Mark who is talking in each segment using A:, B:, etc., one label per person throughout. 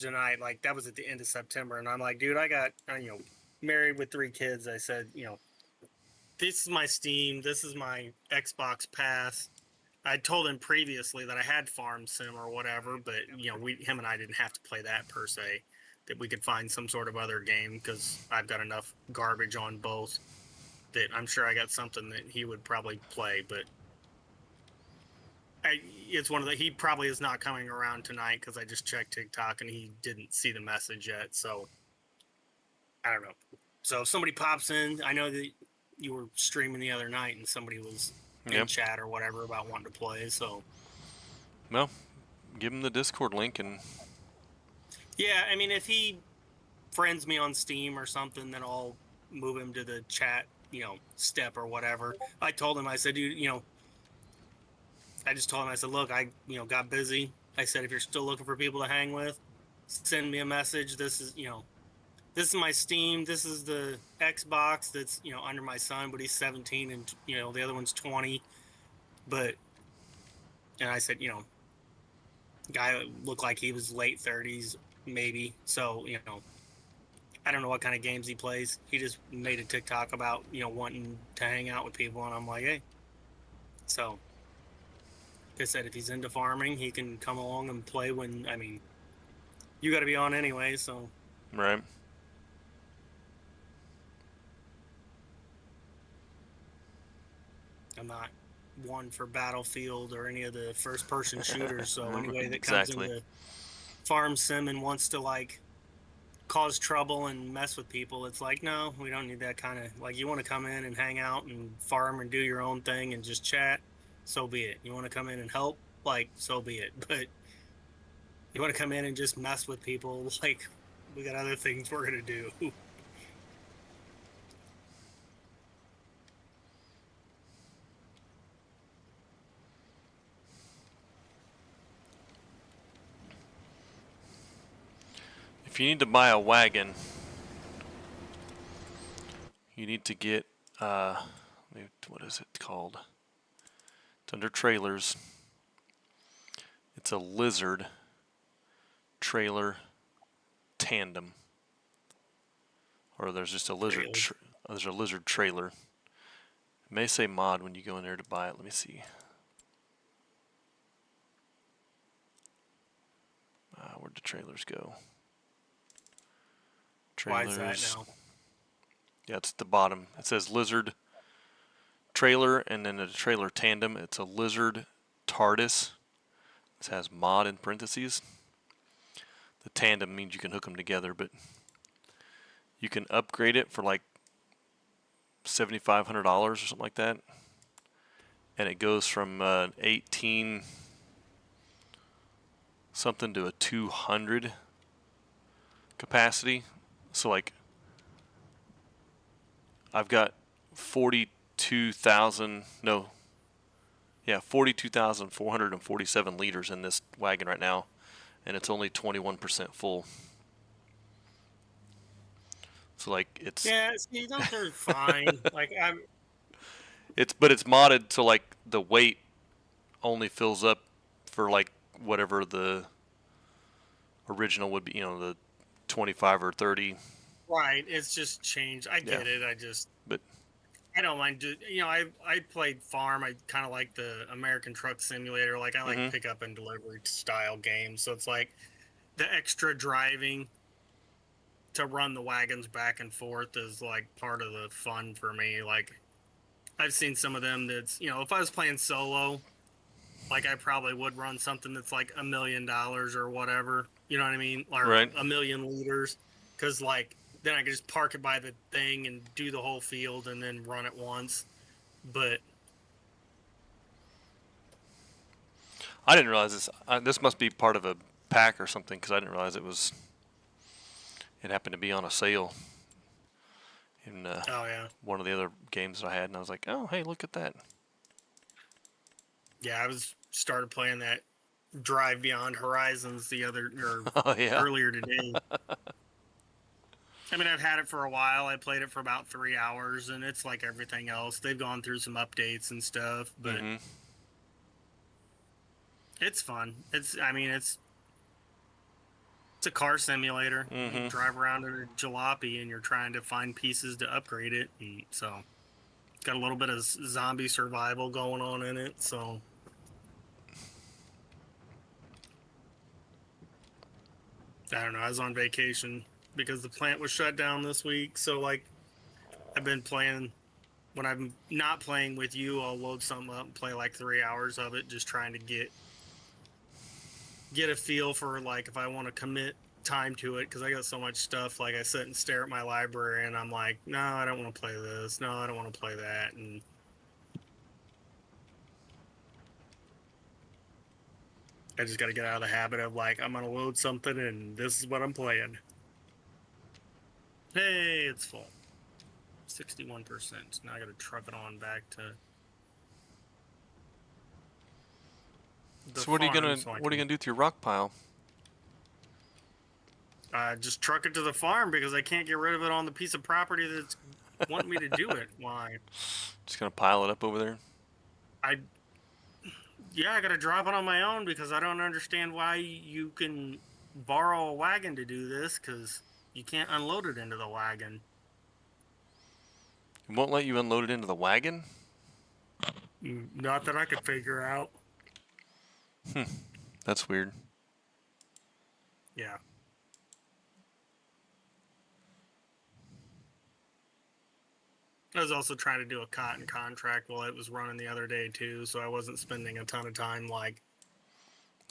A: tonight, like that was at the end of September, and I'm like, dude, I got married with 3 kids. I said, this is my Steam, this is my Xbox Pass. I told him previously that I had Farm Sim or whatever, but him and I didn't have to play that per se. That we could find some sort of other game because I've got enough garbage on both that I'm sure I got something that he would probably play. But it's one of the he probably is not coming around tonight because I just checked TikTok and he didn't see the message yet. So I don't know. So if somebody pops in, I know that you were streaming the other night and somebody was in
B: Yep.
A: chat or whatever about wanting to play. So
B: Well, give him the Discord link and.
A: yeah, I mean, if he friends me on Steam or something, then I'll move him to the chat, step or whatever. I told him, I said, dude, I just told him, I said, look, I, got busy. I said, if you're still looking for people to hang with, send me a message. This is my Steam. This is the Xbox that's, under my son, but he's 17 and, the other one's 20. But, and I said, guy looked like he was late 30s, maybe. So, I don't know what kind of games he plays. He just made a TikTok about, wanting to hang out with people. And I'm like, hey. So, like I said, if he's into farming, he can come along and play when, I mean, you got to be on anyway. So,
B: Right.
A: I'm not one for Battlefield or any of the first person shooters. So, anybody that comes
B: Exactly.
A: into Farm Sim and wants to, like, cause trouble and mess with people, it's like, no, we don't need that kind of, like, you want to come in and hang out and farm and do your own thing and just chat, so be it. You want to come in and help, like, so be it. But you want to come in and just mess with people, like, we got other things we're going to do.
B: If you need to buy a wagon, you need to get what is it called? It's under trailers. It's a Lizard trailer tandem, or there's just a Lizard.
A: Really?
B: There's a Lizard trailer. It may say mod when you go in there to buy it. Let me see. Where'd the trailers go?
A: Why
B: Trailers.
A: is that now?
B: Yeah, it's at the bottom. It says Lizard trailer, and then a trailer tandem. It's a Lizard TARDIS. It has mod in parentheses. The tandem means you can hook them together, but you can upgrade it for like $7,500 or something like that, and it goes from 18 something to a 200 capacity. So like, I've got 42,447 liters in this wagon right now, and it's only 21% full. So like it's
A: Yeah, see, those are fine. Like,
B: but it's modded so like the weight only fills up for like whatever the original would be, the 25 or 30.
A: right, it's just changed. I
B: Yeah.
A: get it.
B: But
A: I don't mind. I played farm. I kind of like the American Truck Simulator. Like, I like
B: mm-hmm.
A: pickup and delivery style games. So it's like the extra driving to run the wagons back and forth is like part of the fun for me. Like, I've seen some of them that's, if I was playing solo, like, I probably would run something that's like $1 million or whatever. You know what I mean? Or
B: Right.
A: 1,000,000 liters. Because, like, then I could just park it by the thing and do the whole field and then run it once. But
B: I didn't realize this. This must be part of a pack or something, because I didn't realize it happened to be on a sale in
A: oh yeah,
B: one of the other games that I had, and I was like, oh, hey, look at that.
A: yeah. I started playing that Drive Beyond Horizons
B: Oh yeah.
A: earlier today. I mean, I've had it for a while. I played it for about 3 hours, and it's like everything else. They've gone through some updates and stuff, but
B: Mm-hmm.
A: it's fun. I mean, it's It's a car simulator. You
B: Mm-hmm.
A: drive around in a jalopy and you're trying to find pieces to upgrade it. And so it's got a little bit of zombie survival going on in it. So I don't know. I was on vacation because the plant was shut down this week. So like I've been playing when I'm not playing with you, I'll load something up and play like 3 hours of it, just trying to get a feel for like if I want to commit time to it, because I got so much stuff. Like I sit and stare at my library and I'm like, no, I don't want to play this. No, I don't want to play that. And I just got to get out of the habit of like, I'm going to load something and this is what I'm playing. Hey, it's full. 61%. Now I got to truck it on back to the
B: So what are you
A: farm
B: gonna
A: so I
B: what are you
A: can
B: gonna do with your rock pile?
A: just truck it to the farm because I can't get rid of it on the piece of property that's wanting me to do it. Why?
B: Just gonna pile it up over there?
A: I Yeah, I got to drop it on my own because I don't understand why you can borrow a wagon to do this because you can't unload it into the wagon.
B: It won't let you unload it into the wagon?
A: Not that I could figure out.
B: That's weird.
A: Yeah. I was also trying to do a cotton contract while it was running the other day too, so I wasn't spending a ton of time like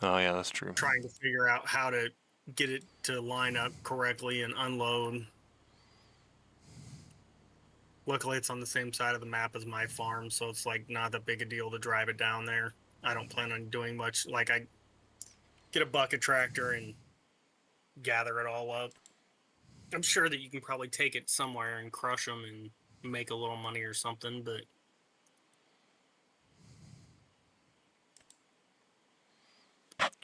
B: Oh yeah, that's true.
A: trying to figure out how to get it to line up correctly and unload. Luckily, it's on the same side of the map as my farm, so it's like not that big a deal to drive it down there. I don't plan on doing much. Like I get a bucket tractor and gather it all up. I'm sure that you can probably take it somewhere and crush them and make a little money or something, but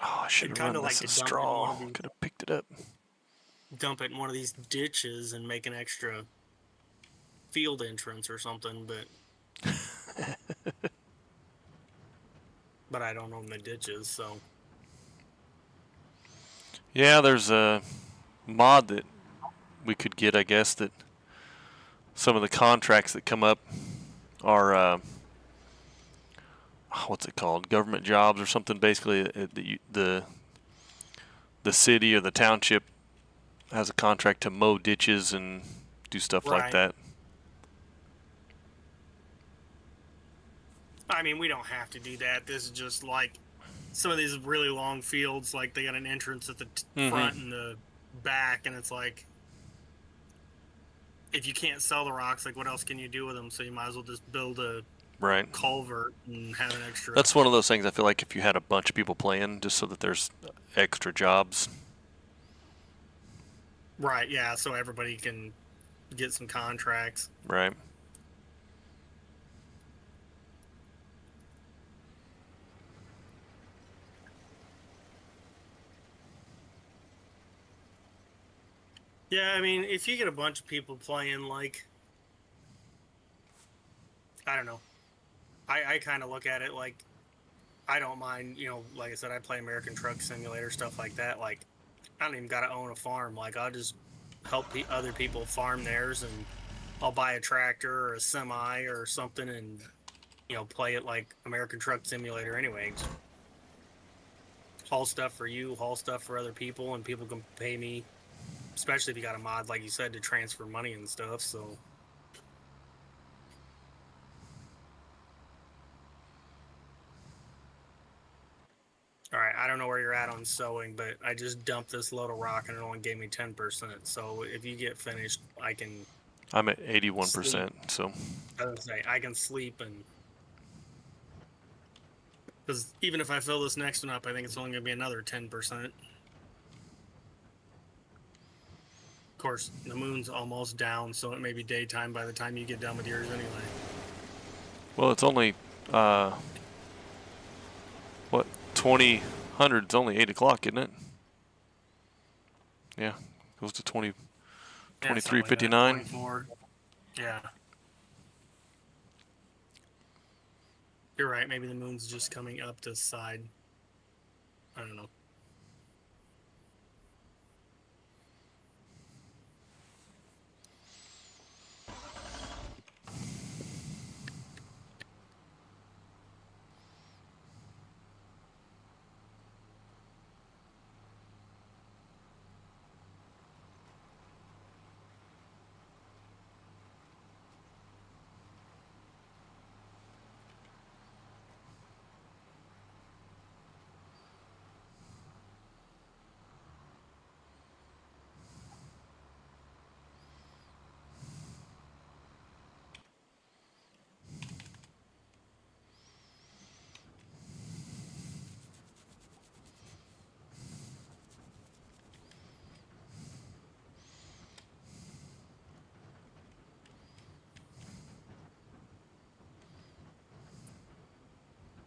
B: Oh, I should
A: I'd
B: have
A: kind
B: run
A: of like
B: this
A: to
B: as
A: dump it in one
B: straw.
A: of these,
B: Could have picked it up.
A: ditches and make an extra field entrance or something, but I don't own the ditches, so
B: Yeah, there's a mod that we could get, I guess, that some of the contracts that come up are what's it called? Government jobs or something. Basically, the city or the township has a contract to mow ditches and do stuff like
A: right.
B: that.
A: I mean, we don't have to do that. This is just like some of these really long fields, like they got an entrance at the front and the back, and it's like if you can't sell the rocks, like what else can you do with them? So you might as well just build a
B: Right.
A: culvert and have an extra.
B: That's one of those things I feel like if you had a bunch of people playing, just so that there's extra jobs.
A: Right, yeah, so everybody can get some contracts.
B: Right.
A: Yeah, I mean, if you get a bunch of people playing, like, I don't know. I kind of look at it like I don't mind, like I said, I play American Truck Simulator, stuff like that. Like, I don't even got to own a farm. Like, I'll just help other people farm theirs and I'll buy a tractor or a semi or something and, play it like American Truck Simulator anyway. Just haul stuff for you, haul stuff for other people, and people can pay me, especially if you got a mod, like you said, to transfer money and stuff. So, all right, I don't know where you're at on sewing, but I just dumped this load of rock and it only gave me 10%. So if you get finished, I can
B: I'm at 81%. So
A: I would say I can sleep and because even if I fill this next one up, I think it's only going to be another 10%. Of course, the moon's almost down, so it may be daytime by the time you get done with yours anyway.
B: well, it's only what 2000's only 8 o'clock, isn't it? Yeah, goes to 23:59.
A: 24. Yeah. You're right. Maybe the moon's just coming up this side. I don't know.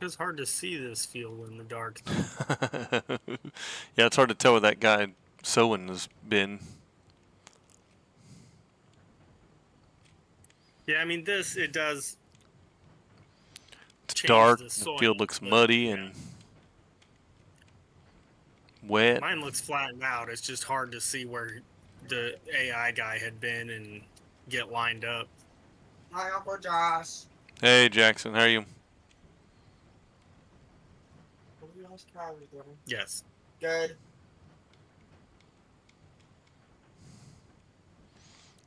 A: is hard to see this field in the dark.
B: Yeah, it's hard to tell where that guy sowing has been.
A: Yeah, I mean it does
B: It's
A: change
B: dark.
A: the
B: The
A: soil.
B: field looks
A: but,
B: muddy
A: yeah.
B: and wet.
A: Mine looks flattened out. It's just hard to see where the AI guy had been and get lined up.
C: Hi, Uncle Josh.
B: Hey, Jackson, how are you?
C: What are you guys probably doing?
A: Yes.
C: Good.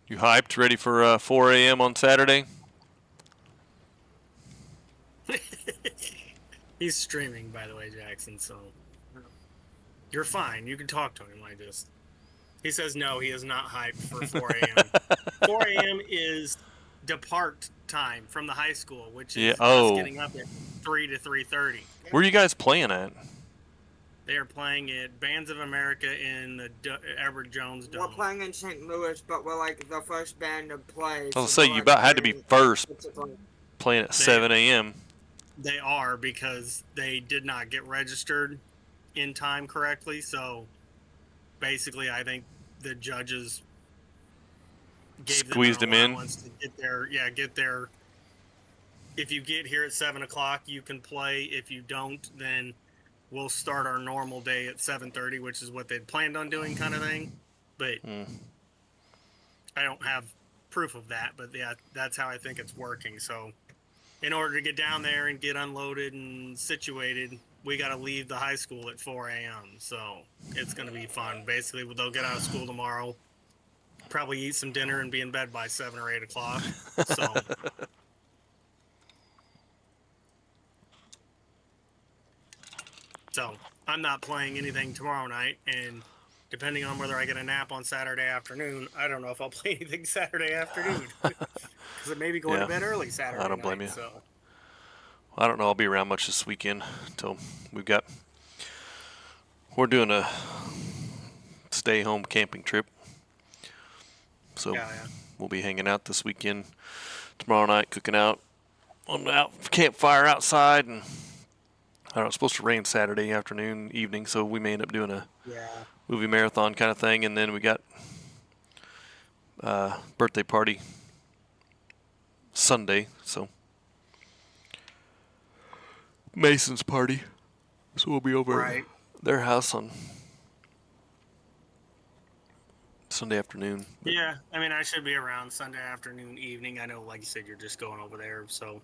B: You hyped, ready for 4 a.m. on Saturday?
A: He's streaming, by the way, Jackson, so you're fine. You can talk to him. He says no, he is not hyped for 4 a.m. 4 a.m. is depart time from the high school, which is us getting up at 3 to 3:30.
B: Where are you guys playing at?
A: They are playing at Bands of America in the Edward Jones Dome.
C: We're playing in St. Louis, but we're like the first band to play.
B: I was gonna say, you about had to be first playing at 7 a.m.
A: They are, because they did not get registered in time correctly. So basically, I think the judges
B: Squeezed them in.
A: To get there. If you get here at 7 o'clock, you can play. If you don't, then we'll start our normal day at 7:30, which is what they'd planned on doing, kind of thing. But I don't have proof of that. But yeah, that's how I think it's working. So in order to get down there and get unloaded and situated, we got to leave the high school at 4 a.m. So it's going to be fun. Basically, they'll get out of school tomorrow, probably eat some dinner and be in bed by 7 or 8 o'clock. So I'm not playing anything tomorrow night, and depending on whether I get a nap on Saturday afternoon, I don't know if I'll play anything Saturday afternoon, because it may be going to bed early Saturday
B: I don't blame
A: night,
B: you.
A: So.
B: I don't know. I'll be around much this weekend until we're doing a stay-home camping trip. So we'll be hanging out this weekend, tomorrow night, cooking out on the campfire outside, and I don't know, it's supposed to rain Saturday afternoon, evening, so we may end up doing a movie marathon kind of thing, and then we got birthday party Sunday, so Mason's party, so we'll be over at their house on Sunday afternoon.
A: Yeah, I mean, I should be around Sunday afternoon, evening. I know, like you said, you're just going over there, so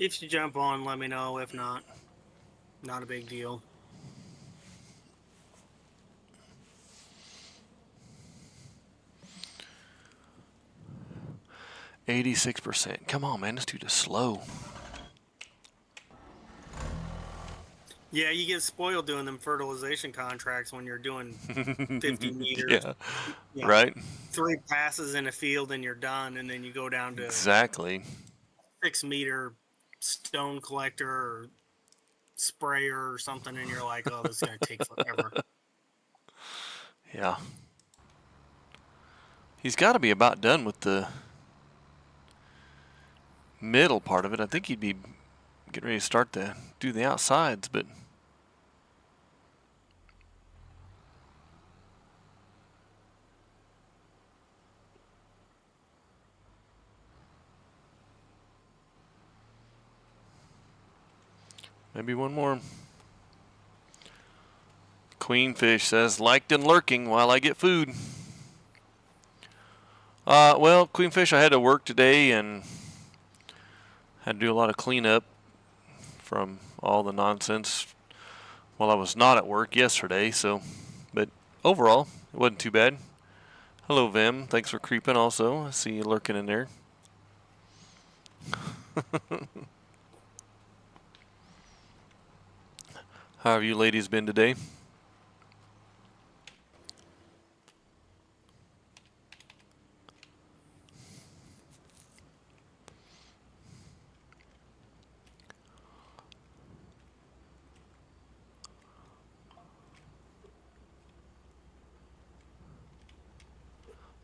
A: if you jump on, let me know. If not, not a big deal.
B: %. Come on, man, this dude is slow.
A: Yeah, you get spoiled doing them fertilization contracts when you're doing 50 meters.
B: Yeah, right?
A: 3 passes in a field and you're done, and then you go down to 6-meter stone collector or sprayer or something, and you're like, oh, this is going to take forever.
B: Yeah. He's got to be about done with the middle part of it. I think he'd be getting ready to start to do the outsides, but maybe one more. Queenfish says, liked and lurking while I get food. Well, Queenfish, I had to work today and had to do a lot of cleanup from all the nonsense while I was not at work yesterday. So, but overall, it wasn't too bad. Hello, Vim. Thanks for creeping also. I see you lurking in there. How have you ladies been today?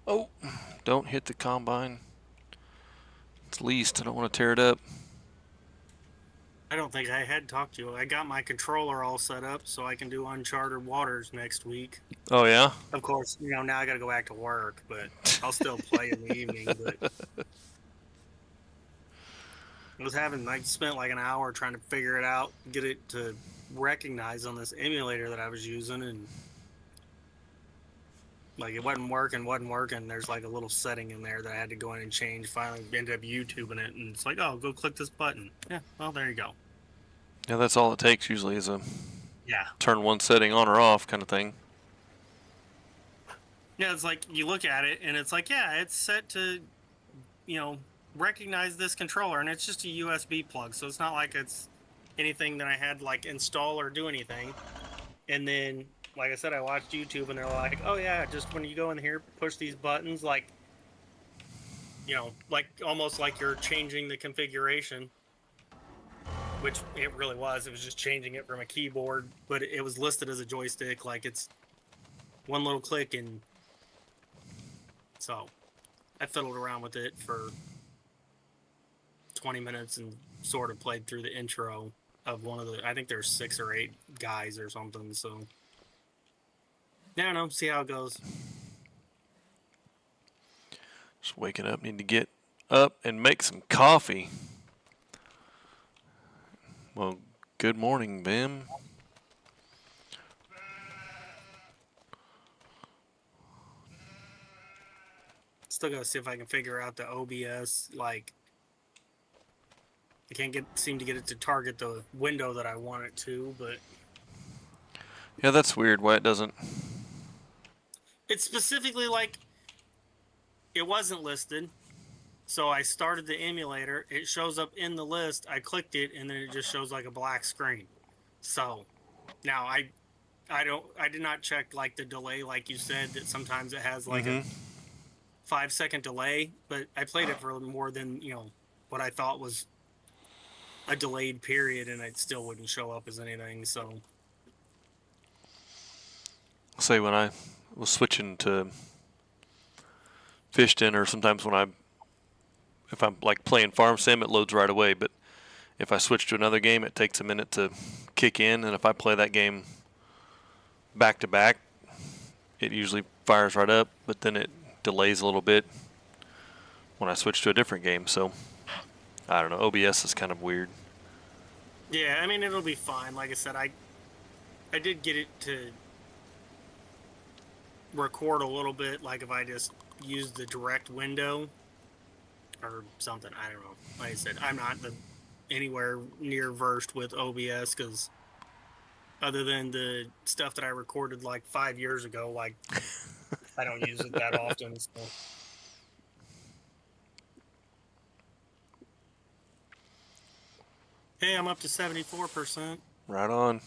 B: Oh, don't hit the combine. It's leased. I don't want to tear it up.
A: I don't think I had talked to you. I got my controller all set up so I can do Uncharted Waters next week.
B: Oh yeah.
A: Of course, now I got to go back to work, but I'll still play in the evening. But I spent like an hour trying to figure it out, get it to recognize on this emulator that I was using, and like it wasn't working. There's like a little setting in there that I had to go in and change. Finally ended up YouTubing it, and it's like, oh, go click this button. Yeah, well, there you go.
B: Yeah, that's all it takes usually is a
A: Yeah.
B: turn one setting on or off kind of thing.
A: Yeah, it's like you look at it and it's like, yeah, it's set to, recognize this controller, and it's just a USB plug, so it's not like it's anything that I had like install or do anything. And then, like I said, I watched YouTube, and they're like, oh yeah, just when you go in here, push these buttons, like, like almost like you're changing the configuration, which it really was. It was just changing it from a keyboard, but it was listed as a joystick, like it's one little click. And so I fiddled around with it for 20 minutes and sort of played through the intro of one of the, I think there's 6 or 8 guys or something. So yeah, I don't know, see how it goes.
B: Just waking up, need to get up and make some coffee. Well, good morning, Bim.
A: Still gotta see if I can figure out the OBS. Like, I can't seem to get it to target the window that I want it to, but
B: Yeah, that's weird why it doesn't.
A: it's specifically like it wasn't listed. So I started the emulator. It shows up in the list. I clicked it, and then it just shows like a black screen. So now I did not check like the delay, like you said, that sometimes it has like a 5-second delay. But I played it for more than what I thought was a delayed period, and it still wouldn't show up as anything. So
B: Say when I was switching to Fishton, or sometimes if I'm like playing Farm Sim, it loads right away. But if I switch to another game, it takes a minute to kick in. And if I play that game back to back, it usually fires right up, but then it delays a little bit when I switch to a different game. So I don't know. OBS is kind of weird.
A: yeah, I mean, it'll be fine. Like I said, I did get it to record a little bit, like if I just use the direct window or something. I don't know. Like I said, I'm not anywhere near versed with OBS, because other than the stuff that I recorded like 5 years ago, like I don't use it that often. So. Hey, I'm up to 74%.
B: Right on.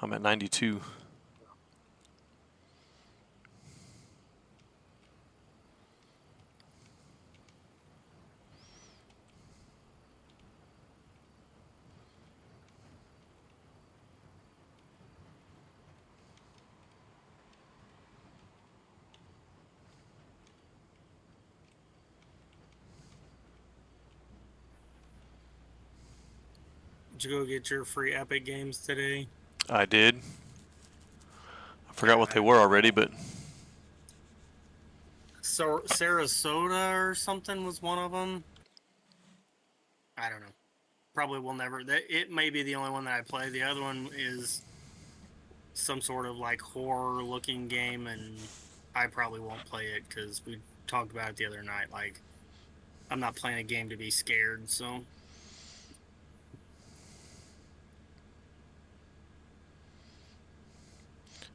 B: I'm at 92.
A: Did you go get your free Epic games today?
B: I did. I forgot what they were already, but
A: So Sarasota or something was one of them. I don't know. Probably will never. It may be the only one that I play. The other one is some sort of like horror-looking game, and I probably won't play it because we talked about it the other night. Like, I'm not playing a game to be scared. So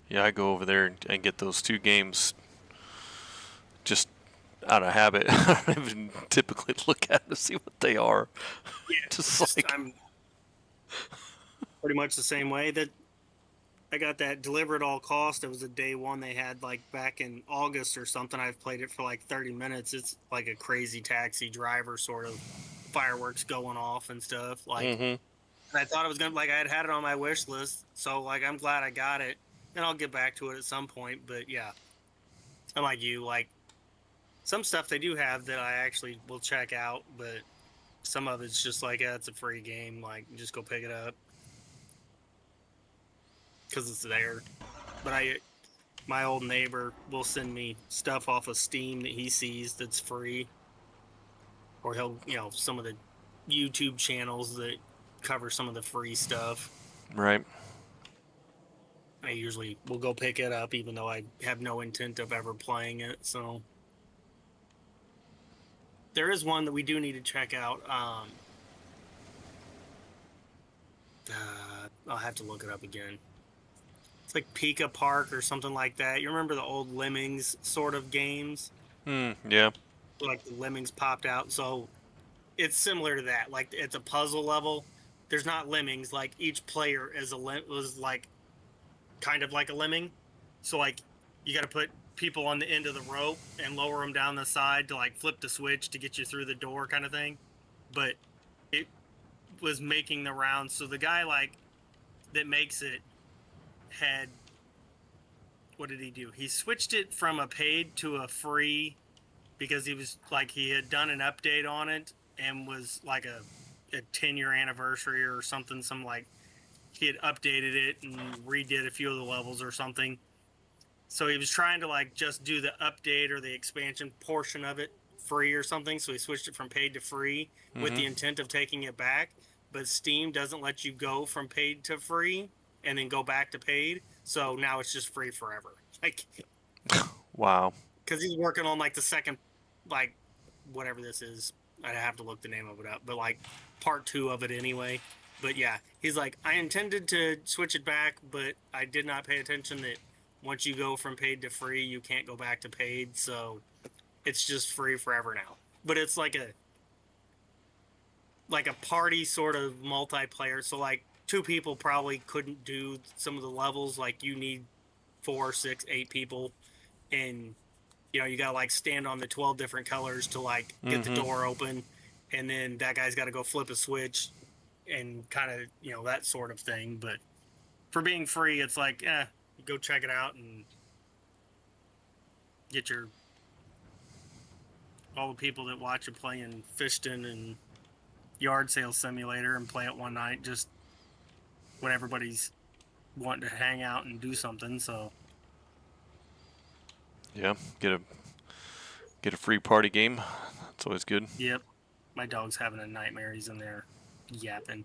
B: yeah, I go over there and get those 2 games just out of habit. I don't even typically look at them to see what they are.
A: yeah,
B: Just like
A: I'm pretty much the same way. That I got that Deliver at All Cost. It was a day one they had like back in August or something. I've played it for like 30 minutes. It's like a crazy taxi driver sort of fireworks going off and stuff. Like, and I thought it was gonna, like, I had it on my wish list, so like I'm glad I got it, and I'll get back to it at some point. But yeah, I'm like you, like some stuff they do have that I actually will check out, but Some of it's just like, yeah, it's a free game. Like, just go pick it up because it's there. But my old neighbor will send me stuff off of Steam that he sees that's free, or he'll, some of the YouTube channels that cover some of the free stuff.
B: Right.
A: I usually will go pick it up, even though I have no intent of ever playing it. So there is one that we do need to check out. I'll have to look it up again. It's like Pika Park or something like that. You remember the old Lemmings sort of games?
B: Yeah.
A: Like the Lemmings popped out. So it's similar to that. Like it's a puzzle level. There's not lemmings. Like each player was like kind of like a lemming. So like you got to put people on the end of the rope and lower them down the side to like flip the switch to get you through the door kind of thing. But it was making the rounds. So the guy like that makes it had, what did he do? He switched it from a paid to a free because he was like, he had done an update on it and was like a 10-year anniversary or something. Some like he had updated it and redid a few of the levels or something. So he was trying to like just do the update or the expansion portion of it free or something. So he switched it from paid to free with the intent of taking it back. But Steam doesn't let you go from paid to free and then go back to paid. So now it's just free forever. Like,
B: Wow.
A: because he's working on like the second, like whatever this is. I'd have to look the name of it up, but like part 2 of it anyway. But yeah, he's like, I intended to switch it back, but I did not pay attention that once you go from paid to free, you can't go back to paid. So it's just free forever now. But it's like a party sort of multiplayer. So like 2 people probably couldn't do some of the levels. Like you need 4, 6, 8 people, and you gotta like stand on the 12 different colors to like get the door open, and then that guy's got to go flip a switch and kind of that sort of thing. But for being free, it's like, go check it out and get all the people that watch it playing Fishton and Yard Sale Simulator and play it one night, just when everybody's wanting to hang out and do something. So
B: Yeah. Get a free party game. That's always good.
A: yep, my dog's having a nightmare. He's in there yapping.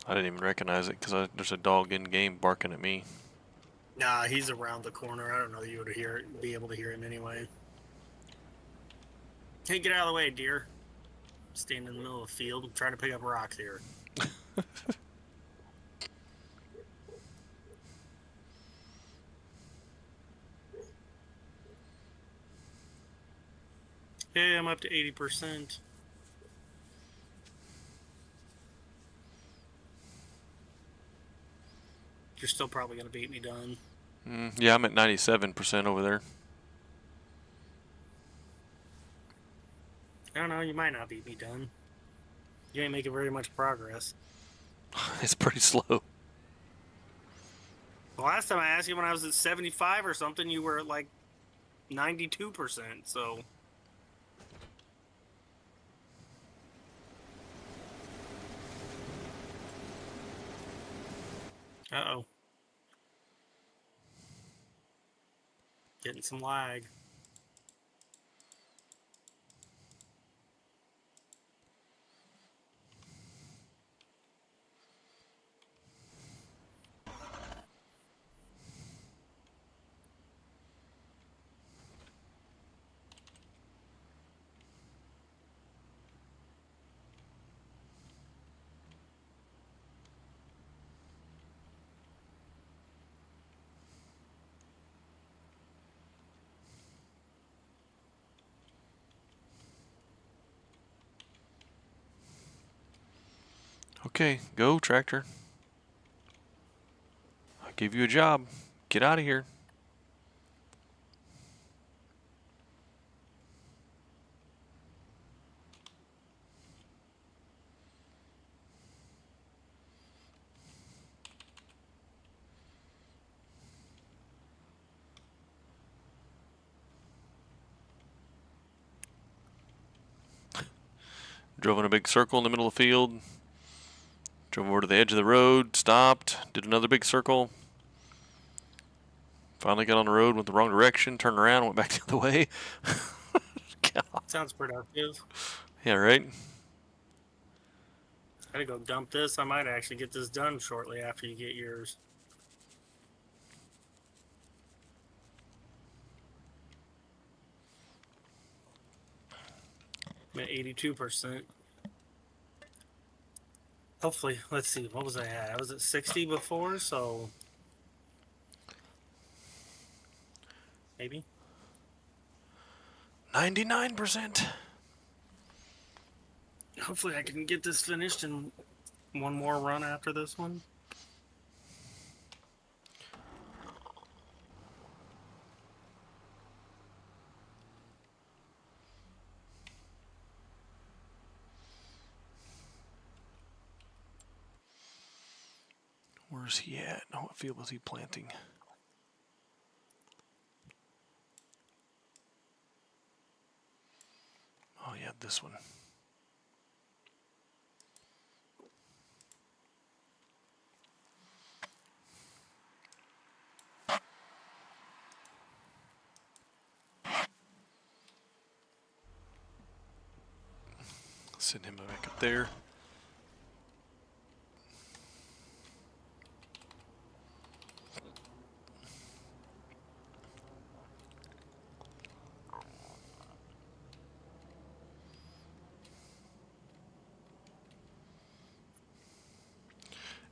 B: I didn't even recognize it because there's a dog in game barking at me.
A: Nah, he's around the corner. I don't know that you would be able to hear him anyway. Hey, get out of the way, deer. Standing in the middle of the field. I'm trying to pick up rocks here. Hey, I'm up to 80%. You're still probably going to beat me done.
B: Yeah, I'm at 97% over there.
A: I don't know. You might not beat me done. You ain't making very much progress.
B: It's pretty slow.
A: The last time I asked you when I was at 75 or something, you were at like 92%. So. Uh-oh. Getting some lag.
B: Okay, go tractor. I gave you a job. Get out of here. Drove in a big circle in the middle of the field. Drove over to the edge of the road, stopped, did another big circle. Finally got on the road, went the wrong direction, turned around, went back the other way. God.
A: Sounds productive.
B: Yeah, right?
A: Gotta go dump this. I might actually get this done shortly after you get yours. I'm at 82%. Hopefully, let's see. What was I at? I was at 60 before, so maybe
B: 99%.
A: hopefully I can get this finished in one more run after this one.
B: Where's he at? What field was he planting? Oh, yeah, this one. Send him back up there.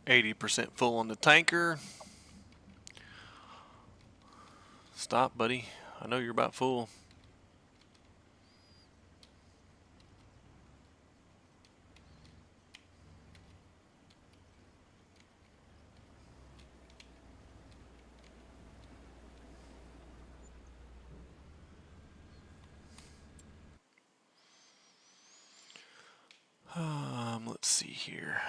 B: %full on the tanker. Stop, buddy. I know you're about full. Let's see here.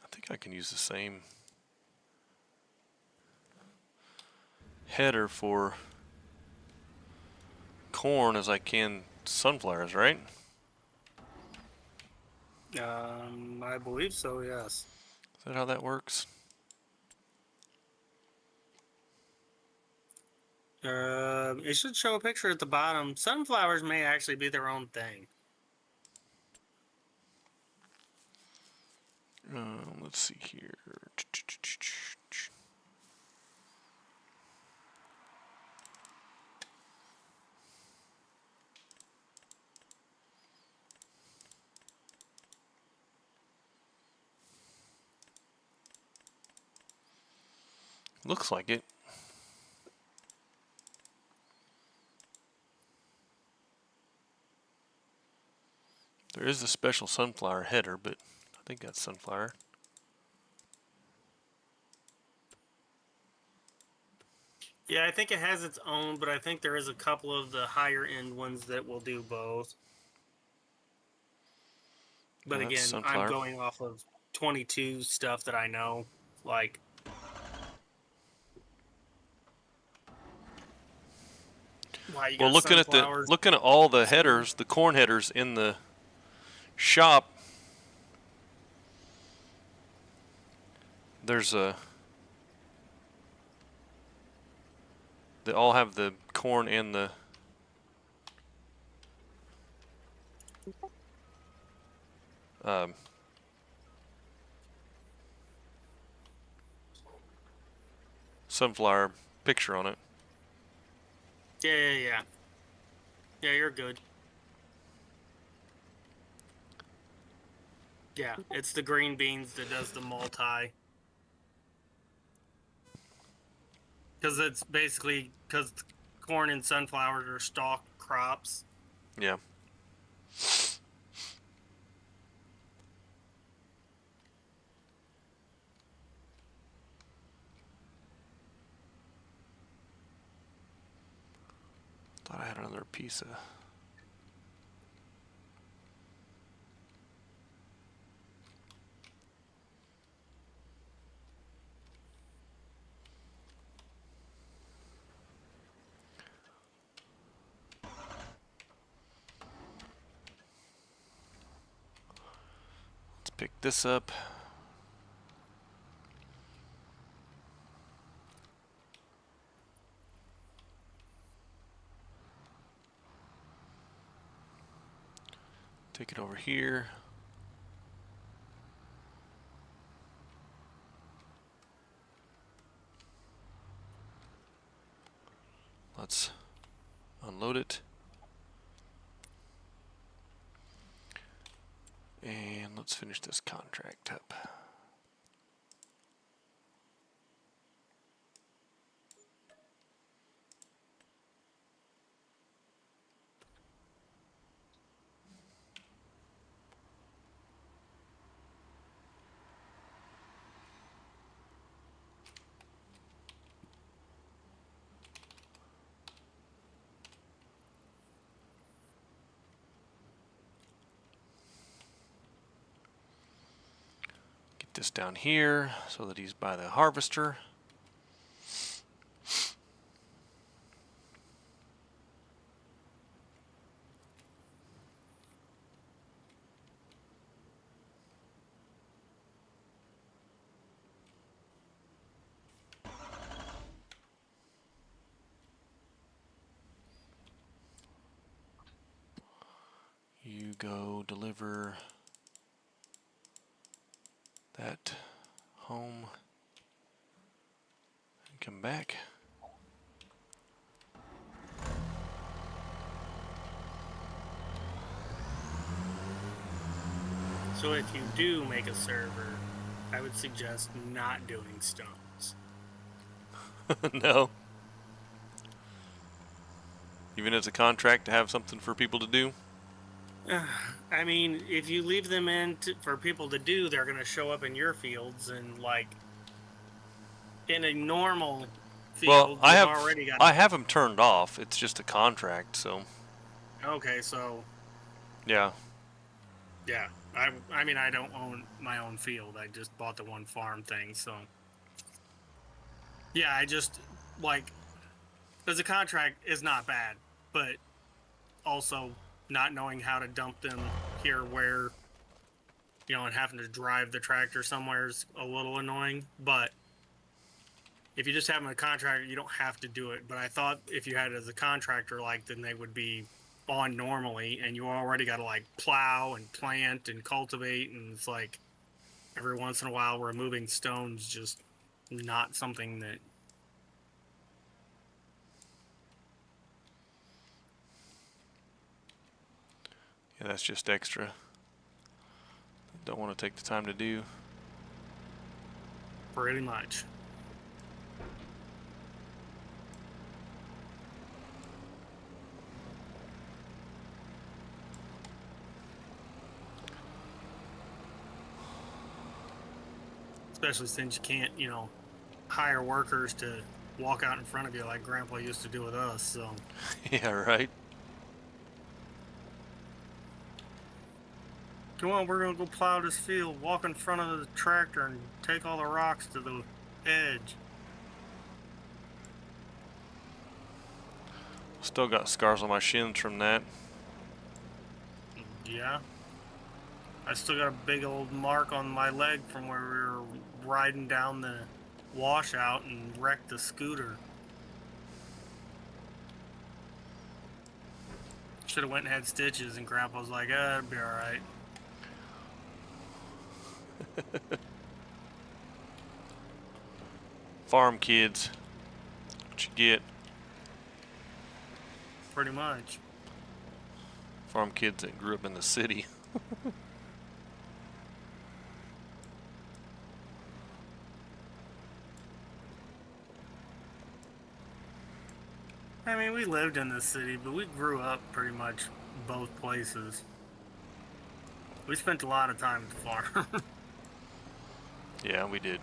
B: I think I can use the same header for corn as I can sunflowers, right?
A: I believe so, yes.
B: Is that how that works?
A: It should show a picture at the bottom. Sunflowers may actually be their own thing.
B: Let's see here. Looks like it. There is a special sunflower header, but I think that's sunflower.
A: Yeah, I think it has its own, but I think there is a couple of the higher end ones that will do both. But
B: Yeah, that's
A: again,
B: sunflower.
A: I'm going off of 22 stuff that I know. Like, why you
B: Well,
A: got
B: looking at all the headers, the corn headers in the shop, there's they all have the corn and the sunflower picture on it.
A: Yeah. Yeah, you're good. Yeah, it's the green beans that does the multi. Because it's basically because corn and sunflowers are stalk crops.
B: Yeah. Thought I had another piece of. Let's pick this up. Take it over here. Let's unload it. And let's finish this contract up. Get this down here so that he's by the harvester. You go deliver that home and come back.
A: So if you do make a server, I would suggest not doing stones.
B: No. Even as a contract to have something for people to do.
A: I mean, if you leave them in for people to do, they're going to show up in your fields, and like in a normal field,
B: Well, I
A: already got.
B: I have them turned off. It's just a contract, so.
A: Okay, so
B: Yeah.
A: yeah, I mean, I don't own my own field. I just bought the one farm thing, so yeah, I just like as a contract is not bad, but also not knowing how to dump them here where, you know, and having to drive the tractor somewhere is a little annoying. But if you just have them a contractor, you don't have to do it. But I thought if you had it as a contractor, like, then they would be on normally, and you already got to like plow and plant and cultivate, and it's like every once in a while removing stones just not something that.
B: Yeah, that's just extra. Don't want to take the time to do.
A: Pretty much. Especially since you can't, you know, hire workers to walk out in front of you like Grandpa used to do with us, so.
B: Yeah, right?
A: Come on, we're gonna go plow this field, walk in front of the tractor and take all the rocks to the edge.
B: Still got scars on my shins from that.
A: Yeah. I still got a big old mark on my leg from where we were riding down the washout and wrecked the scooter. Should have went and had stitches, and Grandpa was like, it'd be alright.
B: Farm kids. What you get?
A: Pretty much.
B: Farm kids that grew up in the city.
A: I mean, we lived in the city, but we grew up pretty much both places. We spent a lot of time at the farm.
B: Yeah, we did.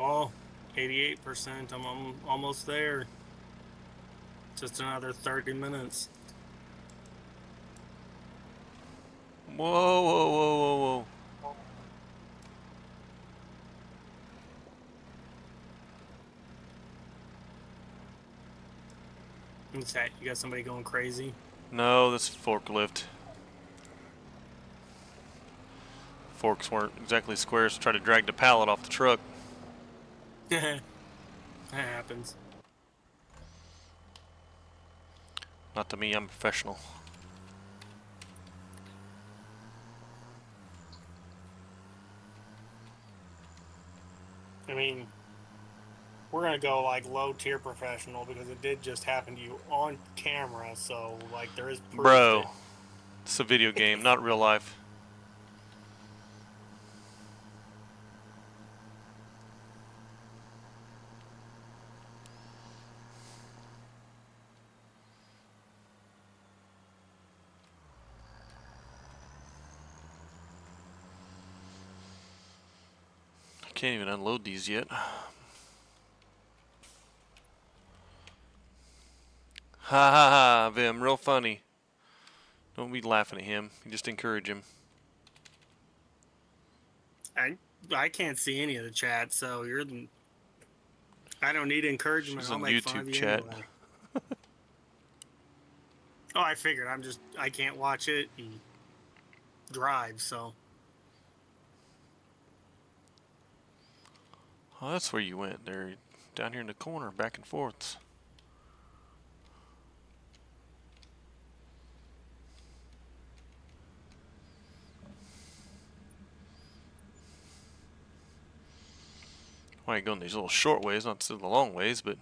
A: Oh, 88%. I'm almost there. Just another 30 minutes.
B: Whoa, whoa, whoa, whoa, whoa.
A: What's that? You got somebody going crazy?
B: No, this forklift. Forks weren't exactly square, so try to drag the pallet off the truck.
A: That happens.
B: Not to me, I'm a professional.
A: I mean, we're gonna go like low tier professional because it did just happen to you on camera. So like there is proof
B: Bro,
A: that
B: it's a video game, not real life. I can't even unload these yet. Ha ha ha, Vim, real funny. Don't be laughing at him. You just encourage him.
A: I can't see any of the chat. So you're the. I don't need encouragement.
B: She's
A: I'll
B: on
A: make fun
B: YouTube
A: of you
B: chat.
A: anyway. Oh, I figured. I can't watch it and drive. So
B: Oh, that's where you went. There, down here in the corner, back and forths. Why are you going these little short ways, not the long ways, but...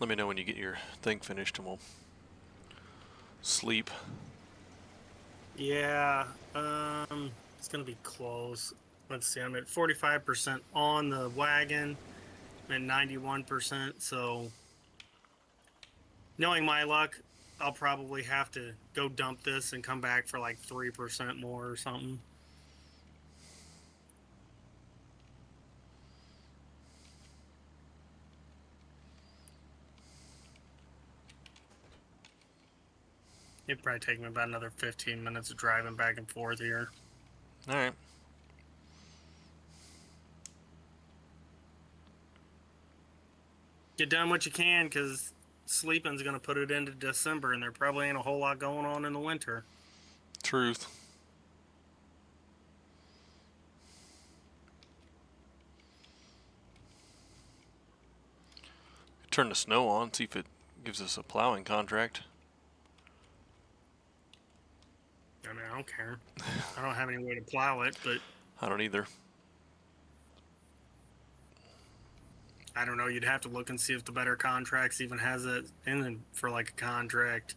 B: Let me know when you get your thing finished and we'll sleep.
A: yeah, it's gonna be close. Let's see. I'm at 45% on the wagon. I'm at 91%. So knowing my luck, I'll probably have to go dump this and come back for like 3% more or something. It'd probably take me about another 15 minutes of driving back and forth here.
B: Alright.
A: Get done what you can, because sleeping's going to put it into December, and there probably ain't a whole lot going on in the winter.
B: Truth. Turn the snow on, see if it gives us a plowing contract.
A: I mean, I don't care. I don't have any way to plow it, but
B: I don't either.
A: I don't know. You'd have to look and see if the Better Contracts even has it in it for like a contract.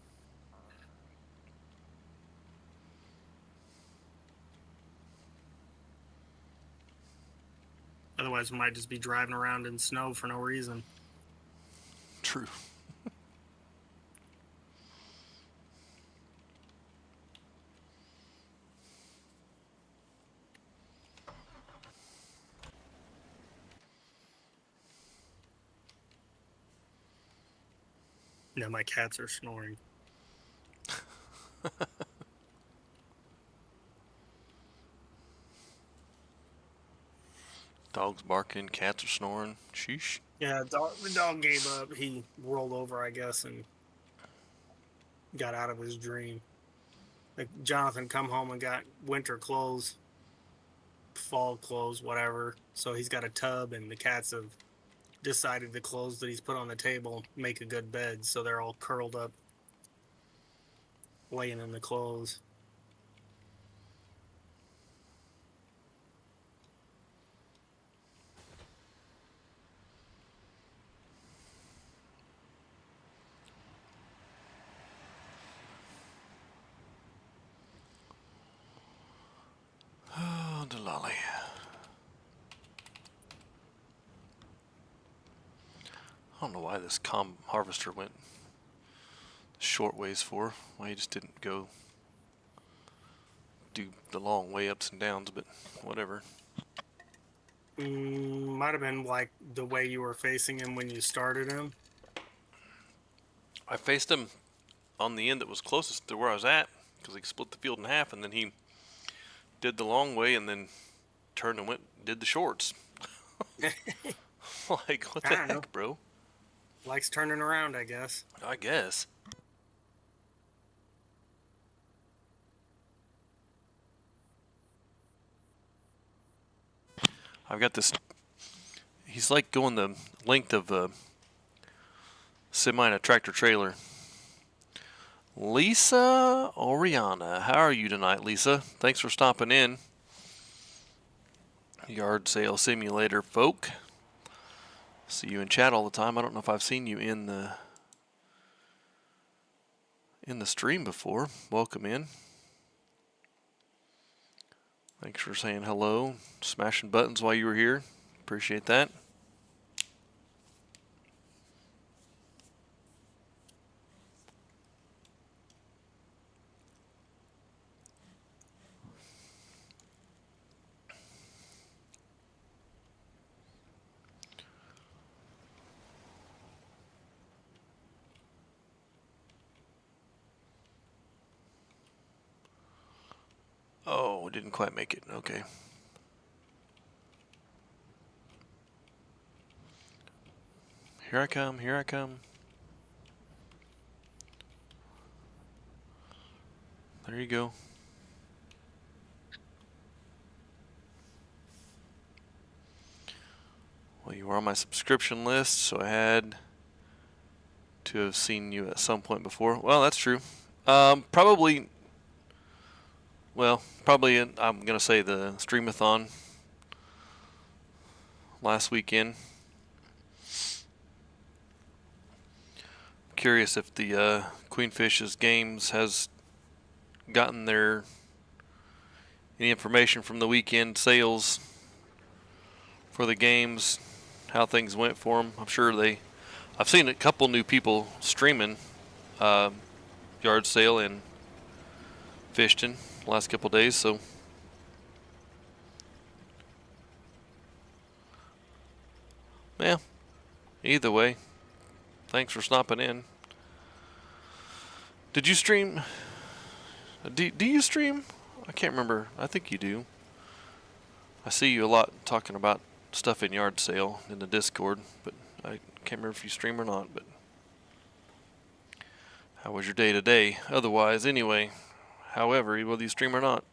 A: Otherwise, we might just be driving around in snow for no reason.
B: True.
A: No, my cats are snoring.
B: Dogs barking, cats are snoring. Sheesh.
A: Yeah, the dog gave up. He rolled over, I guess, and got out of his dream. Like Jonathan come home and got winter clothes, fall clothes, whatever. So he's got a tub, and the cats have decided the clothes that he's put on the table make a good bed. So they're all curled up, laying in the clothes.
B: I don't know why this harvester went short ways for. Why he just didn't go do the long way ups and downs, but whatever.
A: Might have been like the way you were facing him when you started him.
B: I faced him on the end that was closest to where I was at because he split the field in half, and then he did the long way and then turned and did the shorts. Like, what the
A: I don't know.
B: heck, bro?
A: Likes turning around, I guess.
B: I guess. I've got this. He's like going the length of a semi and a tractor trailer. Lisa Oriana, how are you tonight, Lisa? Thanks for stopping in. Yard sale simulator folk. See you in chat all the time. I don't know if I've seen you in the stream before. Welcome in. Thanks for saying hello, smashing buttons while you were here. Appreciate that. Oh, didn't quite make it. Okay. Here I come, here I come. There you go. Well, you were on my subscription list, so I had to have seen you at some point before. Well, that's true. Probably, I'm going to say the Streamathon last weekend. Curious if the Queenfish's Games has gotten any information from the weekend sales for the games, how things went for them. I'm sure I've seen a couple new people streaming yard sale and Fishton the last couple days, so yeah, either way, thanks for stopping in. Did you stream? Do you stream? I can't remember. I think you do. I see you a lot talking about stuff in yard sale in the Discord, but I can't remember if you stream or not. But how was your day today? Otherwise, anyway, however, whether you stream or not.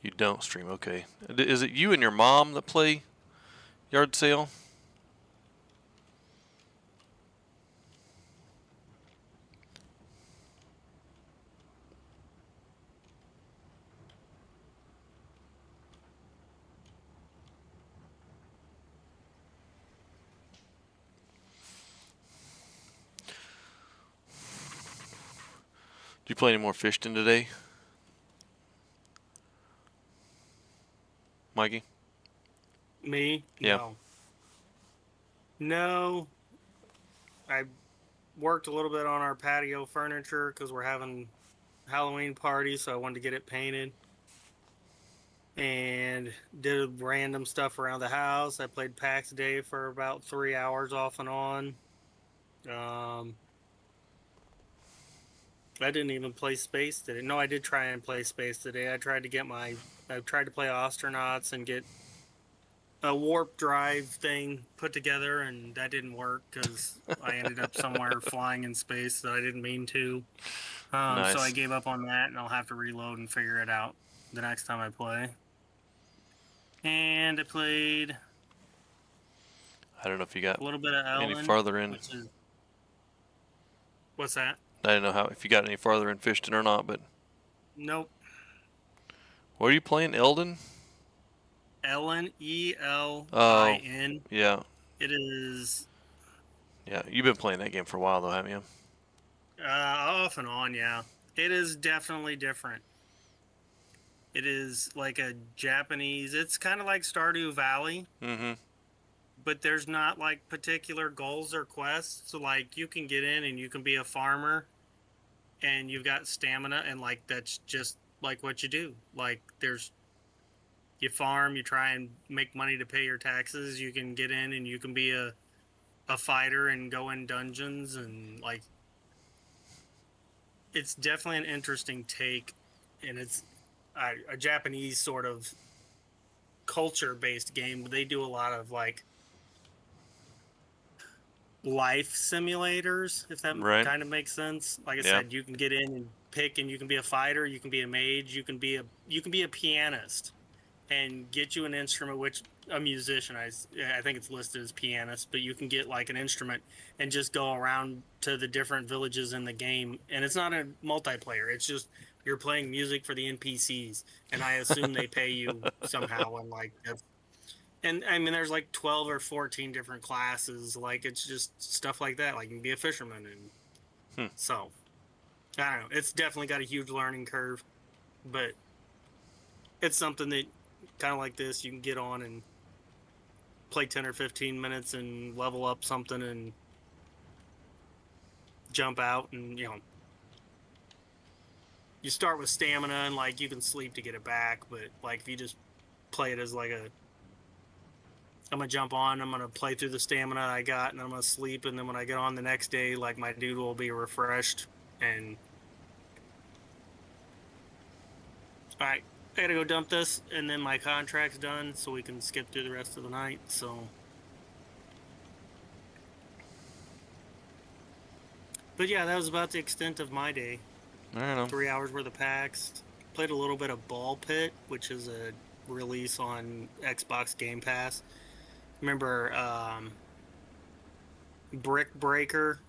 B: You don't stream, okay. Is it you and your mom that play yard sale? Did you play any more Fishton today, Mikey?
A: Me?
B: Yeah.
A: No. I worked a little bit on our patio furniture because we're having Halloween party, so I wanted to get it painted. And did random stuff around the house. I played PAX Day for about 3 hours off and on. I didn't even play Space today. No, I did try and play Space today. I tried to play Astronauts and get a warp drive thing put together, and that didn't work because I ended up somewhere flying in space that I didn't mean to.
B: Nice.
A: So I gave up on that, and I'll have to reload and figure it out the next time I play. And I played
B: I don't know if you got
A: a little bit of Ellen.
B: any farther in.
A: What's that?
B: I don't know if you got any farther in Fishton or not, but
A: Nope.
B: what are you playing, Elden?
A: Elin.
B: Yeah.
A: It is
B: Yeah. You've been playing that game for a while, though, haven't you?
A: off and on, yeah. It is definitely different. It is like a Japanese. It's kind of like Stardew Valley,
B: Mm-hmm.
A: but there's not like particular goals or quests. So like you can get in and you can be a farmer, and you've got stamina, and like that's just like what you do. Like you farm, you try and make money to pay your taxes. You can get in and you can be a fighter and go in dungeons, and like it's definitely an interesting take, and it's a Japanese sort of culture based game. They do a lot of like life simulators, if that
B: Right.
A: kind of makes sense. Like I
B: Yeah.
A: said, you can get in and pick, and you can be a fighter, you can be a mage, you can be a pianist, and get you an instrument, which a musician, I think it's listed as pianist, but you can get like an instrument and just go around to the different villages in the game. And it's not a multiplayer, it's just you're playing music for the NPCs, and I assume they pay you somehow. And like that's, and I mean there's like 12 or 14 different classes. Like it's just stuff like that. Like you can be a fisherman, and so I don't know, it's definitely got a huge learning curve, but it's something that kind of like this you can get on and play 10 or 15 minutes and level up something and jump out. And you start with stamina, and like you can sleep to get it back, but like if you just play it as like I'm gonna jump on, I'm gonna play through the stamina I got, and I'm gonna sleep, and then when I get on the next day, like my dude will be refreshed. And all right, I gotta go dump this, and then my contract's done, so we can skip through the rest of the night. So but yeah, that was about the extent of my day.
B: I don't know.
A: 3 hours worth of packs. Played a little bit of Ball Pit, which is a release on Xbox Game Pass. Remember Brick Breaker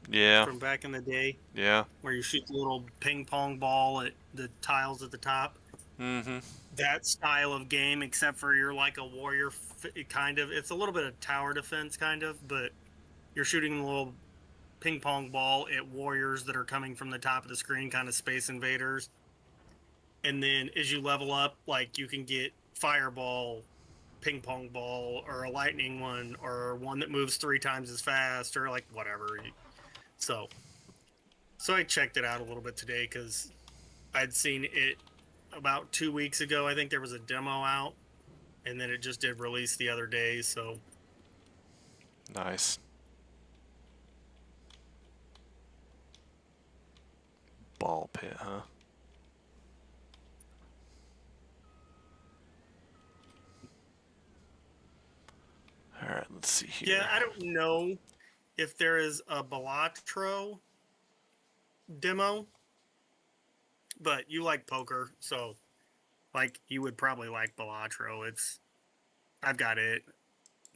B: Yeah.
A: from back in the day,
B: Yeah.
A: where you shoot the little ping pong ball at the tiles at the top?
B: Mm-hmm.
A: That style of game, except for you're like a warrior, kind of. It's a little bit of tower defense, kind of, but you're shooting a little ping pong ball at warriors that are coming from the top of the screen, kind of Space Invaders. And then as you level up, like you can get fireball, ping pong ball, or a lightning one, or one that moves 3 times as fast, or like whatever. So I checked it out a little bit today because I'd seen it about 2 weeks ago. I think there was a demo out, and then it just did release the other day. So
B: Nice. Ball Pit, huh? All right, let's see here.
A: yeah, I don't know if there is a Balatro demo, but you like poker, so like you would probably like Balatro. I've got it.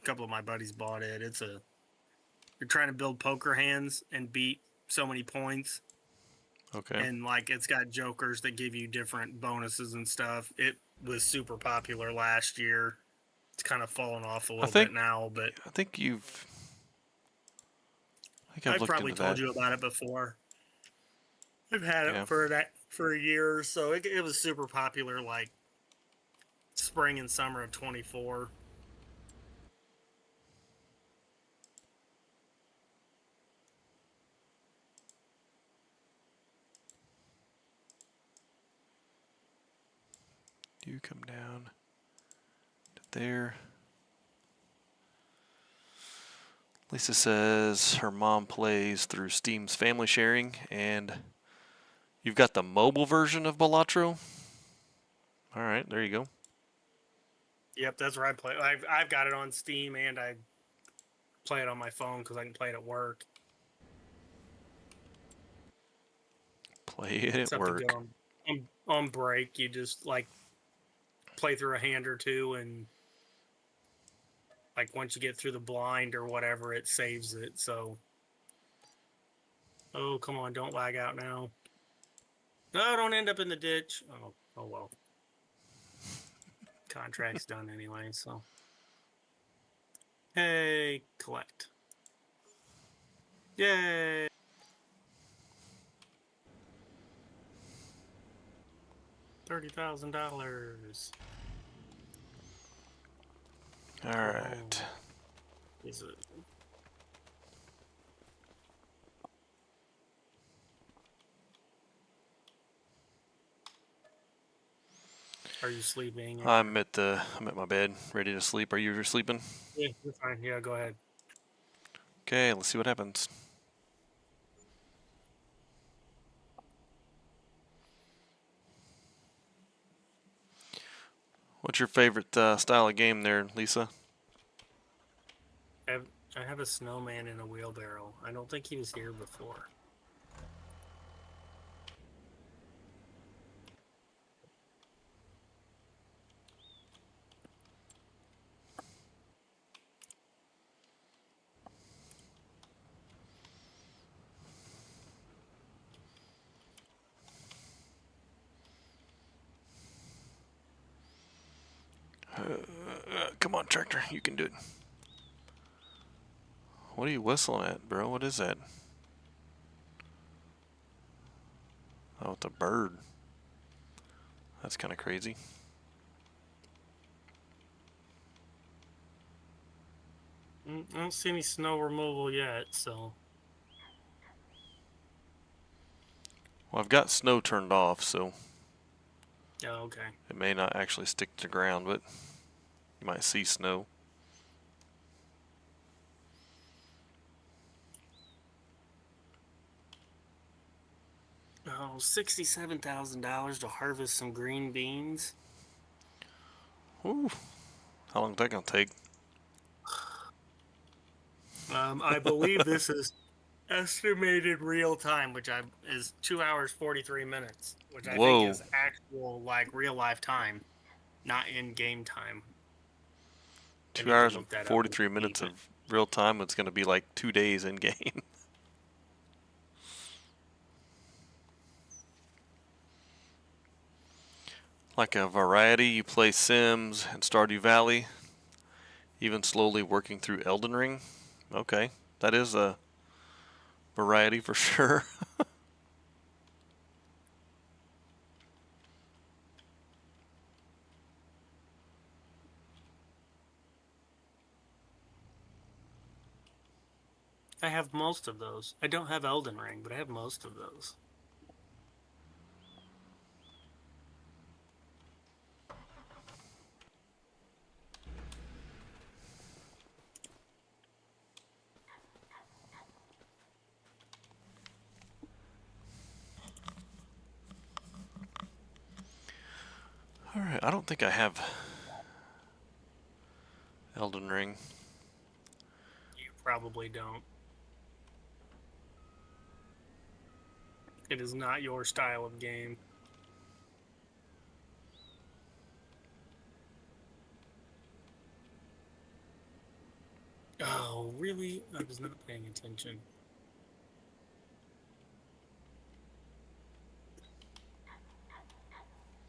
A: A couple of my buddies bought it. You're trying to build poker hands and beat so many points,
B: Okay.
A: and like it's got jokers that give you different bonuses and stuff. It was super popular last year. It's kind of fallen off a little bit now, but
B: I think I've
A: I've
B: looked
A: probably
B: into
A: told
B: that.
A: you about it before. I've had
B: Yeah.
A: it for a year or so. It was super popular, like spring and summer of 24.
B: You come down to there. Lisa says her mom plays through Steam's family sharing, and you've got the mobile version of Balatro. All right, there you go.
A: Yep, that's where I play. I've got it on Steam, and I play it on my phone because I can play it at work.
B: Play it at
A: Except to
B: work.
A: go on break, you just like play through a hand or two, and like once you get through the blind or whatever, it saves it. So, oh come on, don't lag out now. No, don't end up in the ditch. Oh well. contract's done anyway, so. Hey, collect. Yay! $30,000.
B: All right.
A: Is it? Are you sleeping? or-
B: I'm at my bed, ready to sleep. Are you sleeping?
A: Yeah, you're fine. Yeah, go ahead.
B: Okay, let's see what happens. What's your favorite style of game there, Lisa?
A: I have a snowman in a wheelbarrow. I don't think he was here before.
B: Come on, tractor, you can do it. What are you whistling at, bro? What is that? Oh, it's a bird. That's kind of crazy.
A: I don't see any snow removal yet, so.
B: Well, I've got snow turned off, so
A: Oh, okay.
B: it may not actually stick to the ground, but you might see snow.
A: Oh, $67,000 to harvest some green beans.
B: Ooh, how long is that gonna take?
A: I believe this is estimated real time, which is 2 hours 43 minutes, which I think
B: Whoa.
A: is actual like real life time, not in game time. I
B: 2
A: need to
B: hours and
A: look that up and
B: 43
A: see,
B: minutes
A: but-
B: of real time. It's gonna be like 2 days in game. Like a variety, you play Sims and Stardew Valley, even slowly working through Elden Ring. Okay, that is a variety for sure.
A: I have most of those. I don't have Elden Ring, but I have most of those.
B: Alright, I don't think I have Elden Ring.
A: You probably don't. It is not your style of game. Oh, really? I was not paying attention.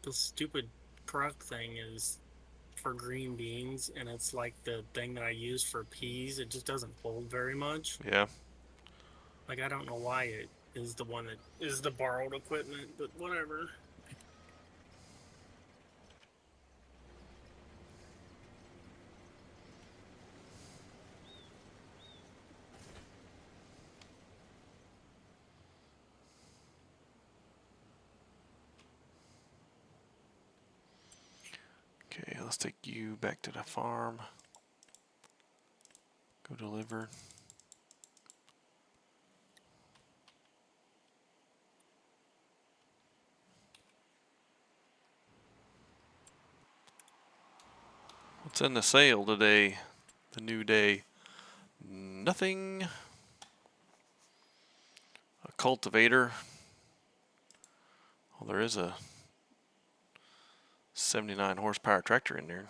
A: The stupid truck thing is for green beans, and it's like the thing that I use for peas. It just doesn't hold very much.
B: Yeah.
A: Like, I don't know why it is the one that is the borrowed equipment, but whatever.
B: Okay, let's take you back to the farm. Go deliver. What's in the sale today? The new day. Nothing. A cultivator. Well, there is a 79 horsepower tractor in there.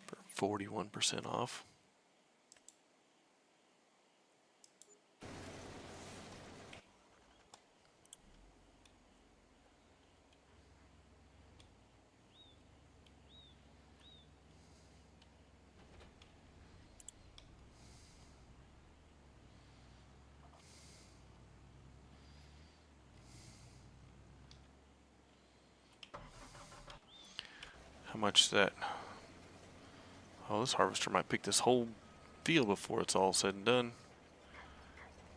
B: For 41% off. How much is that? Oh, this harvester might pick this whole field before it's all said and done.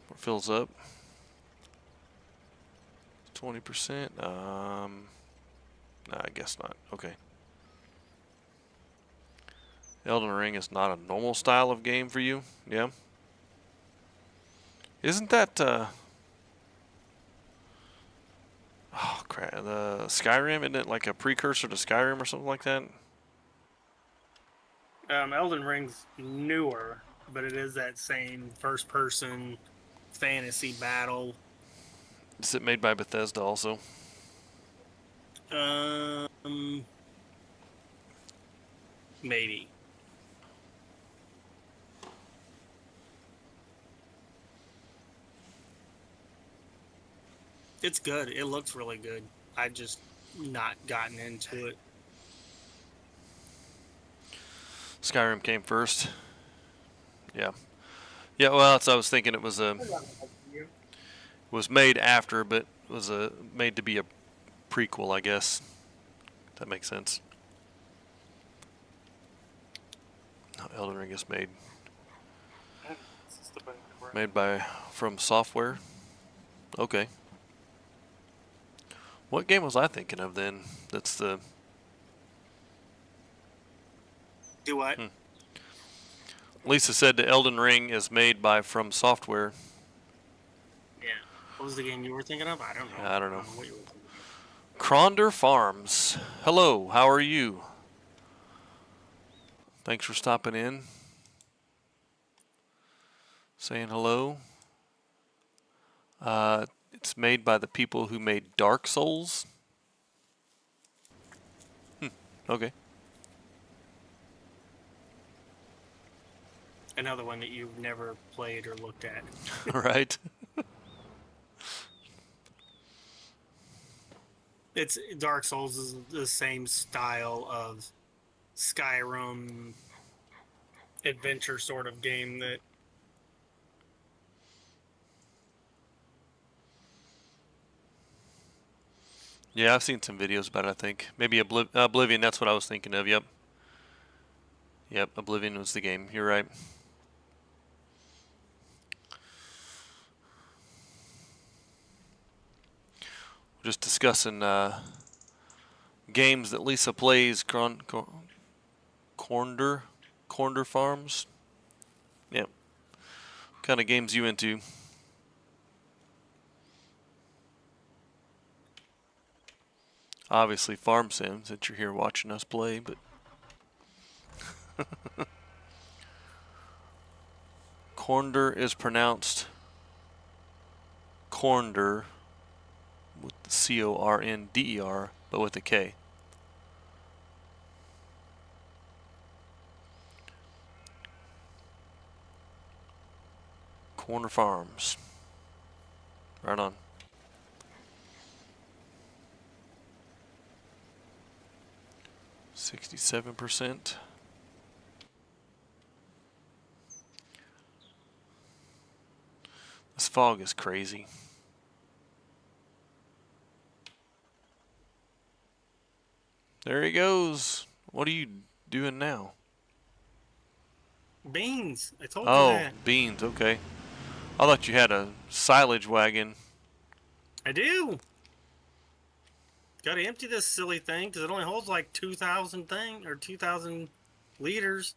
B: Or fills up. 20%. Nah, I guess not. Okay. Elden Ring is not a normal style of game for you? Yeah. Isn't that, oh crap, the Skyrim, isn't it like a precursor to Skyrim or something like that?
A: Elden Ring's newer, but it is that same first-person fantasy battle.
B: Is it made by Bethesda also?
A: Maybe. It's good. It looks really good. I just not gotten into it.
B: Skyrim came first. Yeah. Yeah, well, that's I was thinking it was made after, but was made to be a prequel, I guess. That makes sense. No, Elden Ring is made by From Software. Okay. What game was I thinking of then? That's the
A: Do what?
B: Lisa said the Elden Ring is made by From Software.
A: Yeah. What was the game you were thinking of? I don't know.
B: I don't know.
A: What you were thinking of.
B: Cronder Farms. Hello, how are you? Thanks for stopping in. Saying hello. It's made by the people who made Dark Souls. Okay.
A: Another one that you've never played or looked at.
B: Right.
A: It's Dark Souls is the same style of Skyrim adventure sort of game that
B: Yeah, I've seen some videos about it, I think. Maybe Oblivion, that's what I was thinking of, yep. Yep, Oblivion was the game, you're right. We're just discussing games that Lisa plays, Cornder Farms. Yep. What kind of games you into? Obviously Farm Sims, that you're here watching us play, but Cornder is pronounced Cornder with the C-O-R-N-D-E-R, but with a K. Corner Farms. Right on. $67%. This fog is crazy. There he goes. What are you doing now?
A: beans. I told you
B: Oh,
A: that.
B: beans. Okay. I thought you had a silage wagon.
A: I do. Got to empty this silly thing because it only holds like 2,000 or 2,000 liters.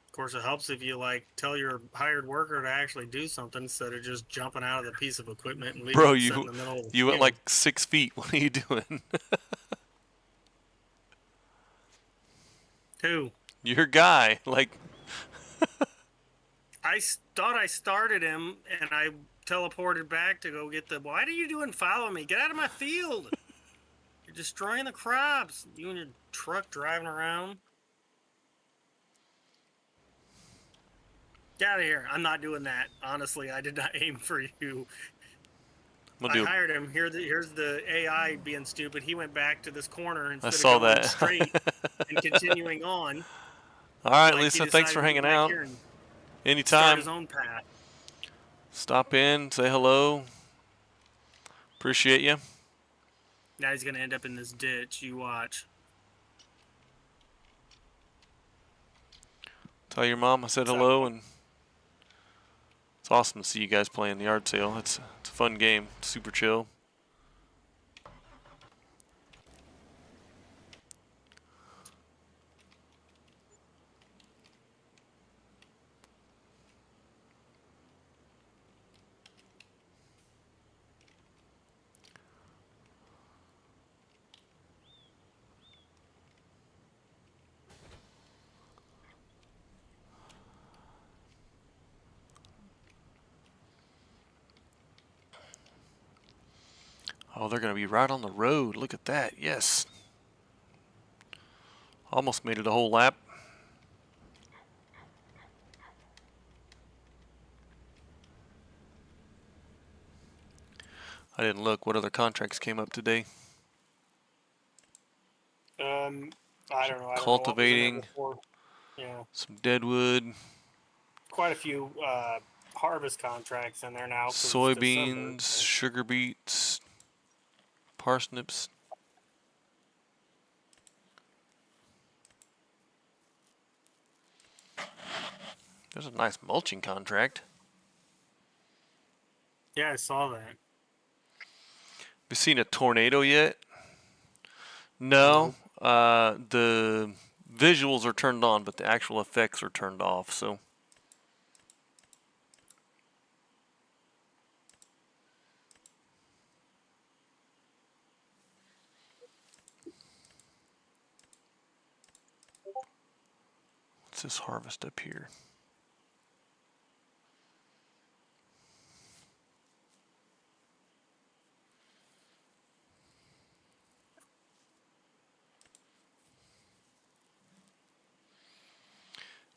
A: Of course, it helps if you like tell your hired worker to actually do something instead of just jumping out of the piece of equipment and leaving
B: Bro,
A: it sit in the middle of the
B: you went
A: field.
B: like 6 feet. What are you doing?
A: Who?
B: Your guy. Like,
A: Thought I started him and I teleported back to go get the. Why are you doing follow me? Get out of my field! You're destroying the crops. You and your truck driving around. Get out of here. I'm not doing that. Honestly, I did not aim for you.
B: we'll
A: I
B: do.
A: hired him. Here's the AI being stupid. He went back to this corner instead
B: saw
A: of going
B: that.
A: straight and continuing on.
B: All right,
A: Like, he
B: Lisa. Thanks
A: decided
B: for
A: to
B: hanging
A: go back
B: out.
A: here and start
B: Anytime.
A: his own path.
B: Stop in, say hello. Appreciate you.
A: Now he's gonna end up in this ditch. You watch.
B: Tell your mom I said hello, and it's awesome to see you guys playing the yard sale. It's a fun game. Super chill. Oh, they're going to be right on the road. Look at that. Yes. Almost made it a whole lap. I didn't look. What other contracts came up today?
A: I don't know. I don't know what was in there
B: Cultivating.
A: before. Yeah.
B: Some deadwood.
A: Quite a few harvest contracts in there now. 'cause it's
B: Soybeans,
A: December, so-
B: sugar beets, parsnips. There's a nice mulching contract.
A: Yeah, I saw that.
B: You seen a tornado yet? No. The visuals are turned on, but the actual effects are turned off. So. What's this harvest up here?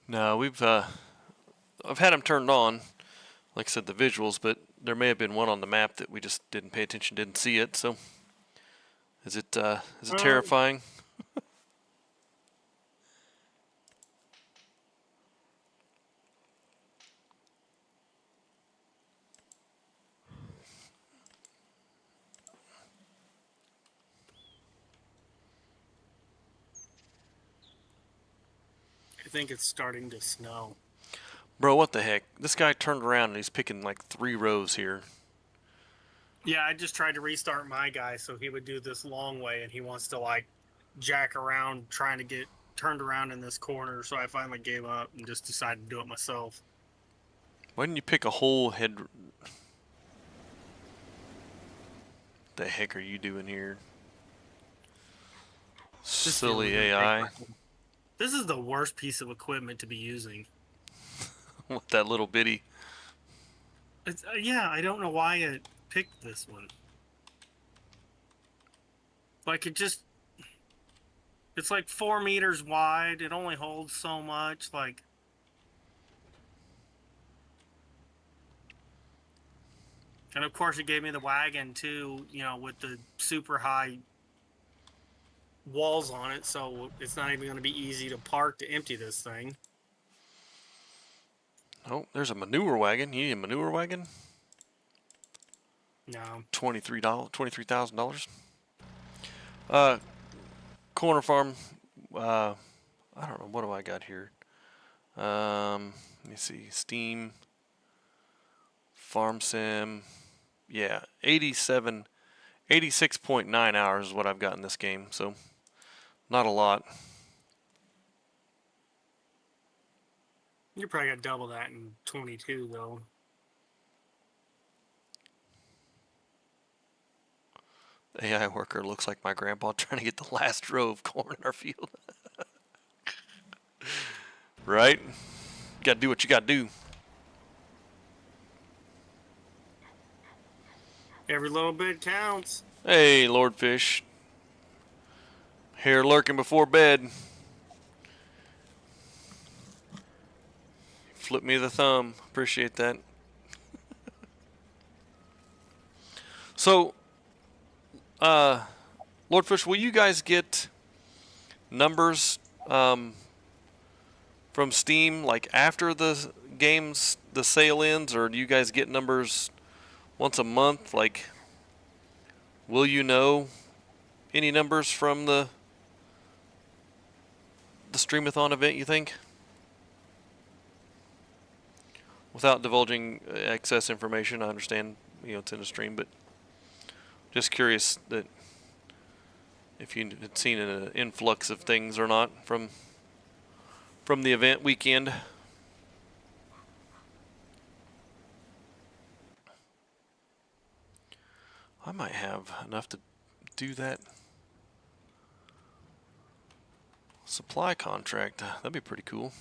B: No, I've had them turned on, like I said, the visuals, but there may have been one on the map that we just didn't pay attention, didn't see it. So, is it terrifying?
A: I think it's starting to snow.
B: Bro, what the heck? This guy turned around and he's picking like 3 rows here.
A: Yeah, I just tried to restart my guy so he would do this long way, and he wants to like jack around trying to get turned around in this corner. So I finally gave up and just decided to do it myself.
B: Why didn't you pick a whole head? The heck are you doing here?
A: This
B: Silly
A: feels like
B: AI.
A: This is the worst piece of equipment to be using.
B: With that little bitty.
A: It's, yeah, I don't know why it picked this one. Like it's like 4 meters wide. It only holds so much. Like, and of course it gave me the wagon too. You know, with the super high walls on it, so it's not even going to be easy to park to empty this thing.
B: Oh, there's a manure wagon. You need a manure wagon?
A: No.
B: $23,000. Corner farm. I don't know. What do I got here? Let me see. Steam. Farm sim. Yeah, 86.9 hours is what I've got in this game. So, not a lot.
A: You're probably going to double that in 22, though.
B: The AI worker looks like my grandpa trying to get the last row of corn in our field. Right? You gotta do what you gotta do.
A: Every little bit counts.
B: Hey, Lord Fish. Here lurking before bed. Flip me the thumb. Appreciate that. So, Lord Fish, will you guys get numbers from Steam like after the games, the sale ends, or do you guys get numbers once a month? Like, Will you know any numbers from the Streamathon event, you think? Without divulging excess information, I understand, it's in a stream, but just curious that if you had seen an influx of things or not from the event weekend. I might have enough to do that supply contract. That'd be pretty cool.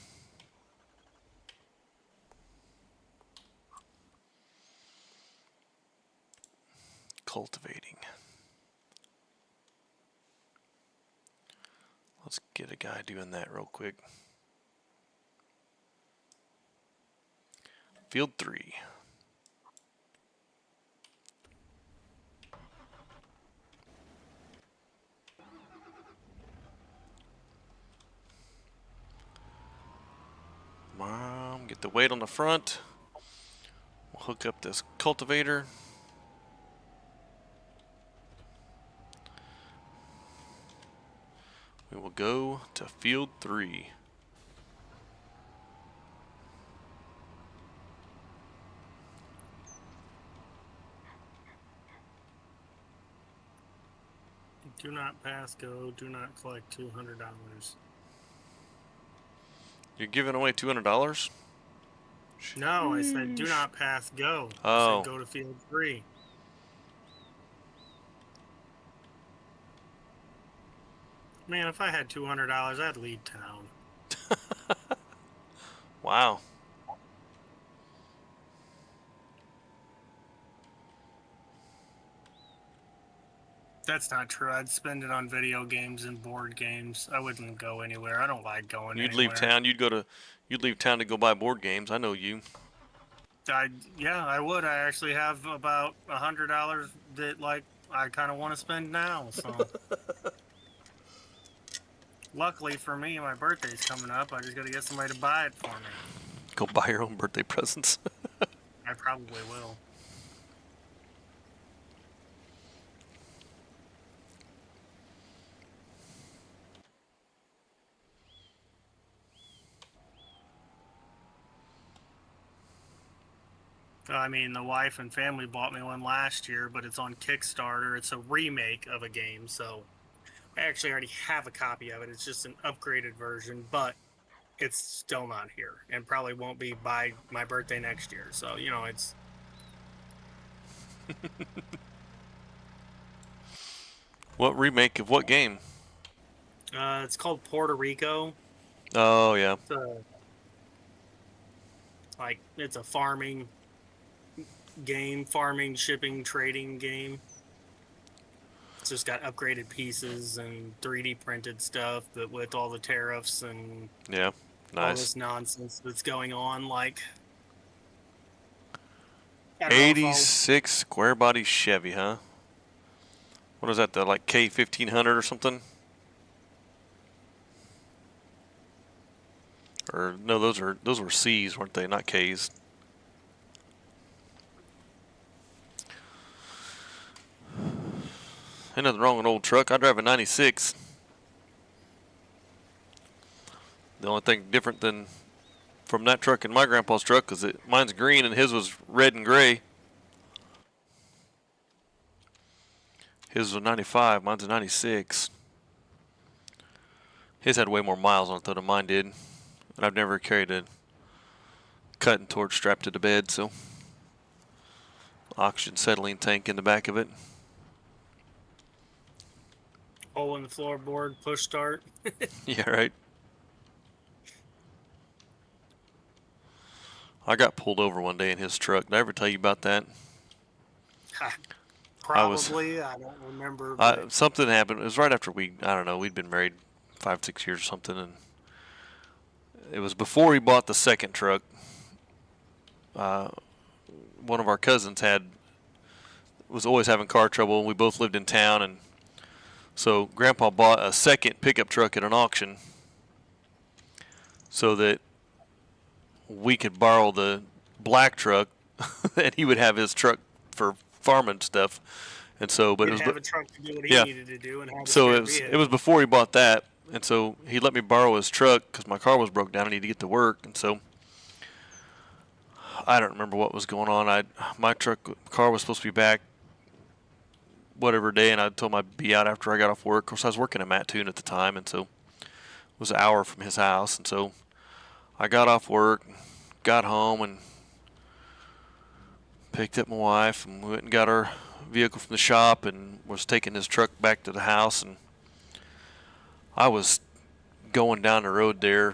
B: Cultivating. Let's get a guy doing that real quick. Field 3. Mom, get the weight on the front. We'll hook up this cultivator. We will go to field 3.
A: Do not pass go. Do not collect $200.
B: You're giving away $200?
A: No, I said do not pass go. I
B: Oh.
A: said go to field 3. Man, if I had $200, I'd leave town.
B: Wow.
A: That's not true. I'd spend it on video games and board games. I wouldn't go anywhere. I don't like going
B: You'd
A: anywhere.
B: leave town. You'd leave town to go buy board games. I know you.
A: Yeah, I would. I actually have about $100 that I kind of want to spend now. So, luckily for me, my birthday's coming up. I just got to get somebody to buy it for me.
B: Go buy your own birthday presents.
A: I probably will. I mean, the wife and family bought me one last year, but it's on Kickstarter. It's a remake of a game, so I actually already have a copy of it. It's just an upgraded version, but it's still not here and probably won't be by my birthday next year. So, it's...
B: What remake of what game?
A: It's called Puerto Rico.
B: Oh, yeah.
A: It's a farming game, farming, shipping, trading game. It's just got upgraded pieces and 3D printed stuff, but with all the tariffs and
B: Yeah.
A: all
B: Nice.
A: this nonsense that's going on. I don't know if I'll-
B: 86 square body Chevy, huh? What is that, the K1500 or something? Or no, those were C's, weren't they? Not K's. Ain't nothing wrong with an old truck. I drive a 96. The only thing different than from that truck and my grandpa's truck is that mine's green and his was red and gray. His was a 95, mine's a 96. His had way more miles on it than mine did. And I've never carried a cutting torch strapped to the bed, so oxygen settling tank in the back of it.
A: hole in the floorboard, push start.
B: Yeah, right. I got pulled over one day in his truck. Did I ever tell you about that?
A: Probably. I don't remember. But
B: Something happened. It was right after we'd been married 5-6 years or something, and it was before he bought the second truck. One of our cousins was always having car trouble, and we both lived in town, and so Grandpa bought a second pickup truck at an auction so that we could borrow the black truck and he would have his truck for farming stuff. And so, but
A: Didn't
B: it was
A: have a truck to do what he
B: yeah.
A: needed to do, and have a
B: So
A: spare
B: it was
A: vehicle.
B: before he bought that, and so he let me borrow his truck because my car was broke down. I needed to get to work, and so I don't remember what was going on. My car was supposed to be back whatever day, and I told him I'd be out after I got off work. Of course, I was working at Mattoon at the time, and so it was an hour from his house, and so I got off work, got home, and picked up my wife, and we went and got our vehicle from the shop, and was taking his truck back to the house, and I was going down the road there.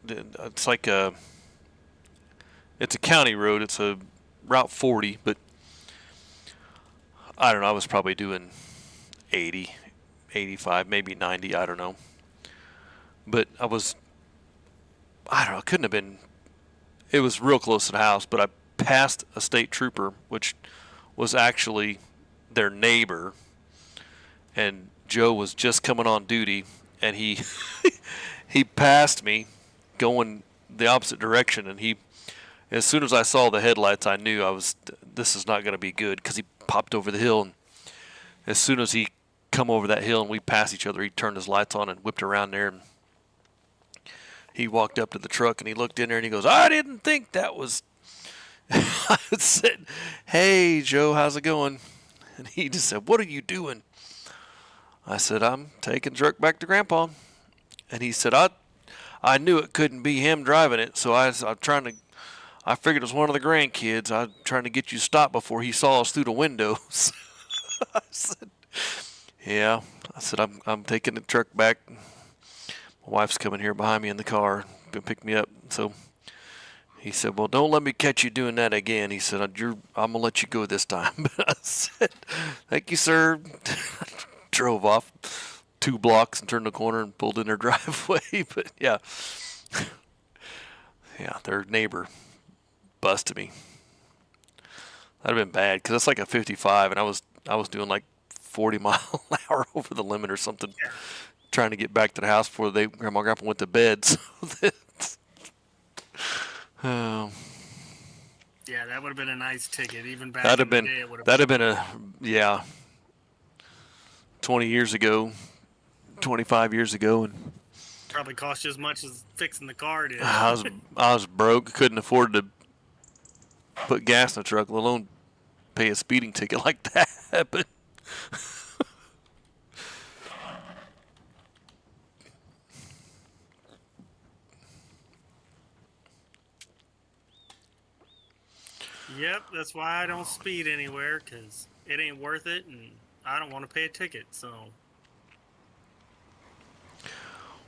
B: It's like it's a county road. It's a Route 40, but I don't know. I was probably doing 80, 85, maybe 90. I don't know. But I don't know. It couldn't have been. It was real close to the house, but I passed a state trooper, which was actually their neighbor, and Joe was just coming on duty, and he he passed me going the opposite direction, and as soon as I saw the headlights, I knew this is not going to be good, because he popped over the hill, and as soon as he come over that hill and we passed each other, he turned his lights on and whipped around there, and he walked up to the truck and he looked in there and he goes, "I didn't think that was." I said, "Hey Joe, how's it going?" And he just said, "What are you doing?" I said, "I'm taking the truck back to Grandpa." And he said, I knew it couldn't be him driving it, so I figured it was one of the grandkids. I'm trying to get you stopped before he saw us through the windows." I said, "Yeah." I said, I'm taking the truck back. My wife's coming here behind me in the car to pick me up. So he said, "Well, don't let me catch you doing that again." He said, I'm going to let you go this time." But I said, "Thank you, sir." Drove off 2 blocks and turned the corner and pulled in their driveway. But yeah. Yeah, their neighbor busted me. That'd have been bad, because that's like a 55, and I was doing like 40 mile an hour over the limit or something, trying to get back to the house before Grandma and Grandpa went to bed. So
A: Yeah, that would have been a nice ticket. Even back
B: that'd
A: in
B: have been
A: the day, it would have
B: that'd have been 20 years ago, 25 years ago, and
A: probably cost you as much as fixing the car did.
B: I was broke, couldn't afford to put gas in the truck, let alone pay a speeding ticket like that. But
A: Yep, that's why I don't speed anywhere, because it ain't worth it, and I don't want to pay a ticket. So,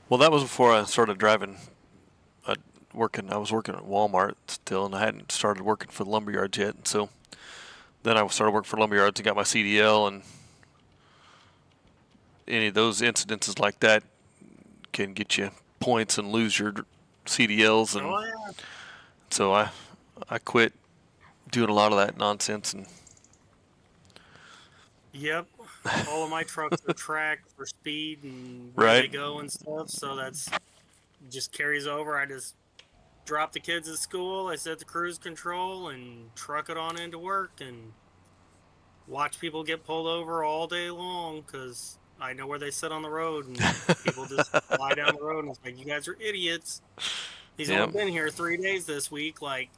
B: well, that was before I started driving. I was working at Walmart still, and I hadn't started working for the lumberyards yet. And so then I started working for lumberyards and got my CDL, and any of those incidences like that can get you points and lose your CDLs. And
A: oh yeah,
B: so I quit doing a lot of that nonsense. And
A: yep. All of my trucks are tracked for speed and where they
B: Right.
A: go and stuff. So that's just carries over. I just drop the kids at school. I set the cruise control and truck it on into work and watch people get pulled over all day long, because I know where they sit on the road, and people just fly down the road and it's like, "You guys are idiots. He's
B: Yep.
A: only been here 3 days this week. Like,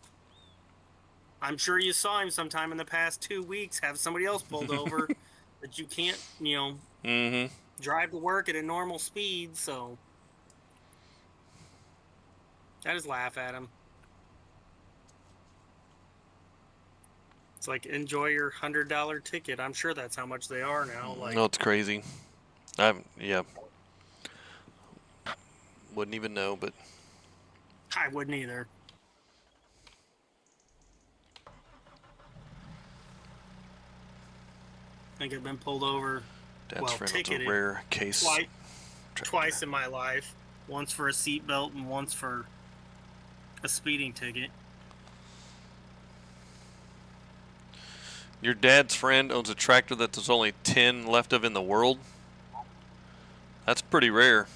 A: I'm sure you saw him sometime in the past 2 weeks have somebody else pulled over that you can't,
B: Mm-hmm.
A: drive to work at a normal speed." So I just laugh at him. It's like, enjoy your $100 ticket. I'm sure that's how much they are now. Like,
B: No, it's crazy. Yeah. Wouldn't even know, but
A: I wouldn't either. I think I've been pulled over
B: Dad's
A: Well,
B: friend was a
A: ticketed
B: rare case.
A: twice in my life. Once for a seatbelt and once for a speeding ticket.
B: Your dad's friend owns a tractor that there's only 10 left of in the world. That's pretty rare.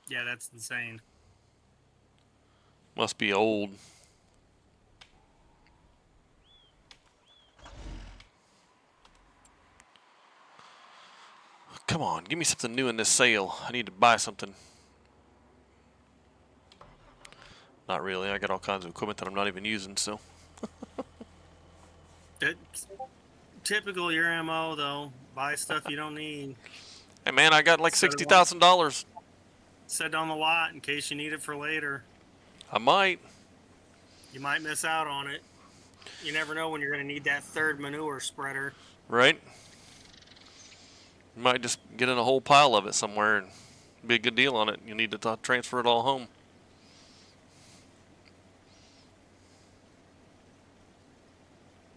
A: Yeah, that's insane.
B: Must be old. Come on, give me something new in this sale. I need to buy something. Not really. I got all kinds of equipment that I'm not even using, so.
A: It's typical your MO though. Buy stuff you don't need.
B: Hey man, I got like $60,000.
A: Set on the lot in case you need it for later.
B: I might.
A: You might miss out on it. You never know when you're going to need that third manure spreader.
B: Right? You might just get in a whole pile of it somewhere and be a good deal on it. You need to transfer it all home.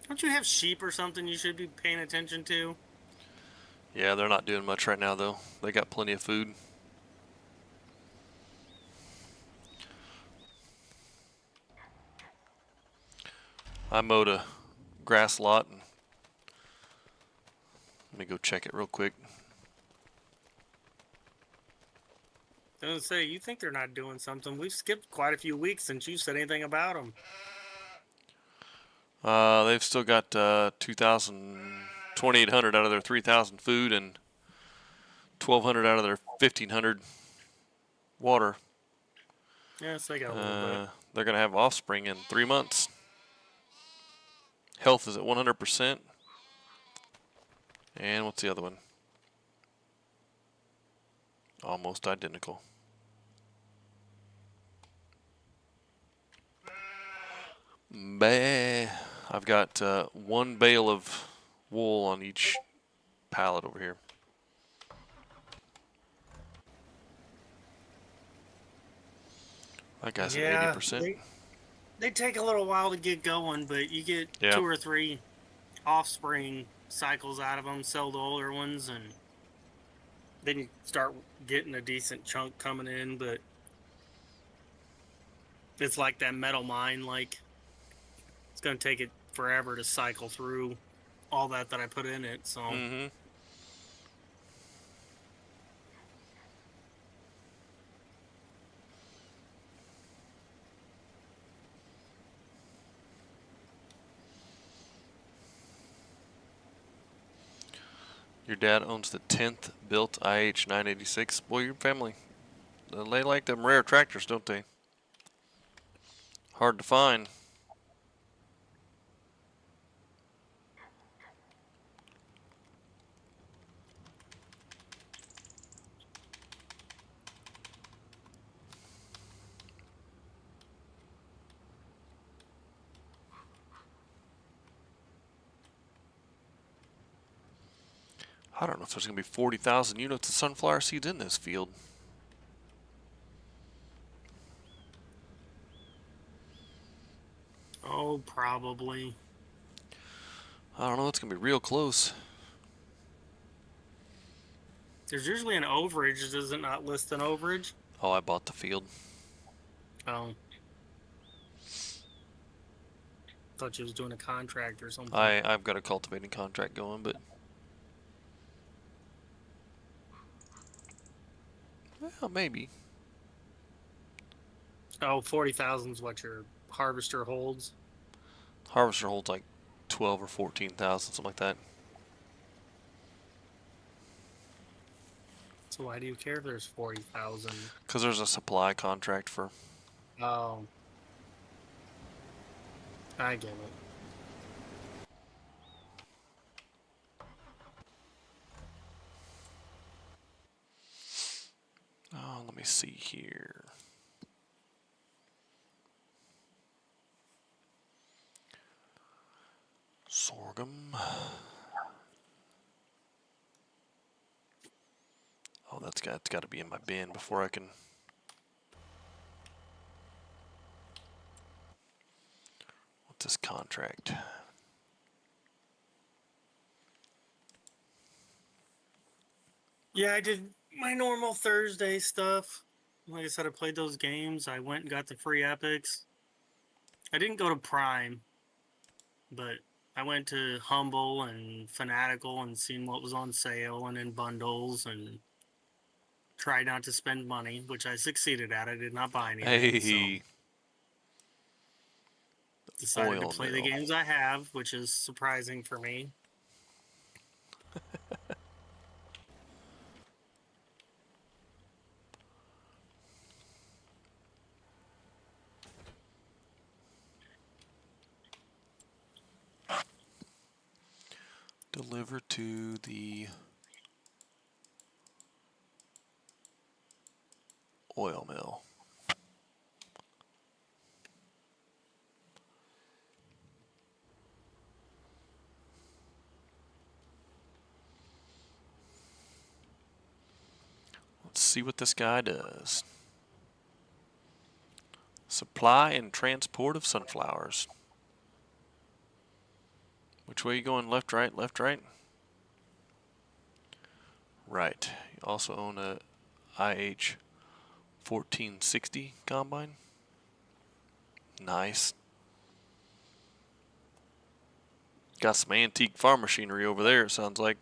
A: Don't you have sheep or something you should be paying attention to?
B: Yeah, they're not doing much right now, though. They got plenty of food. I mowed a grass lot. And let me go check it real quick.
A: I was gonna say, you think they're not doing something? We've skipped quite a few weeks since you said anything about them.
B: They've still got 2,800 out of their 3,000 food and 1,200 out of their 1,500 water.
A: Yes, they got a little bit.
B: They're going to have offspring in 3 months. Health is at 100%. And what's the other one? Almost identical. I've got one bale of wool on each pallet over here. That guy's at 80%.
A: They take a little while to get going, but you get 2 or 3 offspring cycles out of them, sell the older ones, and then you start getting a decent chunk coming in. But it's like that metal mine, like it's going to take it forever to cycle through all that I put in it. So
B: Your dad owns the 10th built IH 986. Boy, your family, they like them rare tractors, don't they? Hard to find. I don't know if there's going to be 40,000 units of sunflower seeds in this field.
A: Oh, probably.
B: I don't know. It's going to be real close.
A: There's usually an overage. Does it not list an overage?
B: Oh, I bought the field.
A: Oh. Thought you was doing a contract or something.
B: I've got a cultivating contract going, but... well, maybe.
A: Oh, 40,000 is what your harvester holds?
B: Harvester holds like 12 or 14,000, something like that.
A: So why do you care if there's 40,000?
B: Because there's a supply contract for...
A: Oh. I get it.
B: Oh, let me see here. Sorghum. Oh, that's got to be in my bin before I can... what's this contract?
A: Yeah, I did my normal Thursday stuff. Like I said, I played those games. I went and got the free epics. I didn't go to Prime, but I went to Humble and Fanatical and seen what was on sale and in bundles and tried not to spend money, which I succeeded at. I did not buy anything.
B: Hey.
A: So. Decided to
B: Oil
A: play the
B: mill.
A: games I have, which is surprising for me.
B: Deliver to the oil mill. Let's see what this guy does. Supply and transport of sunflowers. Which way are you going? Left, right, left, right? Right. You also own a IH 1460 combine. Nice. Got some antique farm machinery over there, it sounds like.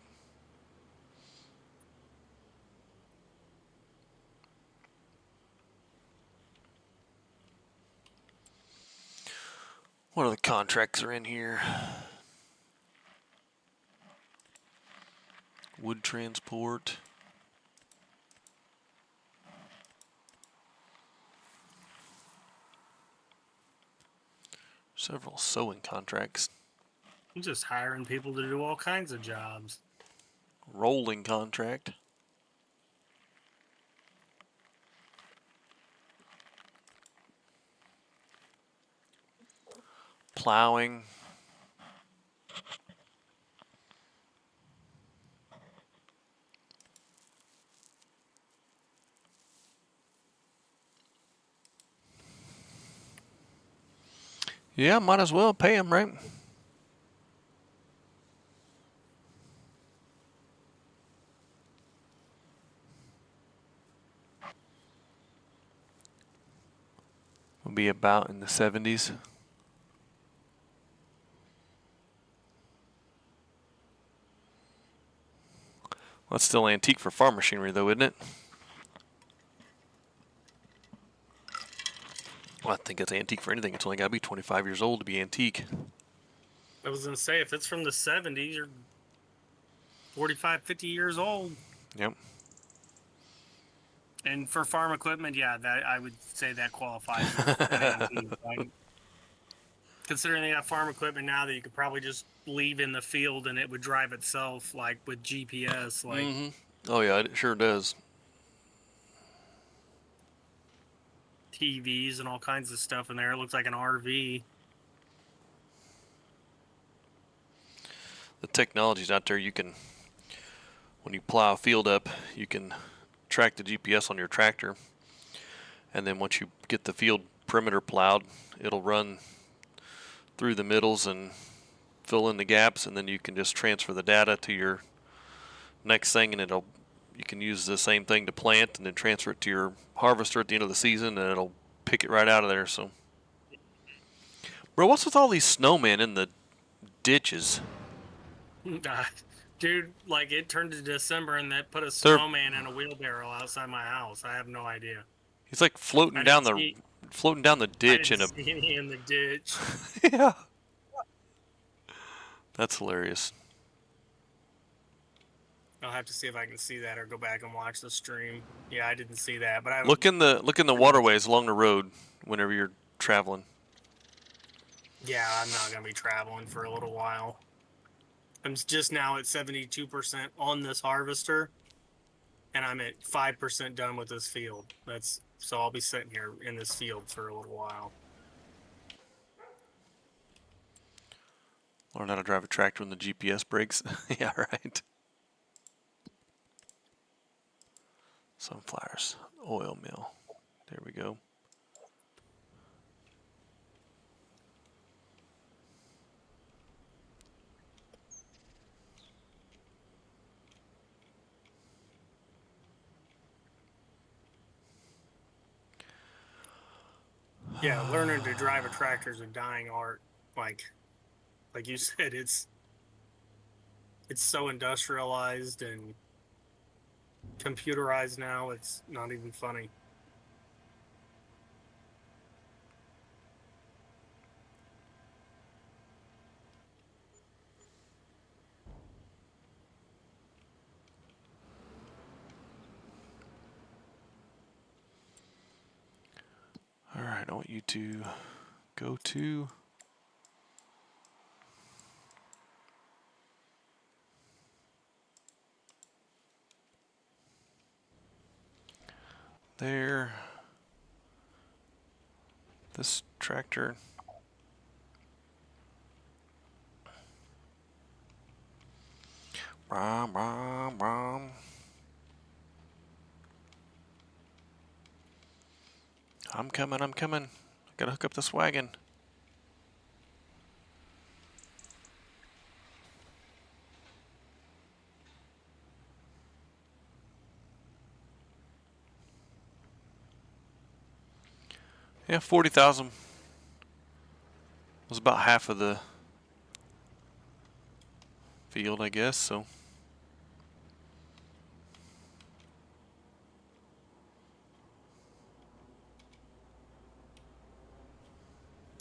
B: What other contracts are in here? Wood transport. Several sewing contracts.
A: I'm just hiring people to do all kinds of jobs.
B: Rolling contract. Plowing. Yeah, might as well pay him, right? Will be about in the 70s. Well, that's still antique for farm machinery, though, isn't it? Well, I think it's antique for anything. It's only got to be 25 years old to be antique.
A: I was going to say, if it's from the 70s, you're 45, 50 years old.
B: Yep.
A: And for farm equipment, yeah, that I would say that qualifies as an antique, right? Considering they got farm equipment now that you could probably just leave in the field and it would drive itself, like with GPS, like
B: Oh, yeah, it sure does.
A: TVs and all kinds of stuff in there. It looks like an RV.
B: The technology's out there. You can, when you plow a field up, you can track the GPS on your tractor. And then once you get the field perimeter plowed, it'll run through the middles and fill in the gaps, and then you can just transfer the data to your next thing, and you can use the same thing to plant and then transfer it to your harvester at the end of the season, and it'll pick it right out of there. So, bro, what's with all these snowmen in the ditches?
A: Dude, like it turned to December and that put a snowman in a wheelbarrow outside my house. I have no idea.
B: He's like floating down the ditch in a.
A: See any in the ditch.
B: Yeah. That's hilarious.
A: I'll have to see if I can see that or go back and watch the stream. Yeah, I didn't see that, but I
B: Look in the waterways along the road whenever you're traveling.
A: Yeah, I'm not gonna be traveling for a little while. I'm just now at 72% on this harvester, and I'm at 5% done with this field. So I'll be sitting here in this field for a little while.
B: Learn how to drive a tractor when the GPS breaks. Yeah, right. Sunflowers, oil mill. There we go.
A: Yeah, learning to drive a tractor is a dying art. Like you said, it's so industrialized and computerized now. It's not even funny.
B: I want you to go to there. This tractor. Brom, brom, brom. I'm coming, I'm coming. I gotta hook up this wagon. Yeah, 40,000 was about half of the field, I guess, so.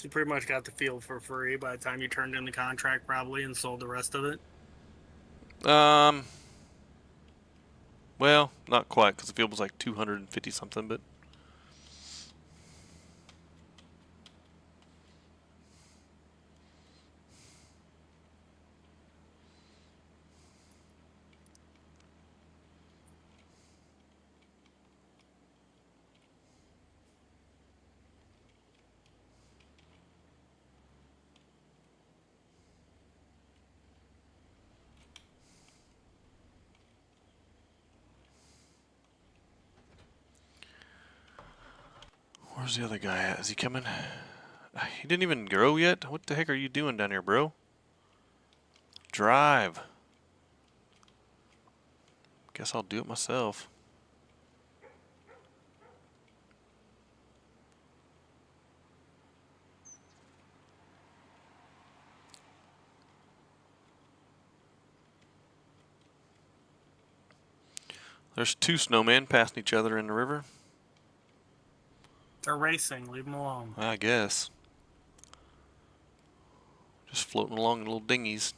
A: You pretty much got the field for free by the time you turned in the contract, probably, and sold the rest of it.
B: Well, not quite, because the field was like 250 something, but. Where's the other guy at? Is he coming? He didn't even grow yet? What the heck are you doing down here, bro? Drive. Guess I'll do it myself. There's two snowmen passing each other in the river.
A: They're racing. Leave them alone.
B: I guess. Just floating along in little dinghies.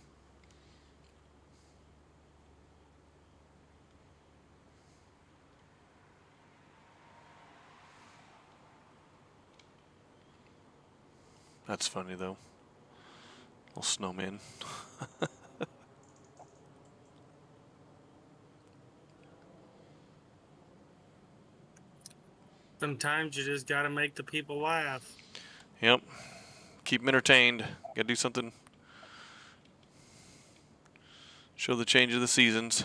B: That's funny though. Little snowman.
A: Sometimes you just gotta make the people laugh.
B: Yep. Keep them entertained. Gotta do something. Show the change of the seasons.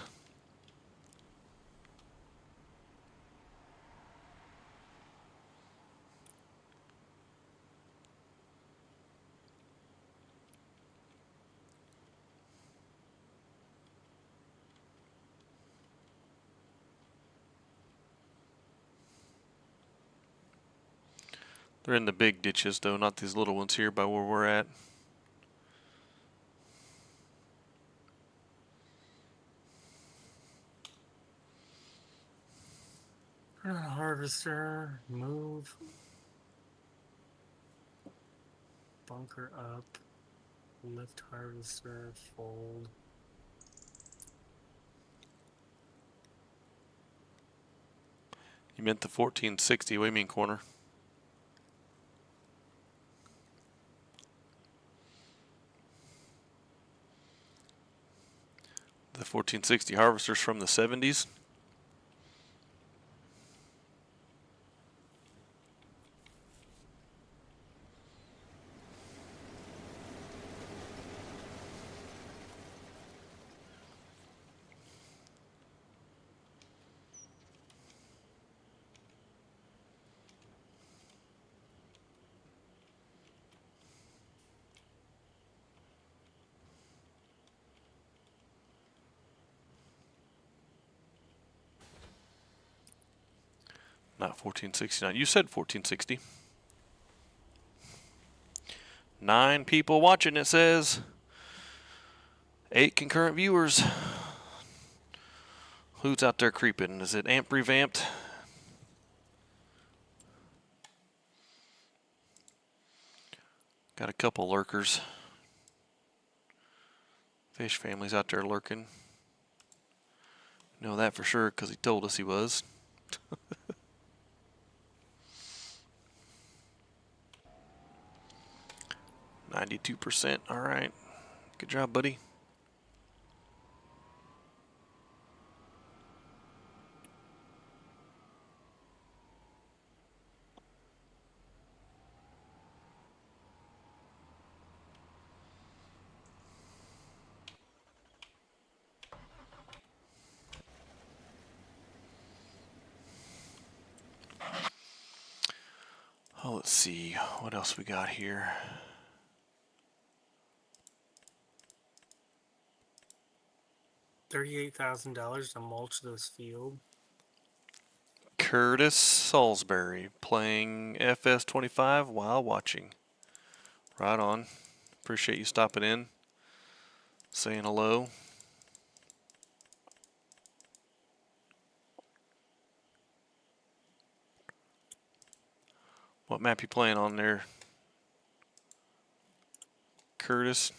B: They're in the big ditches though, not these little ones here by where we're at.
A: Harvester, move. Bunker up. Lift harvester, fold.
B: You meant the 1460, what do you mean corner? The 1460 harvesters from the 70s. Not 1469. You said 1460. 9 people watching, it says. 8 concurrent viewers. Who's out there creeping? Is it Amp Revamped? Got a couple lurkers. Fish family's out there lurking. Know that for sure because he told us he was. 92%. All right. Good job, buddy. Oh, let's see. What else we got here?
A: $38,000 to mulch this field.
B: Curtis Salisbury playing FS25 while watching. Right on. Appreciate you stopping in, saying hello. What map you playing on there, Curtis?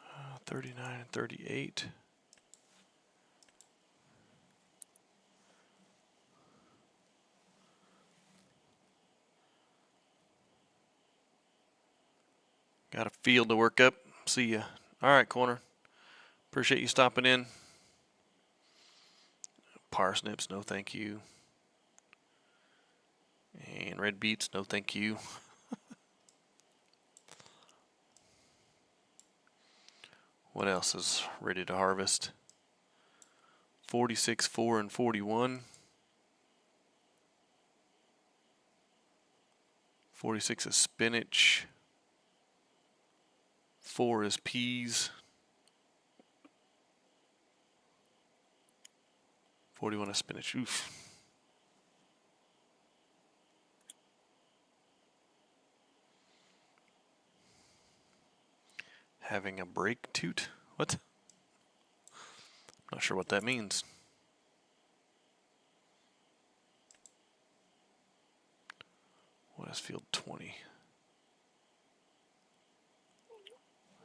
B: Uh, 39 and 38. Got a field to work up. See ya. All right, Corner. Appreciate you stopping in. Parsnips, no thank you. And red beets, no thank you. What else is ready to harvest? 46, 4, and 41. 46 is spinach. 4 is peas. 41 is spinach. Oof. Having a break toot? What? Not sure what that means. What is field 20?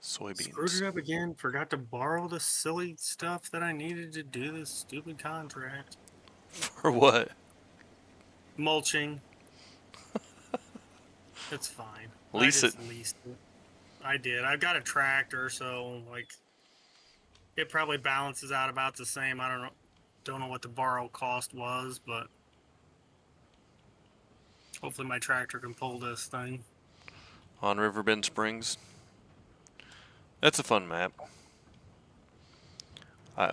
B: Soybeans.
A: Screwed it up again. Forgot to borrow the silly stuff that I needed to do this stupid contract.
B: For what?
A: Mulching. It's fine.
B: Lease
A: I
B: it.
A: just leased it. I did. I've got a tractor, so like it probably balances out about the same. I don't know what the borrow cost was, but hopefully my tractor can pull this thing.
B: On Riverbend Springs. That's a fun map.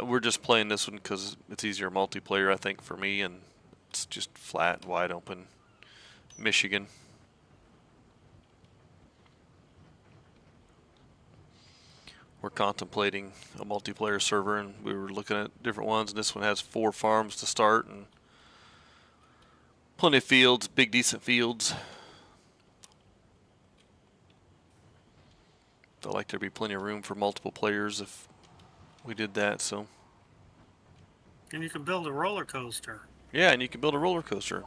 B: We're just playing this one because it's easier multiplayer, I think, for me, and it's just flat, wide open. Michigan. We're contemplating a multiplayer server, and we were looking at different ones, and this one has 4 farms to start, and plenty of fields, big decent fields. Felt like there'd be plenty of room for multiple players if we did that, so.
A: And you can build a roller coaster.
B: Yeah, and you can build a roller coaster.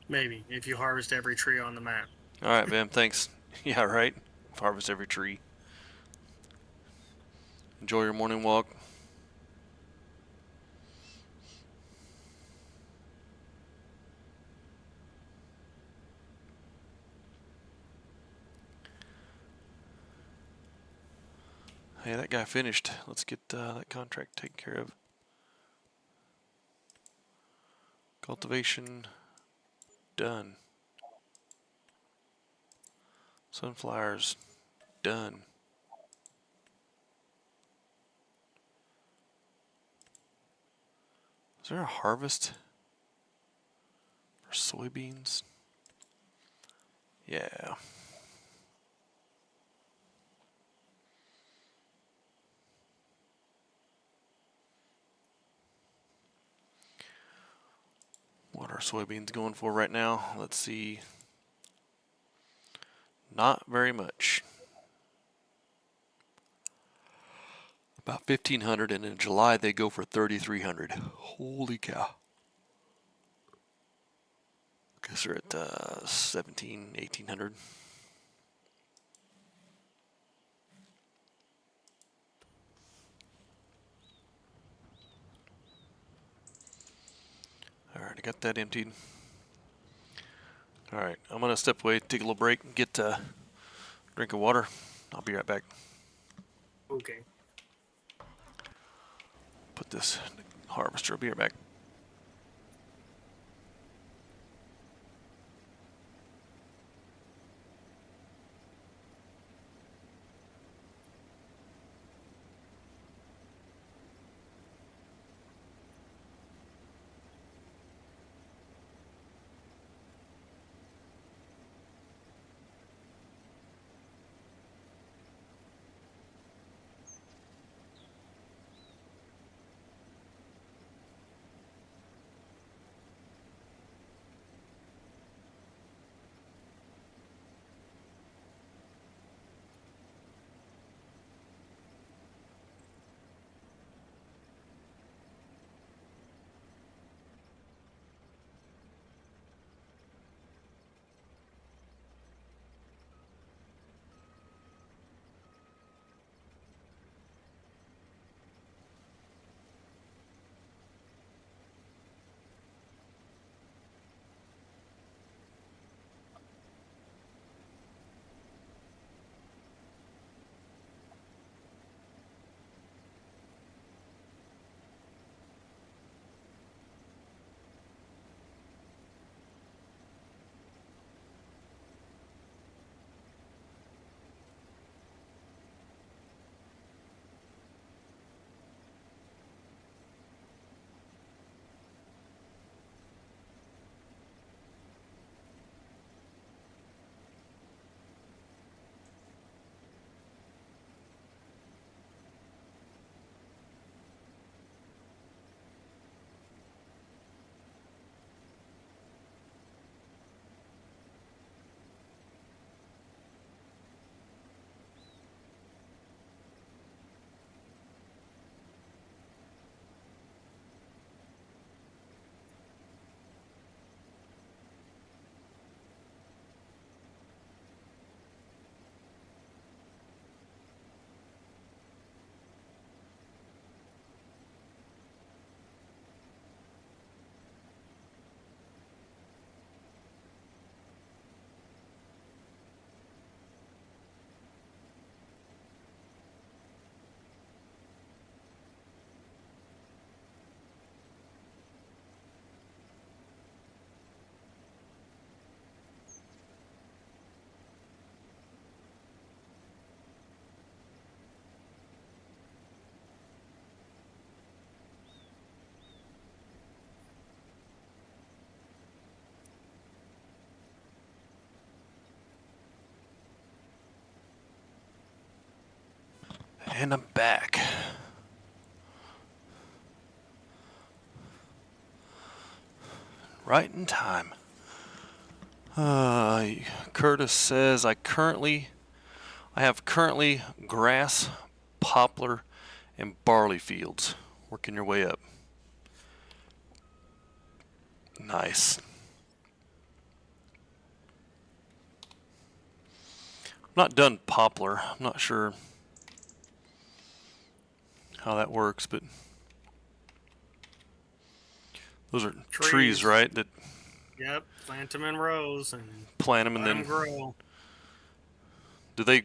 A: Maybe, if you harvest every tree on the map.
B: All right, Vam, thanks. Yeah, right. Harvest every tree. Enjoy your morning walk. Hey, that guy finished. Let's get that contract taken care of. Cultivation done. Sunflowers done. Is there a harvest for soybeans? Yeah. What are soybeans going for right now? Let's see. Not very much. About 1,500, and in July they go for 3,300. Holy cow. Guess they're at 1,700, 1,800. Alright, I got that emptied. Alright, I'm gonna step away, take a little break, and get a drink of water. I'll be right back.
A: Okay.
B: Put this in the harvester. I'll be right back. And I'm back. Right in time. Curtis says I have currently grass, poplar, and barley fields. Working your way up. Nice. I'm not done poplar. I'm not sure how that works, but those are trees, right? That
A: Yep. Plant them in rows and
B: plant them and
A: let them
B: then
A: grow.
B: do they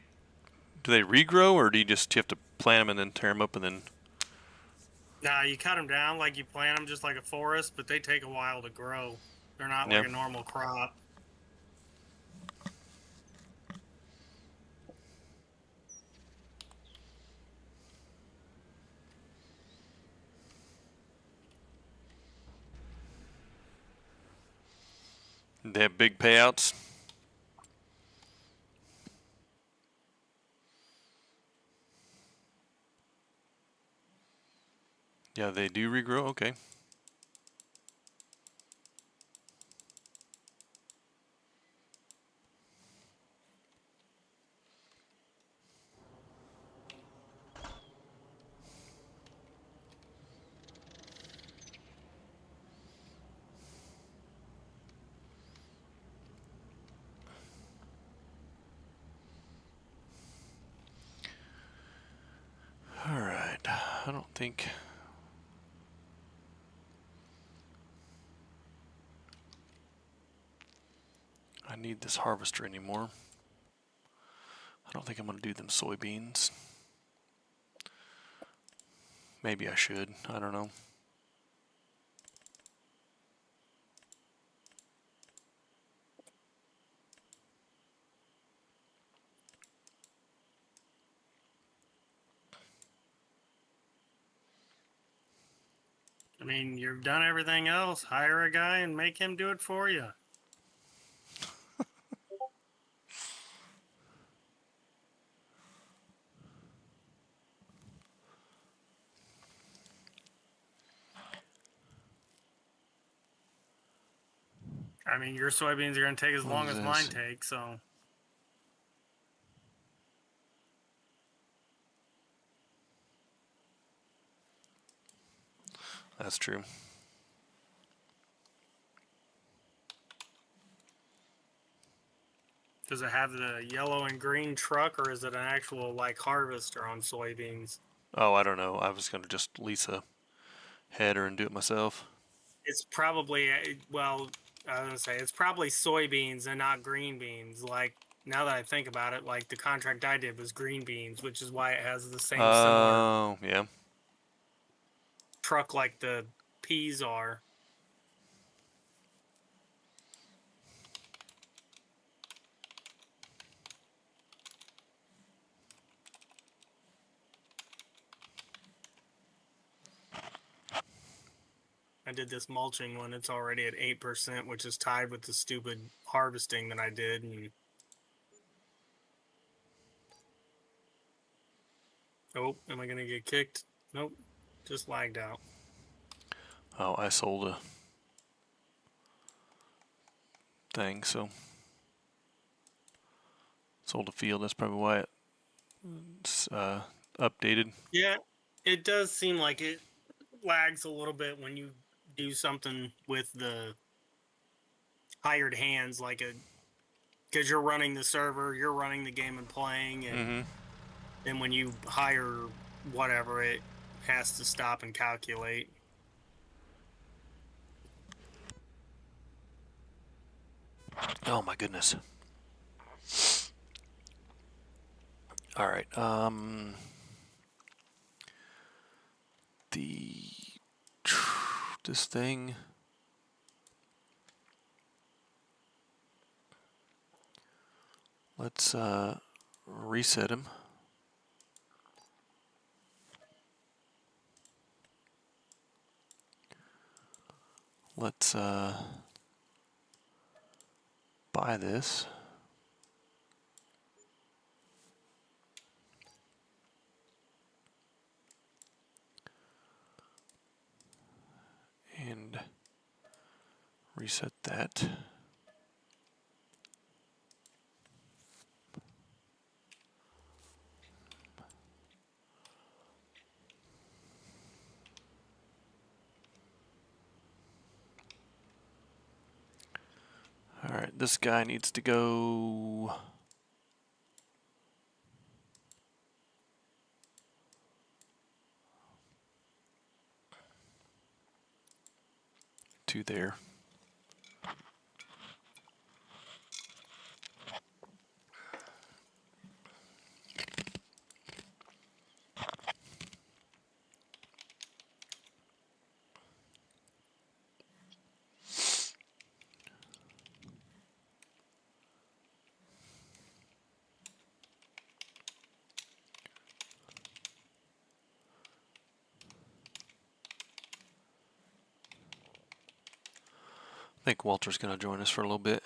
B: regrow, or do you have to plant them and then tear them up and then?
A: Nah, you cut them down like you plant them just like a forest, but they take a while to grow. They're not like
B: Yeah.
A: a normal crop.
B: They have big payouts. Yeah, they do regrow. Okay. All right. I don't think. need this harvester anymore. I don't think I'm going to do them soybeans. Maybe I should. I don't know.
A: I mean, you've done everything else. Hire a guy and make him do it for you. I mean, your soybeans are going to take as
B: What
A: long
B: is
A: as mine
B: this?
A: take, so.
B: That's true.
A: Does it have the yellow and green truck, or is it an actual, like, harvester on soybeans?
B: Oh, I don't know. I was going to just lease a header and do it myself.
A: It's probably, well, I was going to say, it's probably soybeans and not green beans. Like, now that I think about it, like, the contract I did was green beans, which is why it has the same similar
B: Oh, yeah.
A: truck like the peas are. I did this mulching one. It's already at 8%, which is tied with the stupid harvesting that I did. And oh, am I gonna get kicked? Nope, just lagged out.
B: Oh, I sold a thing, so sold a field. That's probably why it's updated.
A: Yeah, it does seem like it lags a little bit when you do something with the hired hands, like a because you're running the server, you're running the game and playing, and
B: Mm-hmm.
A: then when you hire whatever, it has to stop and calculate.
B: Oh my goodness. All right. This thing. Let's reset him. Let's buy this. And reset that. All right, this guy needs to go to there. I think Walter's going to join us for a little bit.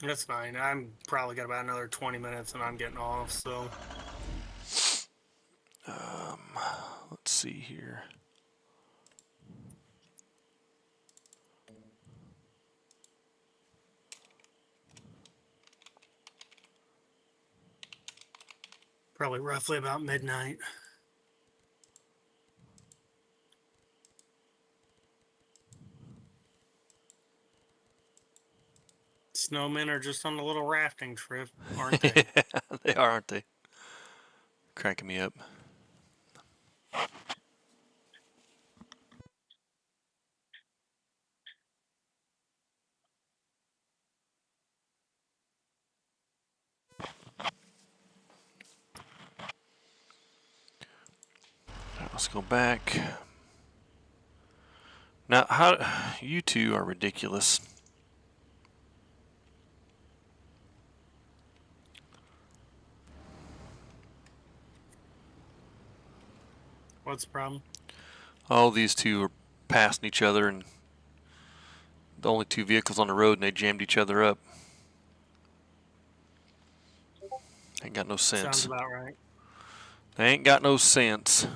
A: That's fine. I'm probably got about another 20 minutes and I'm getting off, so.
B: Let's see here.
A: Probably roughly about midnight. Snowmen are just on a little rafting trip, aren't they?
B: They are, aren't they? Cranking me up. Let's go back. Now, how you two are ridiculous.
A: What's the problem?
B: All these two are passing each other, and the only two vehicles on the road, and they jammed each other up. Ain't got no sense.
A: Sounds about right.
B: They ain't got no sense.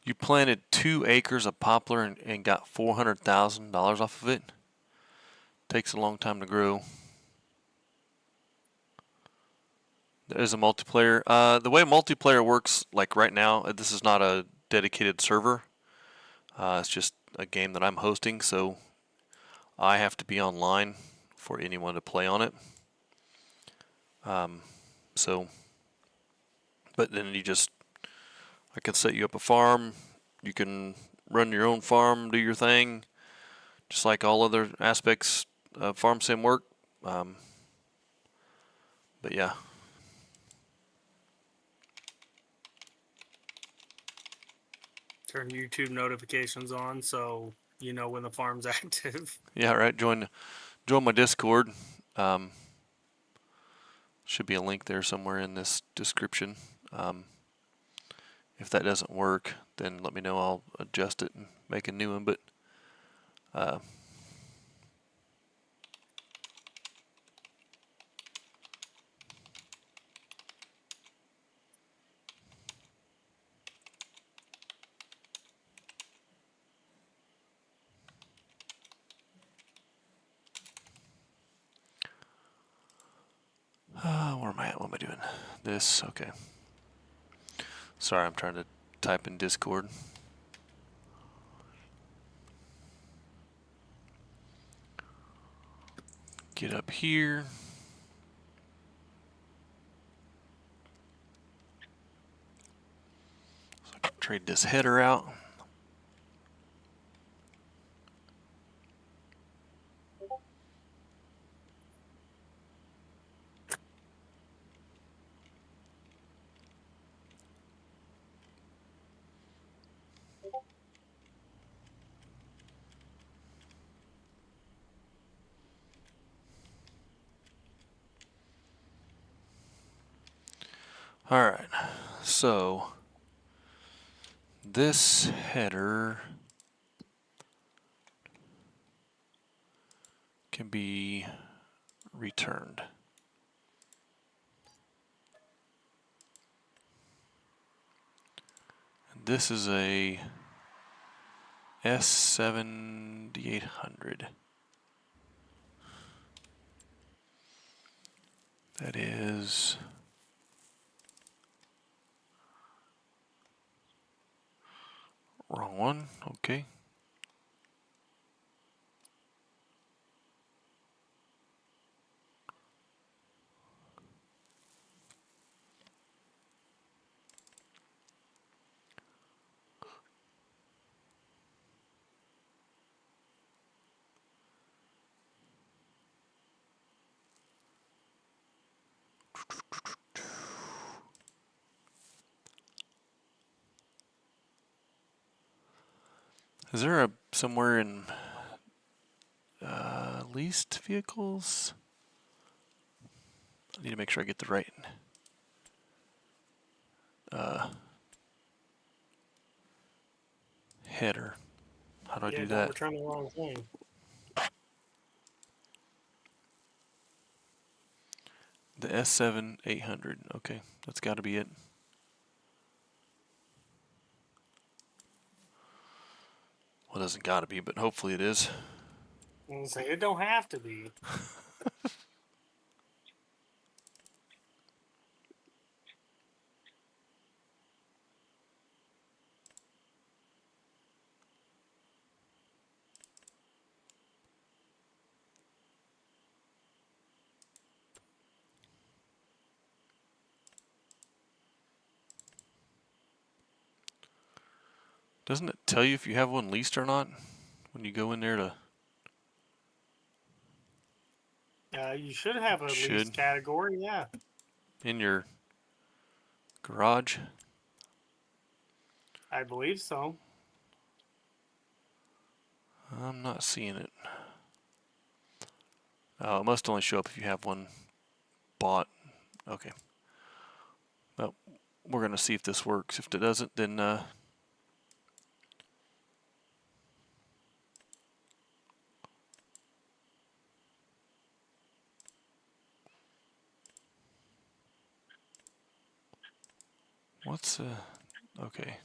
B: You planted 2 acres of poplar and got $400,000 off of it. Takes a long time to grow. There is a multiplayer. The way multiplayer works, like right now, this is not a dedicated server. It's just a game that I'm hosting, so I have to be online for anyone to play on it. But then I can set you up a farm. You can run your own farm, do your thing, just like all other aspects of farm sim work. But yeah.
A: Turn YouTube notifications on so you know when the farm's active.
B: Yeah, right. Join my Discord. Should be a link there somewhere in this description. If that doesn't work, then let me know. I'll adjust it and make a new one. But where am I at? What am I doing? This. Okay. Sorry, I'm trying to type in Discord. Get up here. So I can trade this header out. Alright, so this header can be returned. This is a S7800. That is wrong one. Okay. Is there somewhere in leased vehicles? I need to make sure I get the right header. How do I do
A: Don't
B: that?
A: return the wrong thing.
B: The S7800. Okay, that's got to be it. Well, it doesn't got to be, but hopefully it is.
A: I was like, it don't have to be.
B: Doesn't it tell you if you have one leased or not when you go in there to?
A: You should have a
B: Should.
A: lease category, yeah.
B: In your garage?
A: I believe so.
B: I'm not seeing it. Oh, it must only show up if you have one bought. Okay. Well, we're going to see if this works. If it doesn't, then what's okay.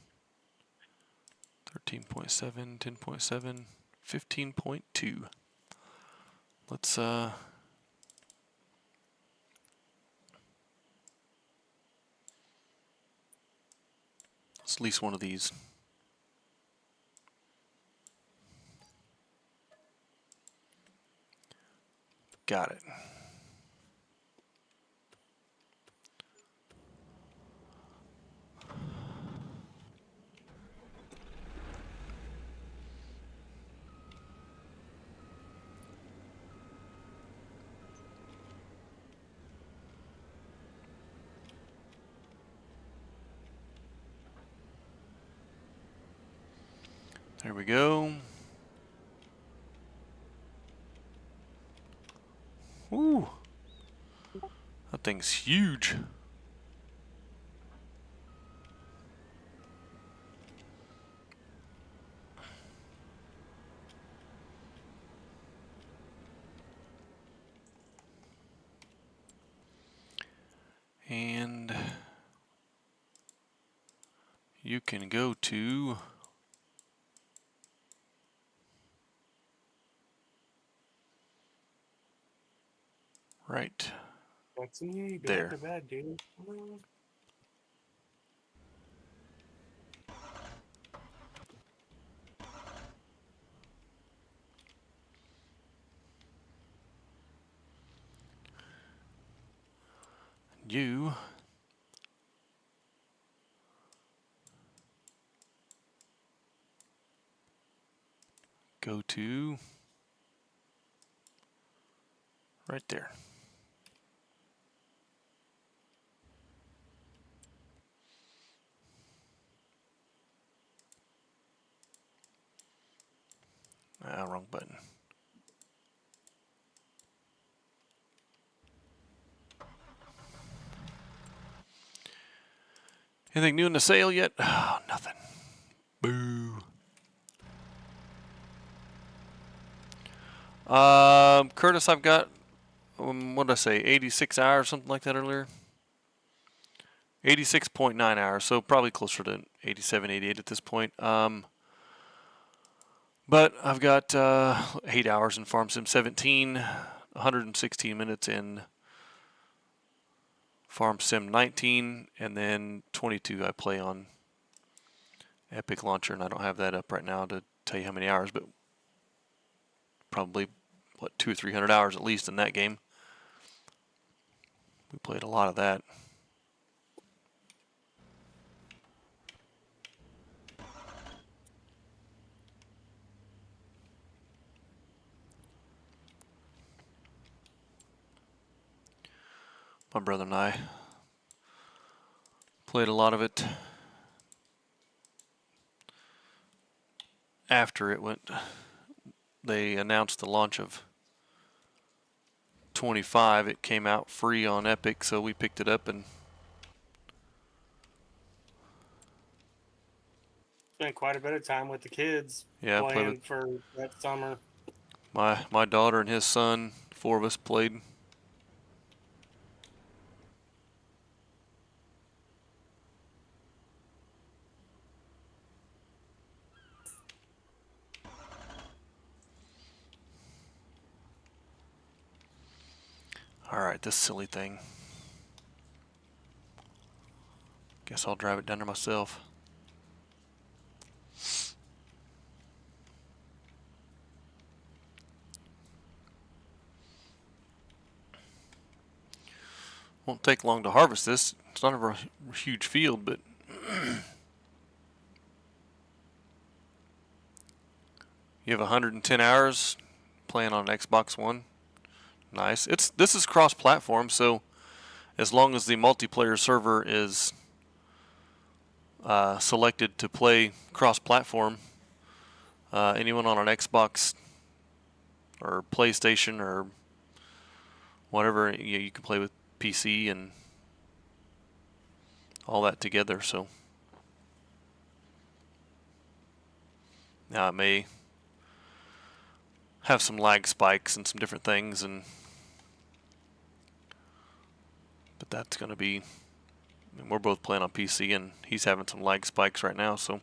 B: 13.7, 10.7, 15.2. Let's lease one of these. Got it. There we go. Ooh. That thing's huge. And you can go to right
A: What's in you? Go
B: there.
A: back to bed, dude.
B: You go to right there. Wrong button. Anything new in the sale yet? Oh, nothing. Boo. Curtis, I've got, what did I say, 86 hours, something like that earlier? 86.9 hours, so probably closer to 87, 88 at this point. But I've got 8 hours in Farm Sim 17, 116 minutes in Farm Sim 19, and then 22 I play on Epic Launcher, and I don't have that up right now to tell you how many hours, but probably, what, 200 or 300 hours at least in that game. We played a lot of that. My brother and I played a lot of it after it went. They announced the launch of 25. It came out free on Epic, so we picked it up and
A: Spent quite a bit of time with the kids
B: yeah, played
A: playing
B: with
A: for that summer.
B: my daughter and his son. 4 of us played. Alright, this silly thing. Guess I'll drive it down there myself. Won't take long to harvest this. It's not a huge field, but You have 110 hours playing on an Xbox One. Nice. This is cross-platform, so as long as the multiplayer server is selected to play cross-platform, anyone on an Xbox or PlayStation or whatever, you can play with PC and all that together. So now it may have some lag spikes and some different things, but that's going to be. I mean, we're both playing on PC, and he's having some lag spikes right now, so.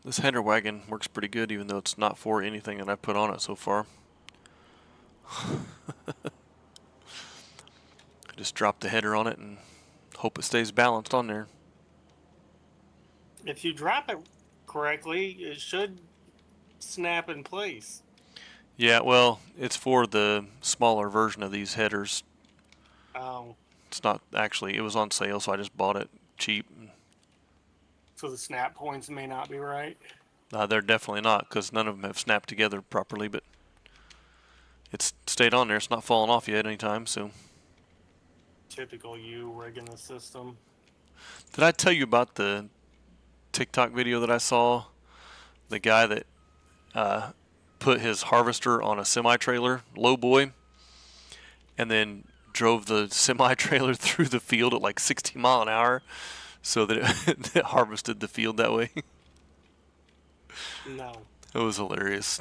B: This header wagon works pretty good, even though it's not for anything that I've put on it so far. I just drop the header on it and hope it stays balanced on there.
A: If you drop it correctly, it should snap in place.
B: Yeah, well, it's for the smaller version of these headers.
A: Oh,
B: It's not actually, it was on sale, so I just bought it cheap.
A: so the snap points may not be right.
B: They're definitely not, because none of them have snapped together properly, but it's stayed on there. It's not falling off yet anytime, so.
A: Typical you rigging the system.
B: Did I tell you about the TikTok video that I saw? The guy that put his harvester on a semi-trailer, low boy, and then drove the semi-trailer through the field at like 60 mile an hour so that it harvested the field that way.
A: No.
B: It was hilarious.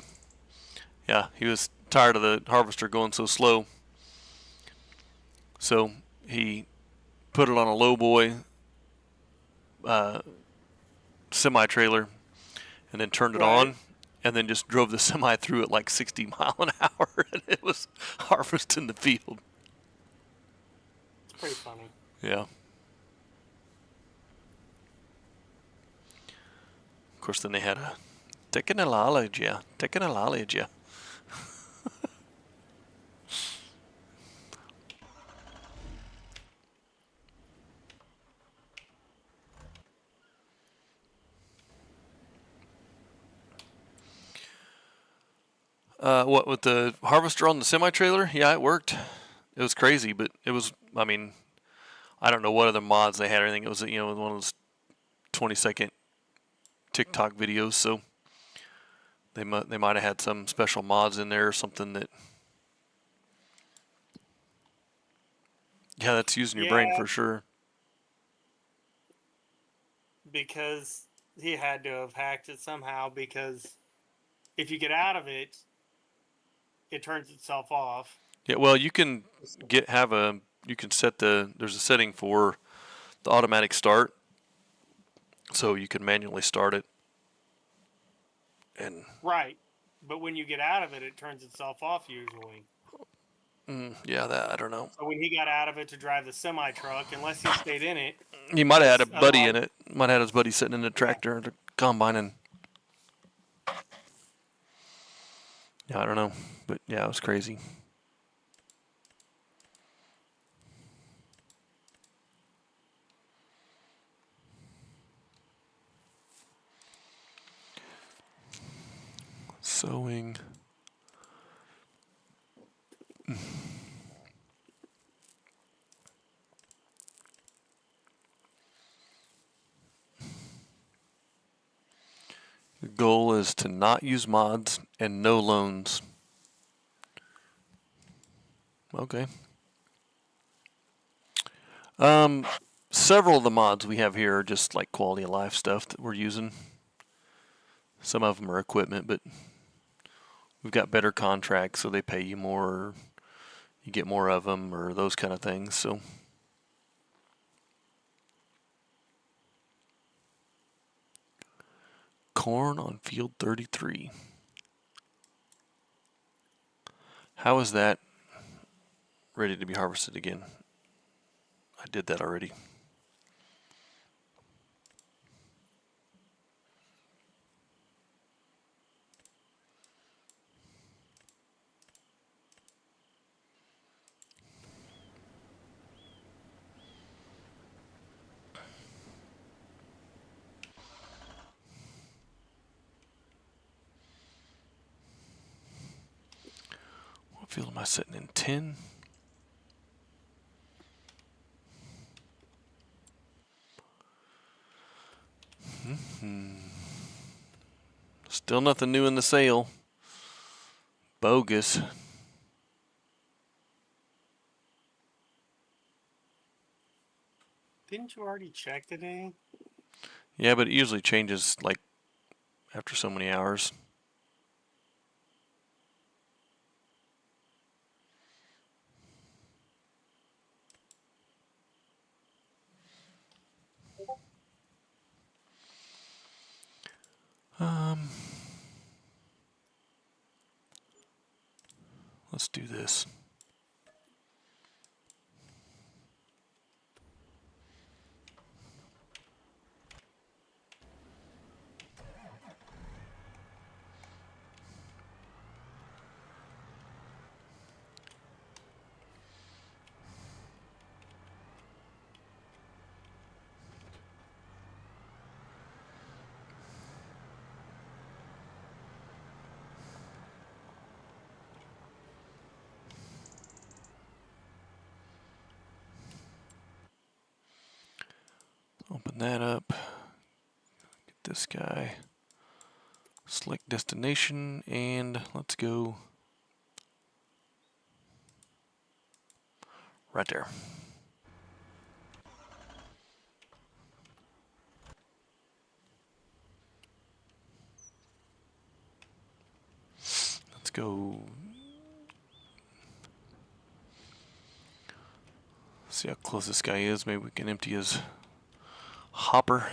B: Yeah, he was tired of the harvester going so slow. So he put it on a low boy semi-trailer and then turned it on and then just drove the semi through at like 60 mile an hour and it was harvesting the field.
A: It's pretty funny.
B: Yeah. Of course, then they had a technology. What with the harvester on the semi-trailer? Yeah, it worked. It was crazy, but it was. I mean, I don't know what other mods they had or anything. It was one of those 20-second TikTok videos, so they might have had some special mods in there or something that. Yeah, that's using your brain for sure.
A: Because he had to have hacked it somehow, because if you get out of it, it turns itself off.
B: Yeah, well, you can you can set there's a setting for the automatic start, so you can manually start it. And
A: right, but when you get out of it, it turns itself off usually.
B: Yeah, that I don't know.
A: So when he got out of it to drive the semi truck, unless he stayed in it,
B: He might have had a buddy in it. Might have had his buddy sitting in the tractor or the combine and. Yeah, I don't know, but yeah, it was crazy. Sewing. The goal is to not use mods and no loans. Okay. Several of the mods we have here are just like quality of life stuff that we're using. Some of them are equipment, but we've got better contracts, so they pay you more, or you get more of them, or those kind of things. So. Corn on field 33. How is that ready to be harvested again? I did that already. field am I sitting in? 10? Still nothing new in the sale. Bogus.
A: Didn't you already check today?
B: Yeah, but it usually changes like after so many hours. Let's do this. Open that up. Get this guy. Select destination and let's go right there. Let's go. See how close this guy is. Maybe we can empty his hopper.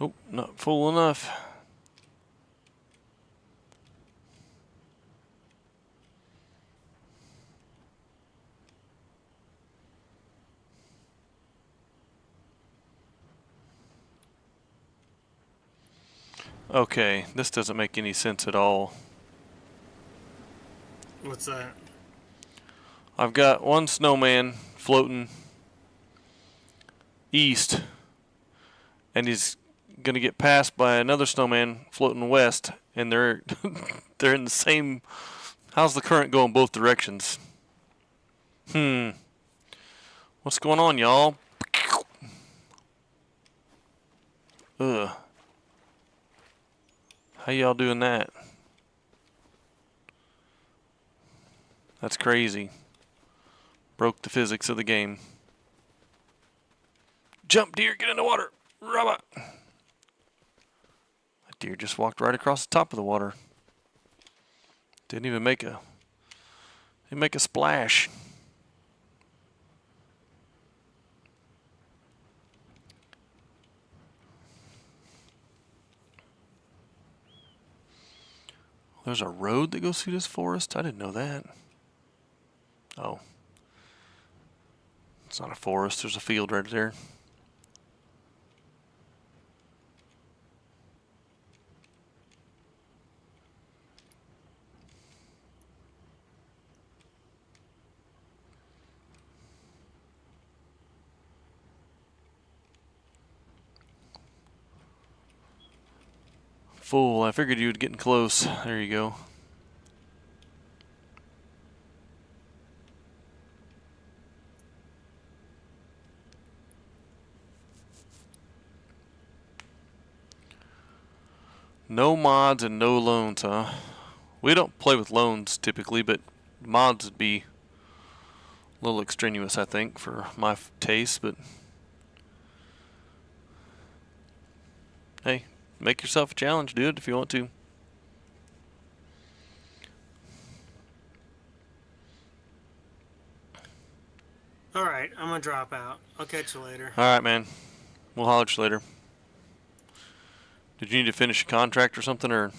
B: Oh, not full enough. Okay, this doesn't make any sense at all.
A: What's that?
B: I've got one snowman floating east, and he's gonna get passed by another snowman floating west, and they're they're in the same. How's the current going both directions? What's going on, y'all? Ugh. How y'all doing that? That's crazy. Broke the physics of the game. Jump, deer, get in the water. Rubber. That deer just walked right across the top of the water. Didn't even make a splash. There's a road that goes through this forest? I didn't know that. Oh. It's not a forest, there's a field right there. Fool, I figured you would getting close. There you go. No mods and no loans, huh? We don't play with loans typically, but mods would be a little extraneous, I think, for my taste, but hey, make yourself a challenge, dude, if you want to.
A: Alright, I'm gonna drop out. I'll catch you later.
B: Alright, man. We'll holler at you later. Did you need to finish a contract or something, or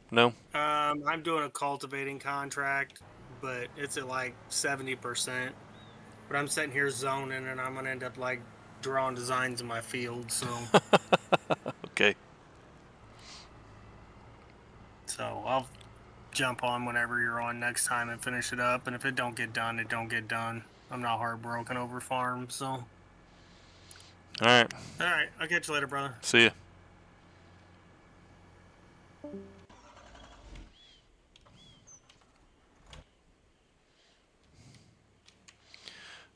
B: no?
A: I'm doing a cultivating contract, but it's at like 70%. But I'm sitting here zoning, and I'm gonna end up like drawing designs in my field. So,
B: Okay.
A: so I'll jump on whenever you're on next time and finish it up. And if it don't get done, it don't get done. I'm not heartbroken over farms. So,
B: All right.
A: all right, I'll catch you later, brother.
B: See ya.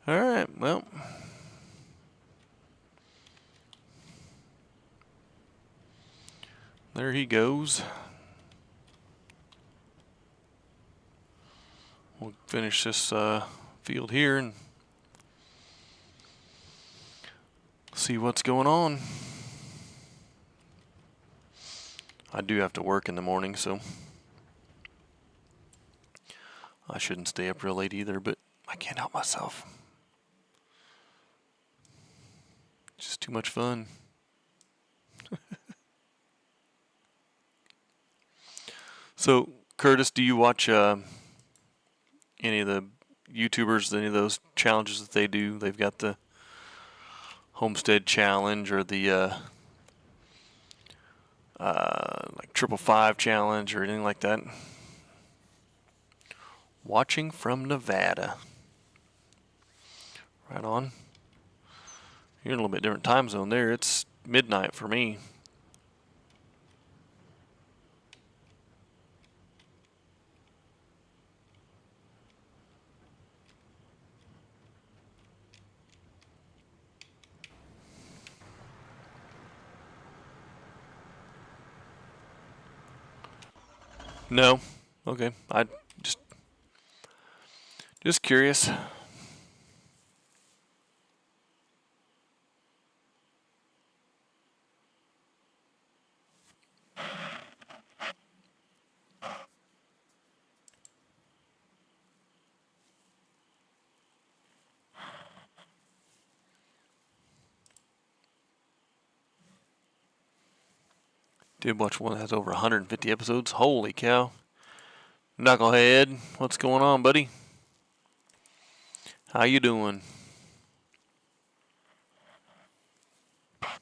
B: All right. Well. There he goes. We'll finish this field here and see what's going on. I do have to work in the morning, so I shouldn't stay up real late either, but I can't help myself. Just too much fun. So, Curtis, do you watch any of the YouTubers, any of those challenges that they do? They've got the Homestead Challenge or the like 555 Challenge or anything like that. Watching from Nevada. Right on. You're in a little bit different time zone there. It's midnight for me. No. Okay. I just curious. Did watch one that has over 150 episodes. Holy cow. Knucklehead, what's going on, buddy? How you doing? Let's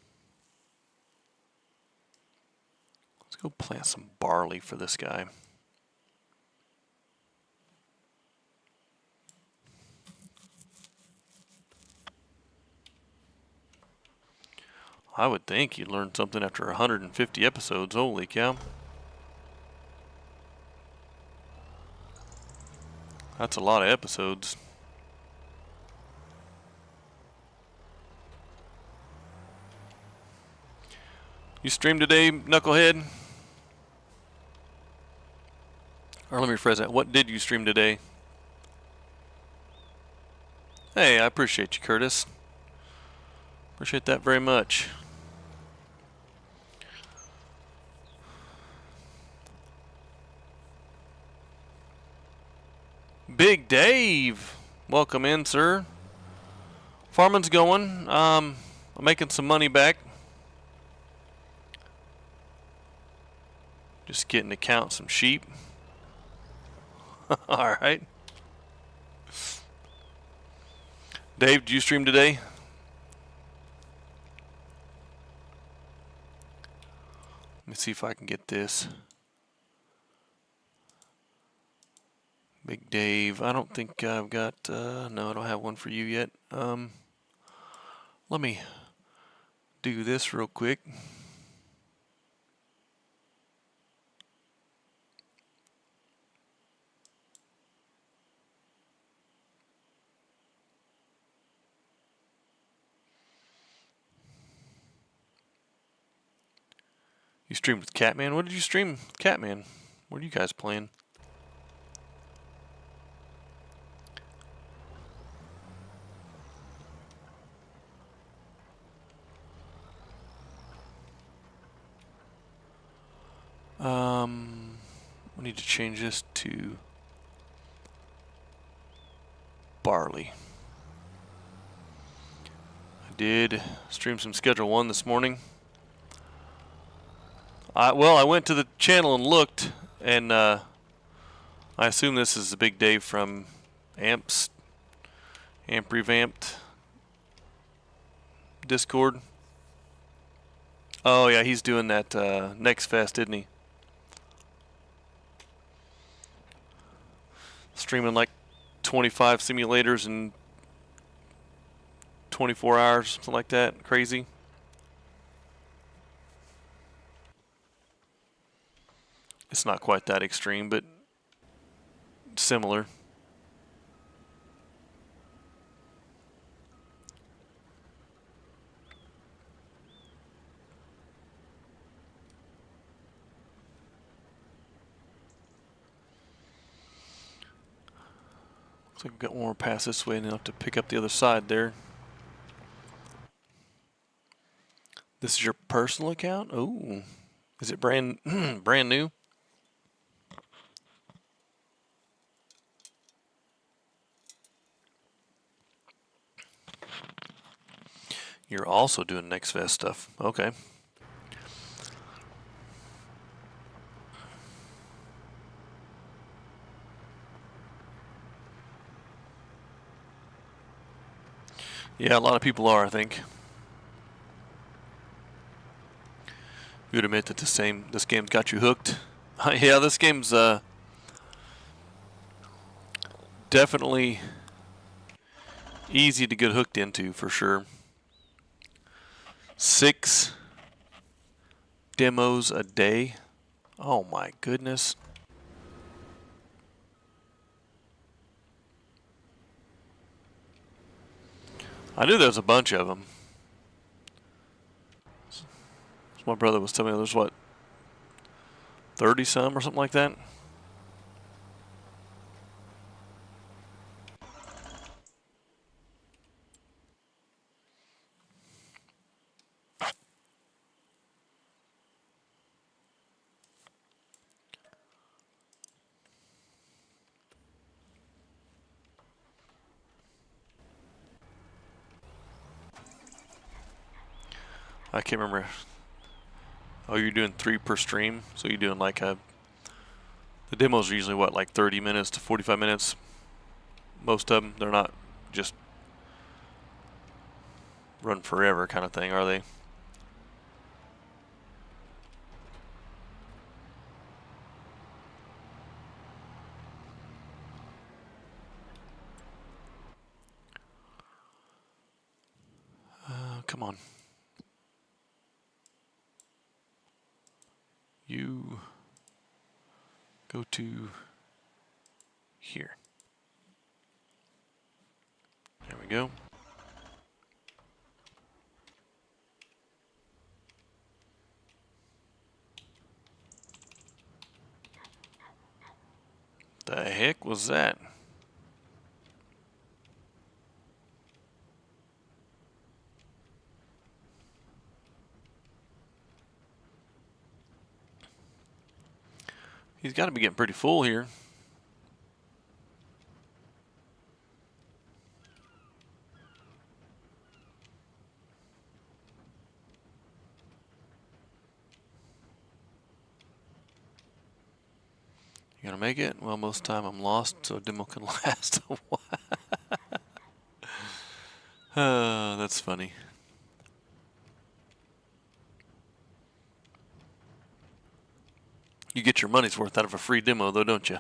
B: go plant some barley for this guy. I would think you'd learn something after 150 episodes. Holy cow. That's a lot of episodes. You streamed today, Knucklehead? Or let me rephrase that. What did you stream today? Hey, I appreciate you, Curtis. Appreciate that very much. Big Dave, welcome in, sir. Farming's going. I'm making some money back. Just getting to count some sheep. All right. Dave, did you stream today? Let me see if I can get this. Big Dave, I don't think I've got, no, I don't have one for you yet. Let me do this real quick. You streamed with Catman? What did you stream with Catman? What are you guys playing? We need to change this to barley. I did stream some Schedule 1 this morning. Well, I went to the channel and looked, and I assume this is the big Dave from Amp Revamped Discord. Oh yeah, he's doing that Next Fest, isn't he? Streaming like 25 simulators in 24 hours, something like that. Crazy. It's not quite that extreme, but similar. Looks like we've got one more pass this way, and I'll have to pick up the other side there. This is your personal account? Oh, is it brand new? You're also doing Next Fest stuff. Okay. Yeah, a lot of people are, I think. You would admit that this game's got you hooked. Yeah, this game's definitely easy to get hooked into for sure. 6 demos a day. Oh my goodness. I knew there was a bunch of them. My brother was telling me there's what, 30 some or something like that. I can't remember. Oh, you're doing 3 per stream, so you're doing like the demos are usually what, like 30 minutes to 45 minutes. Most of them, they're not just run forever kind of thing, are they? Come on. You go to here. There we go. The heck was that? He's got to be getting pretty full here. You gonna make it? Well, most of the time I'm lost, so a demo can last a while. Oh, that's funny. You get your money's worth out of a free demo, though, don't you?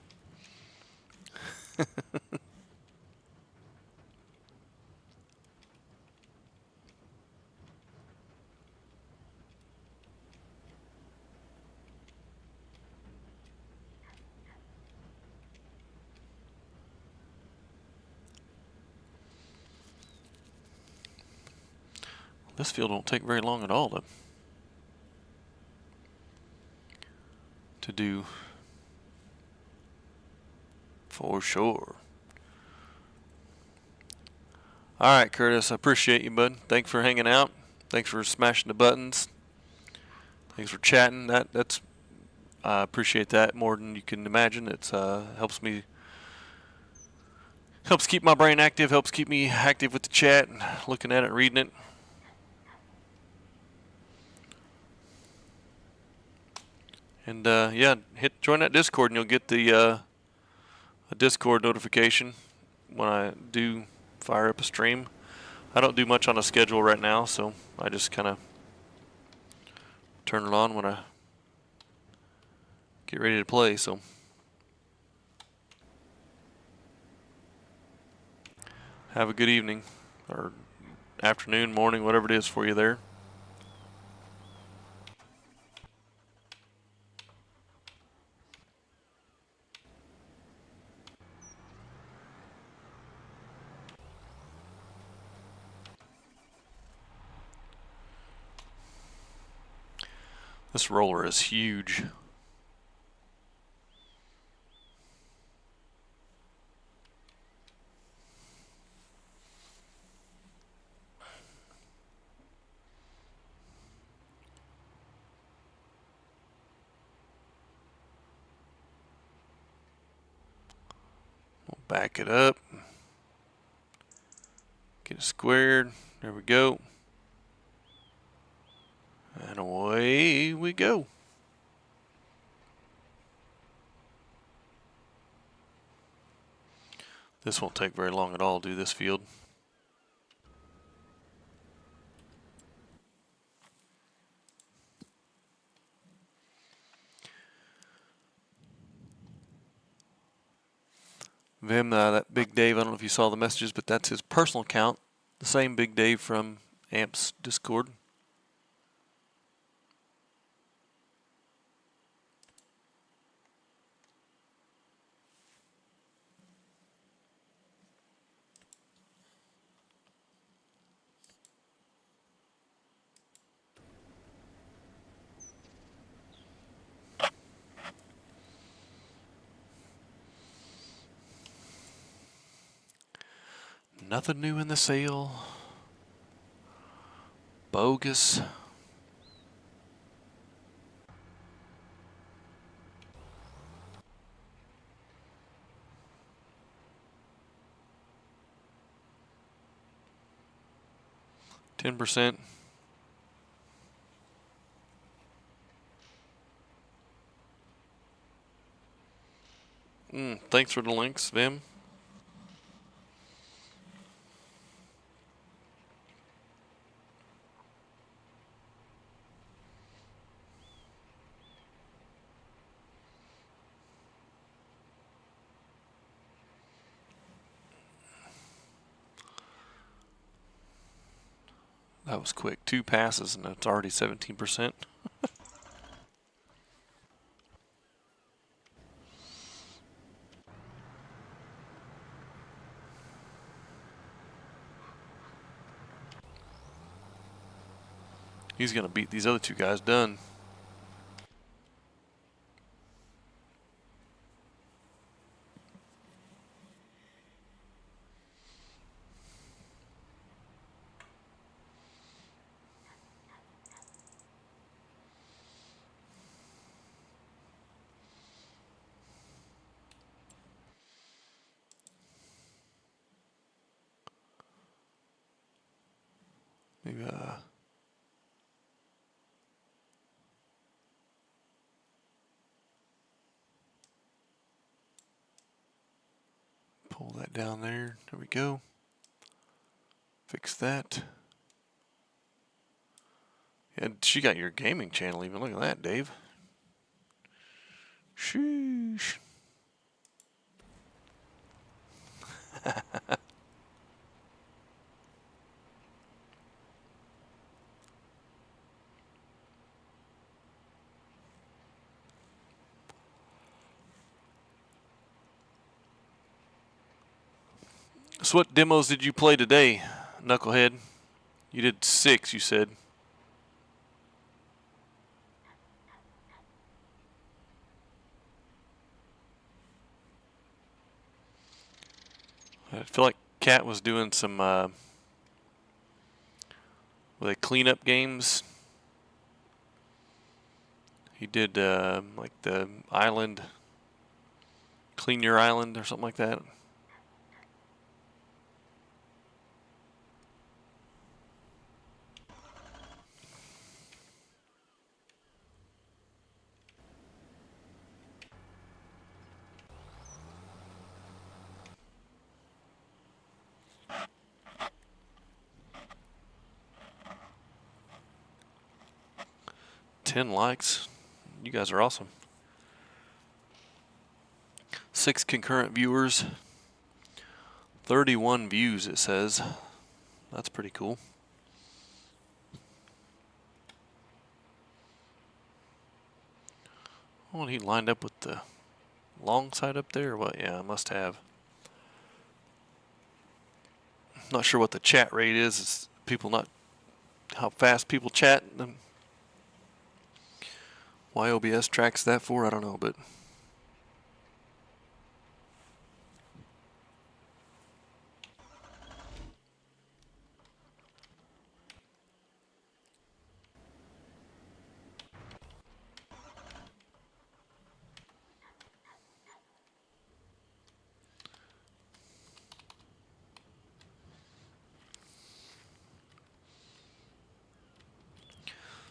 B: This field won't take very long at all to do, for sure. All right, Curtis, I appreciate you, bud. Thanks for hanging out. Thanks for smashing the buttons. Thanks for chatting. That's I appreciate that more than you can imagine. It's helps keep my brain active, helps keep me active with the chat, looking at it, reading it. And yeah, join that Discord, and you'll get the a Discord notification when I do fire up a stream. I don't do much on a schedule right now, so I just kind of turn it on when I get ready to play. So have a good evening, or afternoon, morning, whatever it is for you there. This roller is huge. We'll back it up. Get it squared. There we go. And away we go. This won't take very long at all to do this field. Vim, that Big Dave, I don't know if you saw the messages, but that's his personal account. The same Big Dave from AMP's Discord. Nothing new in the sale. Bogus. $10%. Thanks for the links, Vim. That was quick. 2 passes and it's already 17%. He's going to beat these other 2 guys done. Maybe pull that down there. There we go. Fix that. And she got your gaming channel even. Look at that, Dave. Sheesh. So what demos did you play today, Knucklehead? You did 6, you said. I feel like Cat was doing some were they cleanup games. He did like the island, clean your island or something like that. 10 likes. You guys are awesome. 6 concurrent viewers. 31 views, it says. That's pretty cool. Oh, he lined up with the long side up there or what? Yeah, I must have. Not sure what the chat rate is. It's people not how fast people chat. Why OBS tracks that for, I don't know, but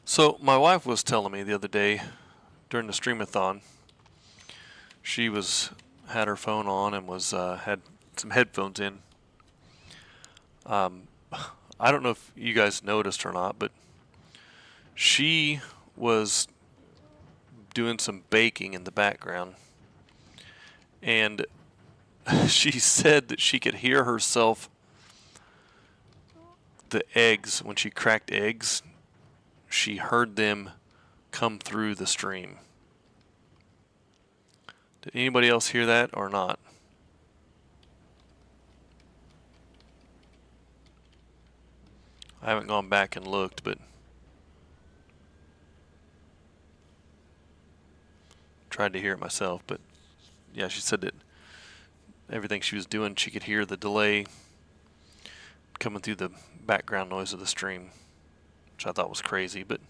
B: so my wife was telling me the other day during the streamathon, she had her phone on and was had some headphones in. I don't know if you guys noticed or not, but she was doing some baking in the background, and she said that she could hear herself, the eggs, when she cracked eggs, she heard them come through the stream. Did anybody else hear that or not? I haven't gone back and looked, but tried to hear it myself. But yeah, she said that everything she was doing, she could hear the delay coming through the background noise of the stream, which I thought was crazy. But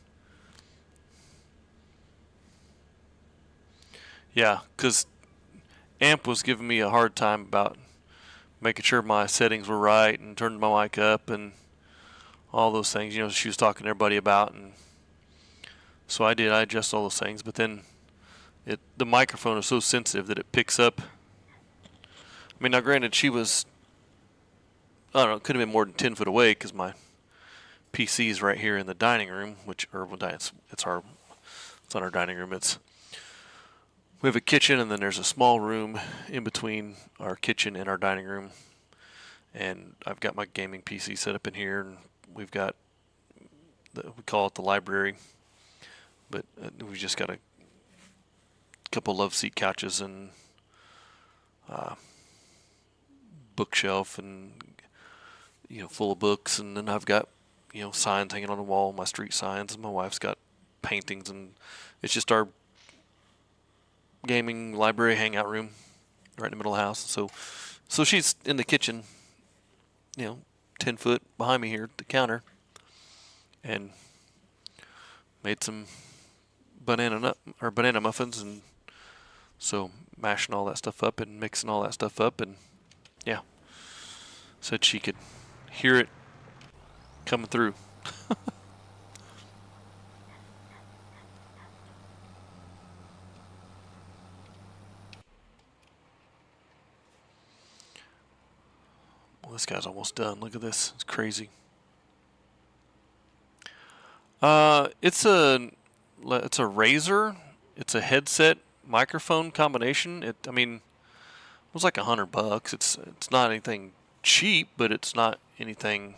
B: yeah, because Amp was giving me a hard time about making sure my settings were right and turning my mic up and all those things, you know, she was talking to everybody about, and so I adjust all those things, but then the microphone is so sensitive that it picks up. I mean, now granted, she was, I don't know, it could have been more than 10 foot away because my PC is right here in the dining room, it's on our dining room. We have a kitchen, and then there's a small room in between our kitchen and our dining room, and I've got my gaming PC set up in here, and we've got, we call it the library, but we've just got a couple love seat couches and bookshelf, and full of books, and then I've got signs hanging on the wall, my street signs, and my wife's got paintings, and it's just our gaming library hangout room right in the middle of the house. So she's in the kitchen, 10 foot behind me here at the counter, and made some banana muffins, and so mashing all that stuff up and mixing all that stuff up, and yeah, said she could hear it coming through. Well, this guy's almost done. Look at this. It's crazy. It's a Razer. It's a headset microphone combination. It was like $100. It's not anything cheap, but it's not anything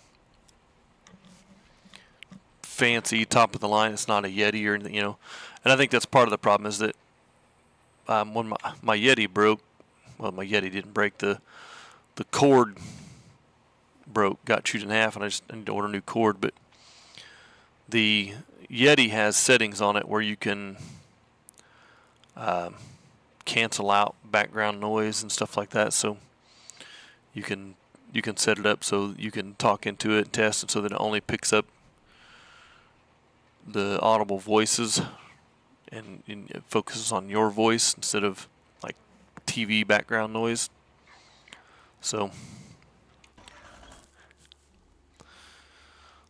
B: fancy, top of the line. It's not a Yeti or anything, And I think that's part of the problem is that when my Yeti broke, well, my Yeti didn't break, the cord broke, got chewed in half, and I need to order a new cord. But the Yeti has settings on it where you can cancel out background noise and stuff like that. So you can set it up so you can talk into it and test it so that it only picks up the audible voices and it focuses on your voice instead of like TV background noise. So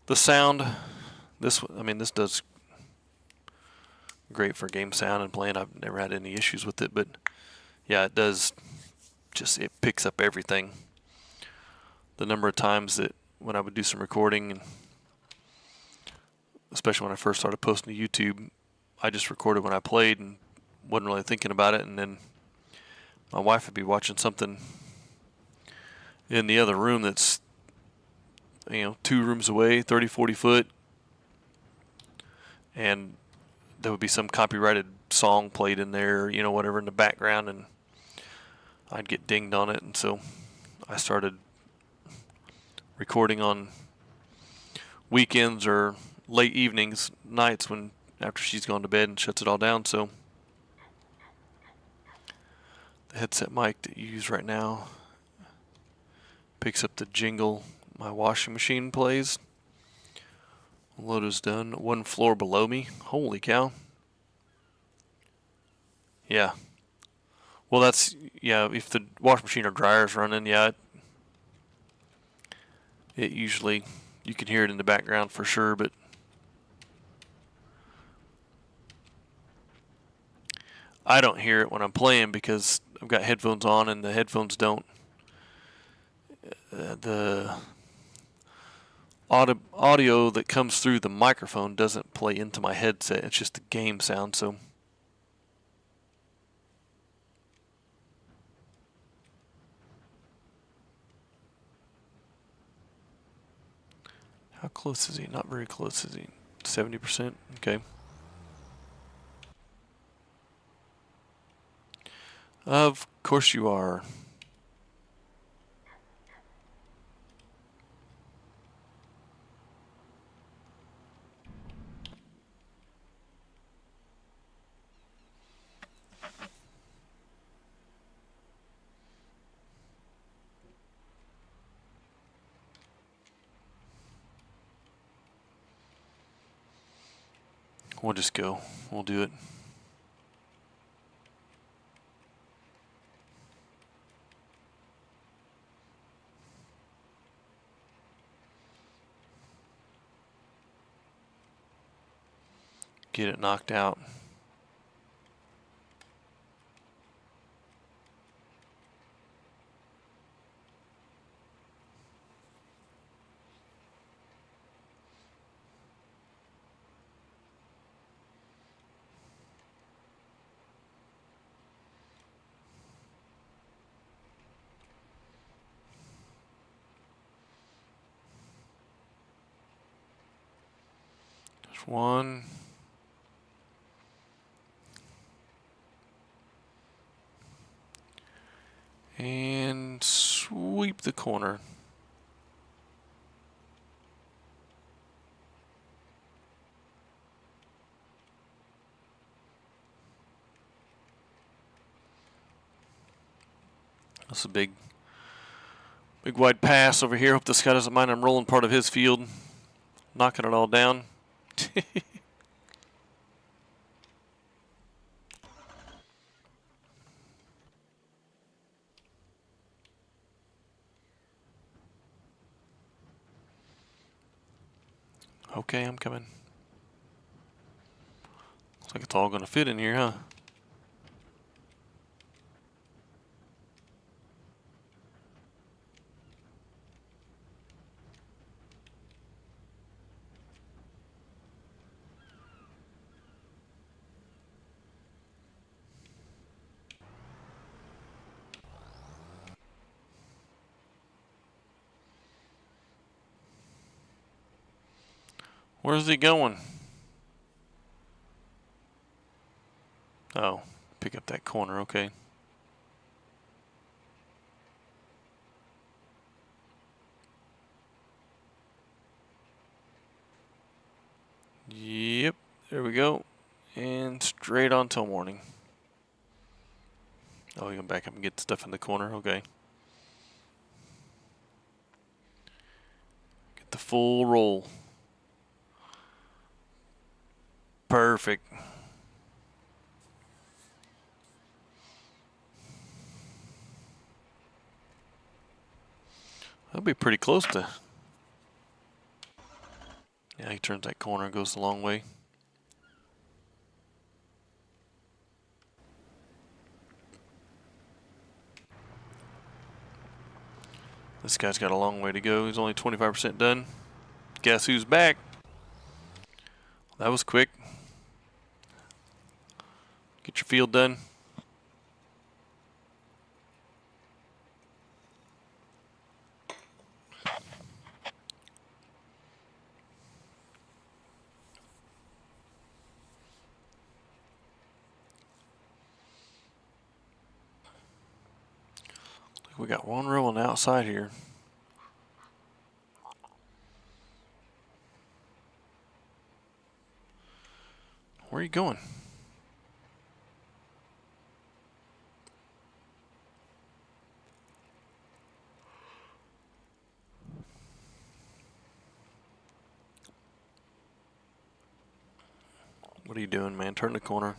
B: the sound, this does great for game sound and playing. I've never had any issues with it, but yeah, it does. It picks up everything. The number of times that when I would do some recording, and especially when I first started posting to YouTube, I just recorded when I played and wasn't really thinking about it, and then my wife would be watching something in the other room that's, 2 rooms away, 30, 40 foot, and there would be some copyrighted song played in there, whatever in the background, and I'd get dinged on it, and so I started recording on weekends or late evenings, nights when after she's gone to bed and shuts it all down. So the headset mic that you use right now picks up the jingle my washing machine plays. Load is done. 1 floor below me. Holy cow. Yeah. Well, that's, if the washing machine or dryer is running, it usually, you can hear it in the background for sure, but I don't hear it when I'm playing because I've got headphones on and the headphones don't, the audio that comes through the microphone doesn't play into my headset. It's just the game sound, so how close is he? Not very close, is he? 70%? Okay. Of course you are. We'll just go. We'll do it. Get it knocked out. There's one. And sweep the corner. That's a big wide pass over here. Hope this guy doesn't mind I'm rolling part of his field. Knocking it all down. Okay, I'm coming. Looks like it's all gonna fit in here, huh? Where's he going? Oh, pick up that corner, okay. Yep, there we go. And straight on till morning. Oh, you can back up and get stuff in the corner, okay. Get the full roll. Perfect. That'll be pretty close to. Yeah, he turns that corner and goes the long way. This guy's got a long way to go. He's only 25% done. Guess who's back? That was quick. Get your field done. We got one row on the outside here. Where are you going? What are you doing, man? Turn the corner.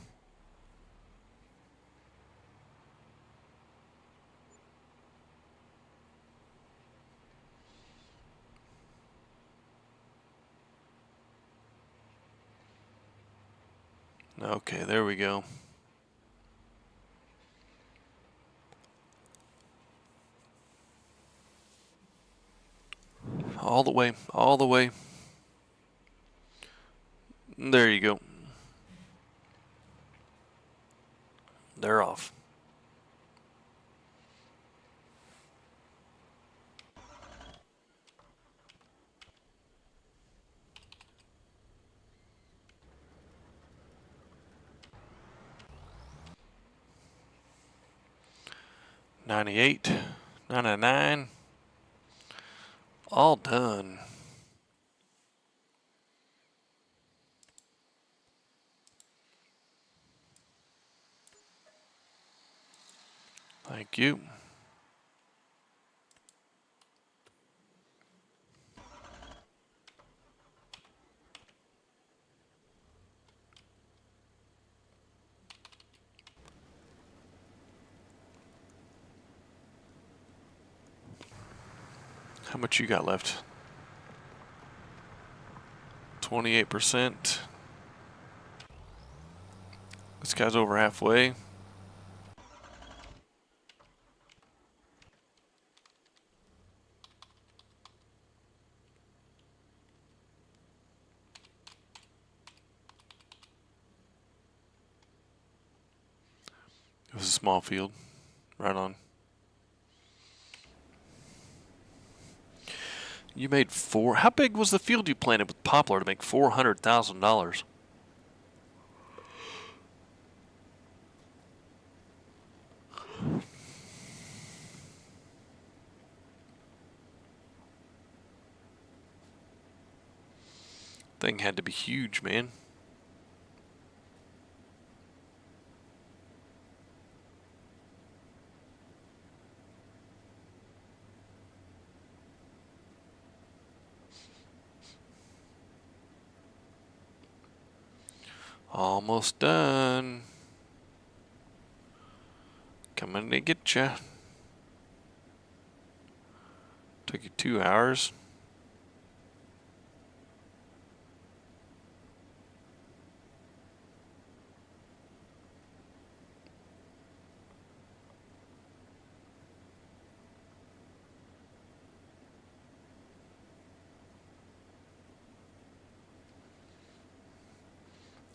B: Okay, there we go. All the way, all the way. There you go. They're off. $98, $99, all done. Thank you. How much you got left? 28%. This guy's over halfway. It was a small field. Right on. You made four. How big was the field you planted with poplar to make $400,000? Thing had to be huge, man. Almost done. Coming to get ya. Took you 2 hours.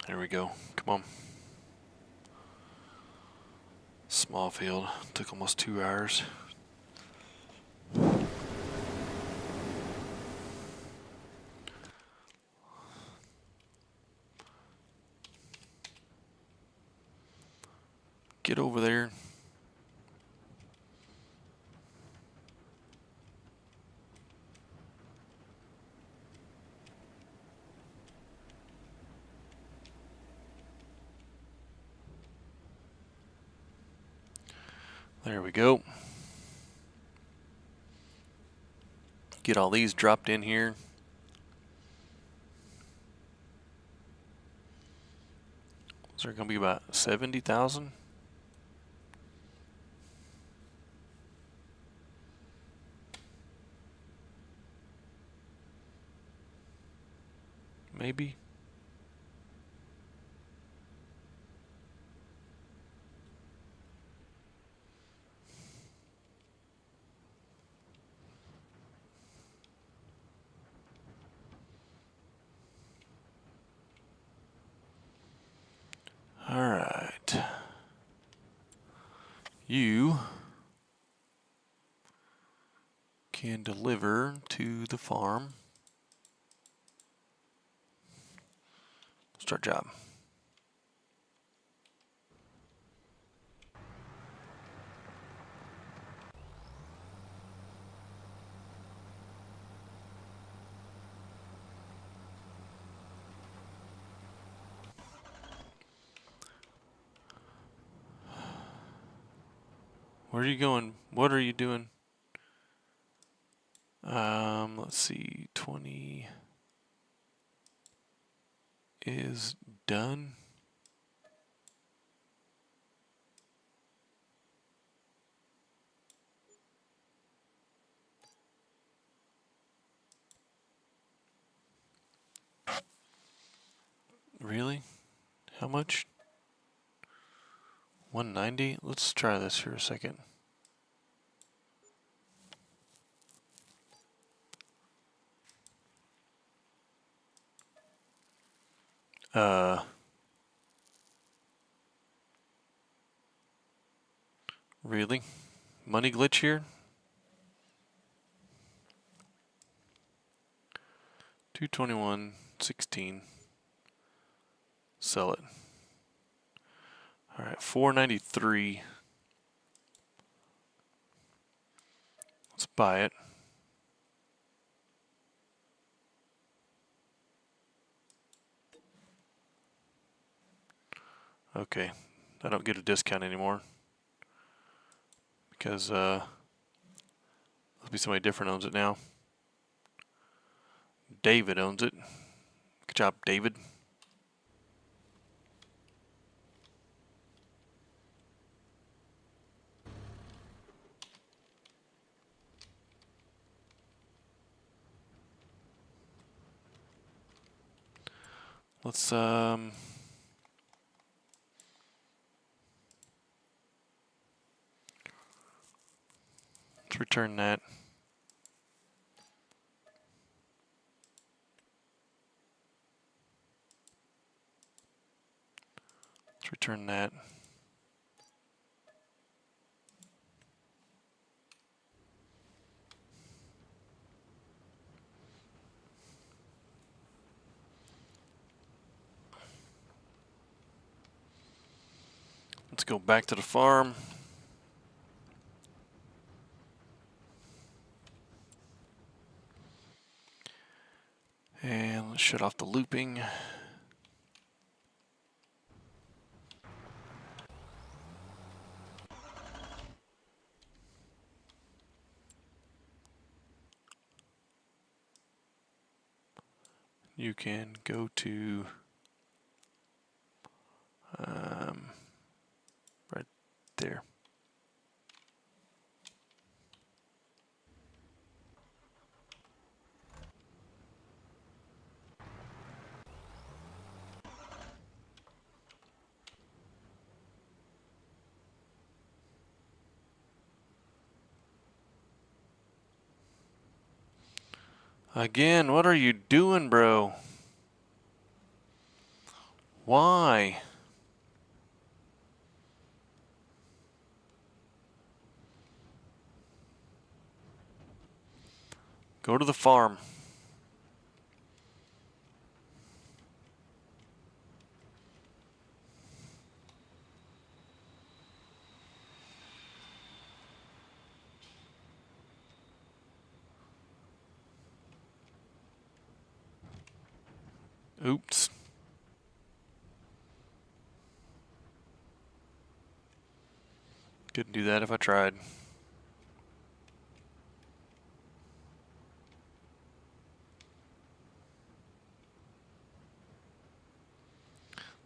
B: There we go. Come on. Small field. Took almost 2 hours. Get over there. There we go. Get all these dropped in here. Is there going to be about 70,000? Maybe. All right. You can deliver to the farm. Start job. Where are you going? What are you doing? Let's see. 20 is done. Really? How much? 190? Let's try this for a second. Really? Money glitch here? 221.16. Sell it. Alright, 493. Let's buy it. Okay, I don't get a discount anymore because must be somebody different owns it now. David owns it. Good job, David. Let's return that. Let's return that. Let's go back to the farm. And let's shut off the looping. You can go to right there. Again, what are you doing, bro? Why? Go to the farm. Oops. Couldn't do that if I tried.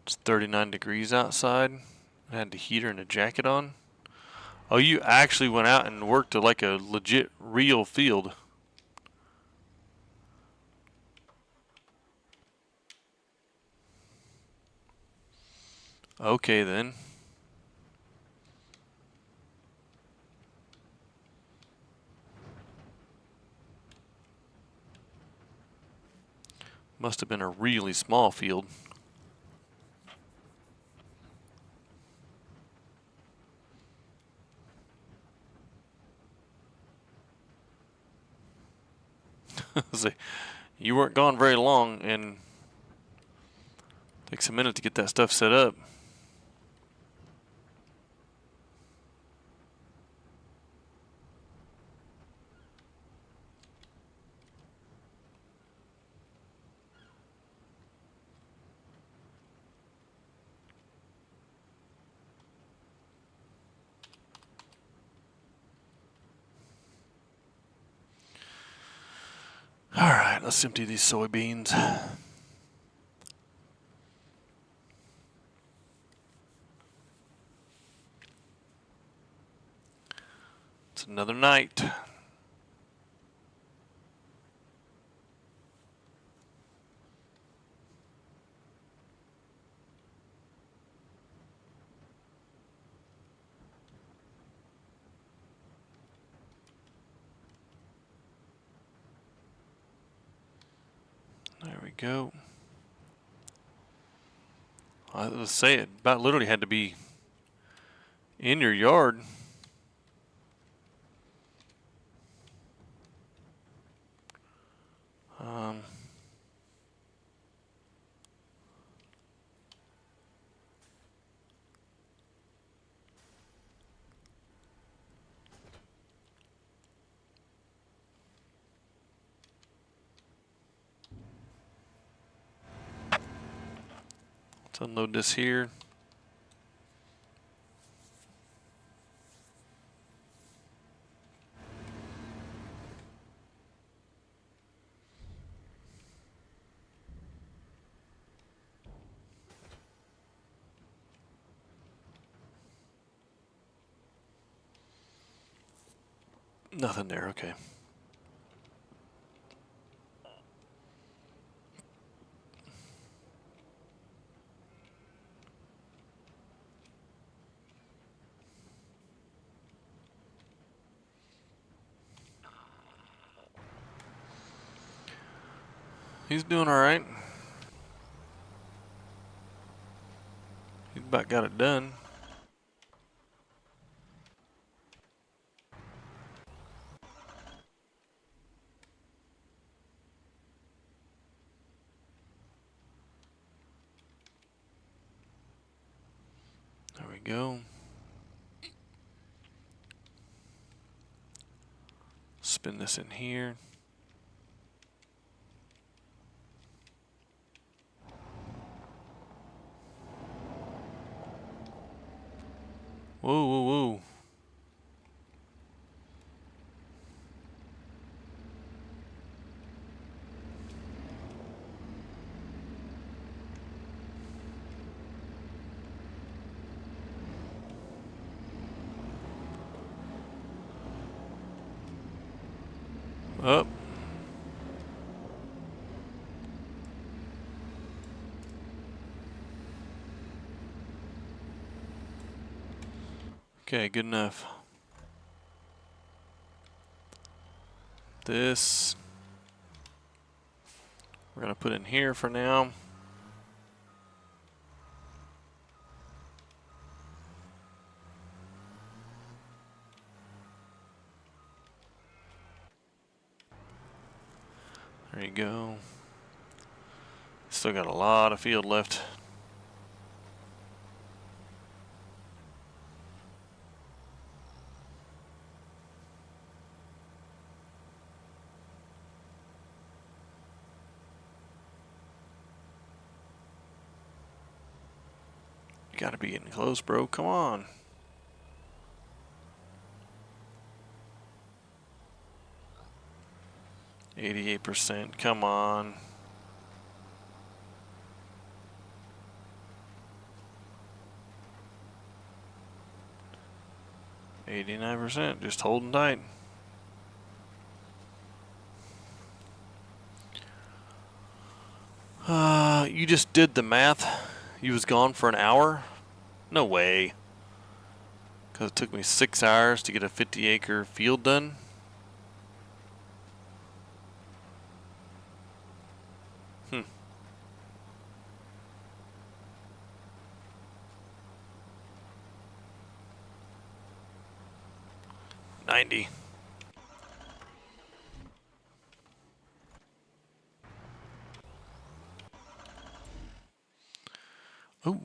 B: It's 39 degrees outside. I had the heater and a jacket on. Oh, you actually went out and worked like a legit real field. Okay then. Must have been a really small field. Say, you weren't gone very long, and takes a minute to get that stuff set up. All right, let's empty these soybeans. It's another night. There we go. I was say it about literally had to be in your yard. Um, let's unload this here. Nothing there, okay. He's doing all right. He's about got it done. There we go. Spin this in here. Whoa, whoa, whoa. Up. Okay, good enough. This we're gonna put in here for now. There you go. Still got a lot of field left. You gotta be getting close, bro. Come on. %. Come on. 89%. Just holding tight. You just did the math. You was gone for an hour? No way. Because it took me 6 hours to get a 50-acre field done. Hmm. 90. Ooh.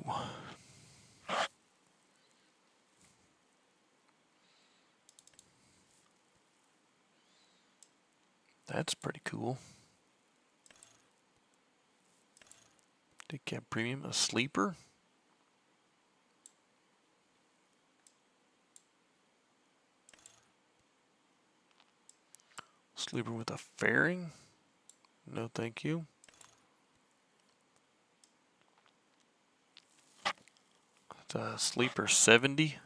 B: That's pretty cool. Decaf Premium, a sleeper. Sleeper with a fairing. No, thank you. It's a sleeper 70.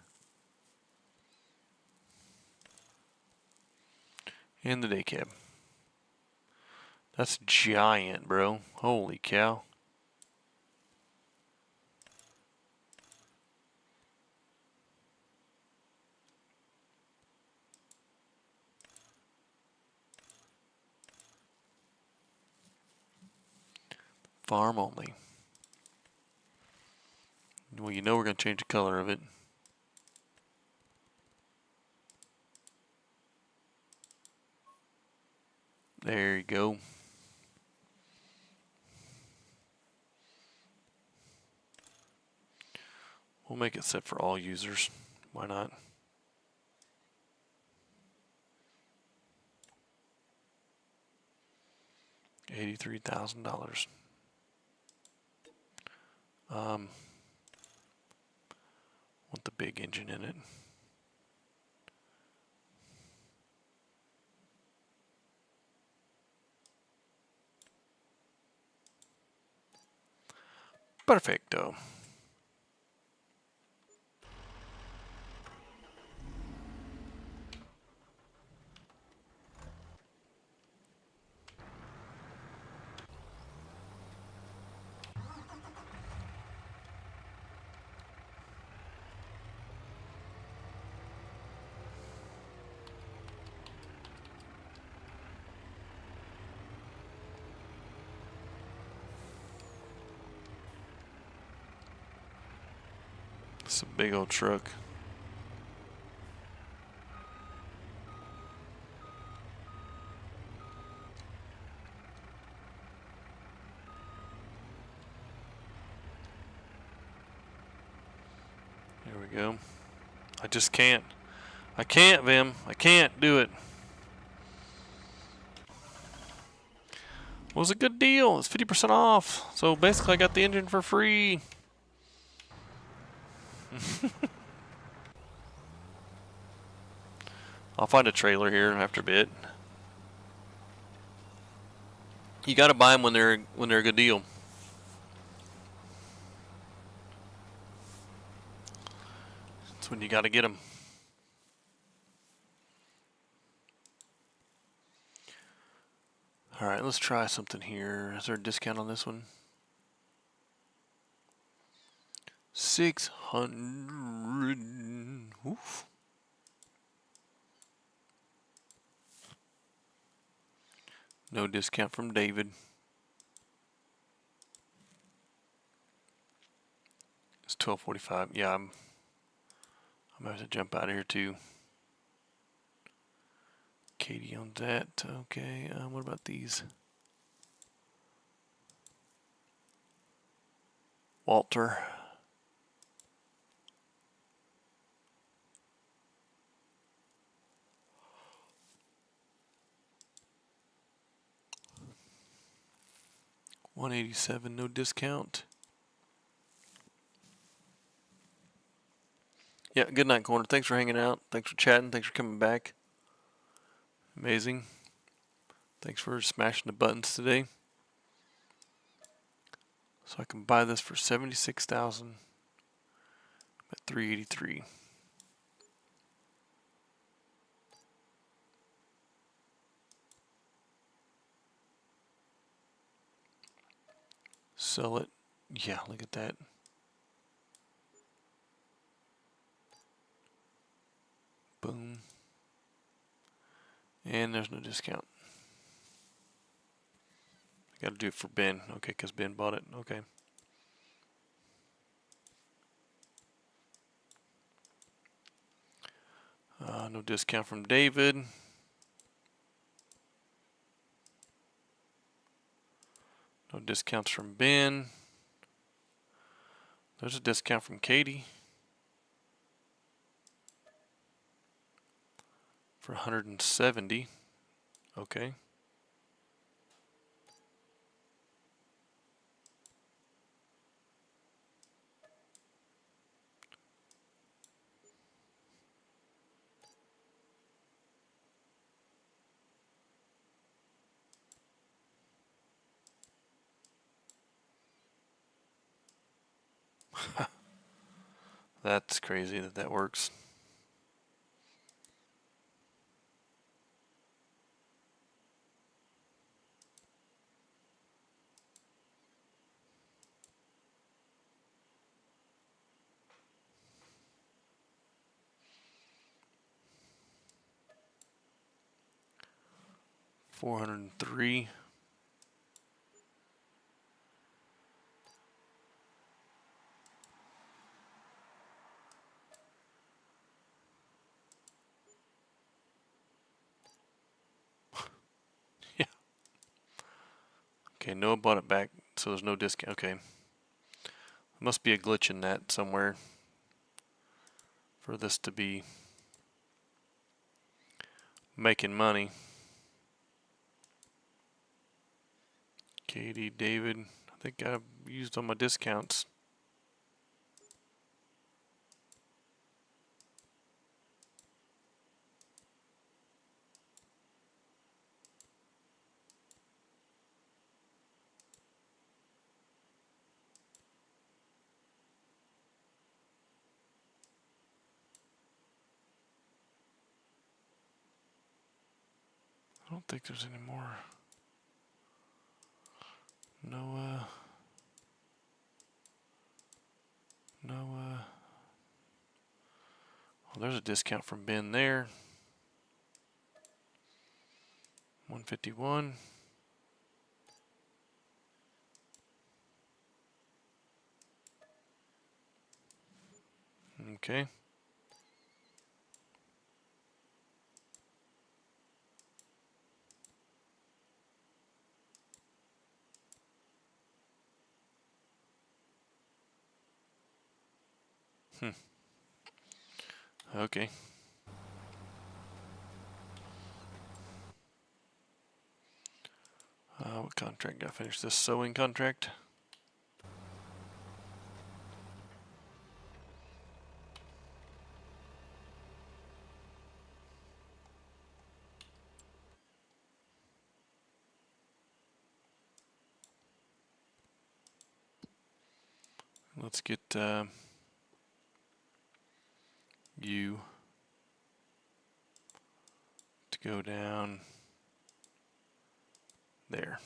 B: And the day cab. That's giant, bro. Holy cow. Farm only. Well, you know we're going to change the color of it. There you go. We'll make it set for all users. Why not? $83,000. Want the big engine in it. Perfecto. It's a big old truck. There we go. I just can't. I can't, Vim. I can't do it. It was a good deal. It's 50% off. So basically I got the engine for free. I'll find a trailer here after a bit. You got to buy them when they're a good deal. That's when you got to get them. All right, let's try something here. Is there a discount on this one? 600. Oof. No discount from David. It's 12:45. Yeah, I'm gonna have to jump out of here too. Katie owns that. Okay. What about these? Walter. $187, no discount. Yeah, good night, Corner. Thanks for hanging out. Thanks for chatting. Thanks for coming back. Amazing. Thanks for smashing the buttons today. So I can buy this for $76,000 at $383. Sell it. Yeah, look at that. Boom. And there's no discount. I gotta do it for Ben. Okay, because Ben bought it. Okay. No discount from David. No discounts from Ben. There's a discount from Katie for 170. Okay. That's crazy that that works. $403. Yeah. Okay, Noah bought it back, so there's no discount. Okay. Must be a glitch in that somewhere for this to be making money. Katie, David, I think I've used all my discounts. I don't think there's any more. Noah. Noah. Well, there's a discount from Ben there. 151. Okay. Okay. What contract? Gotta finish this sewing contract. Let's get you to go down there.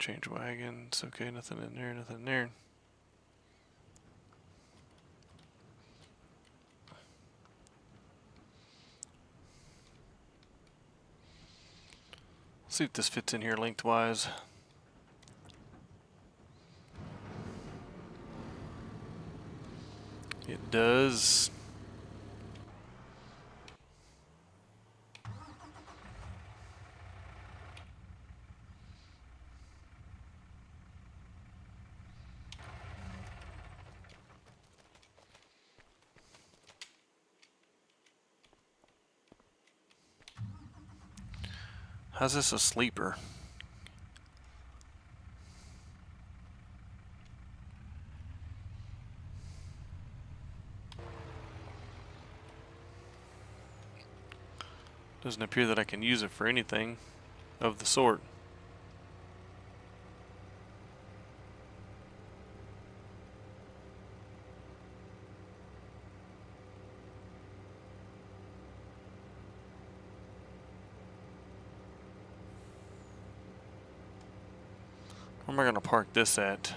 B: Change wagons. Okay, nothing in there, nothing in there. See if this fits in here lengthwise. It does. How's this a sleeper? Doesn't appear that I can use it for anything of the sort. Where am I going to park this at?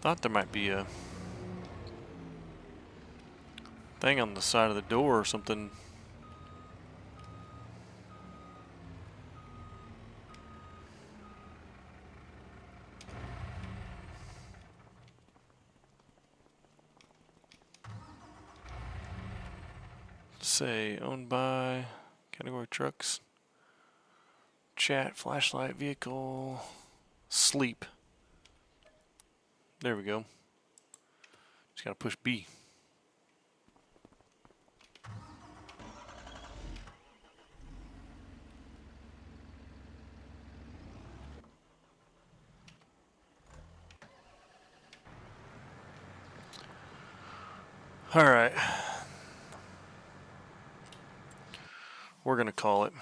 B: Thought there might be a thing on the side of the door or something. Say owned by category trucks, chat, flashlight, vehicle, sleep. There we go. Just gotta push B. All right. We're gonna call it.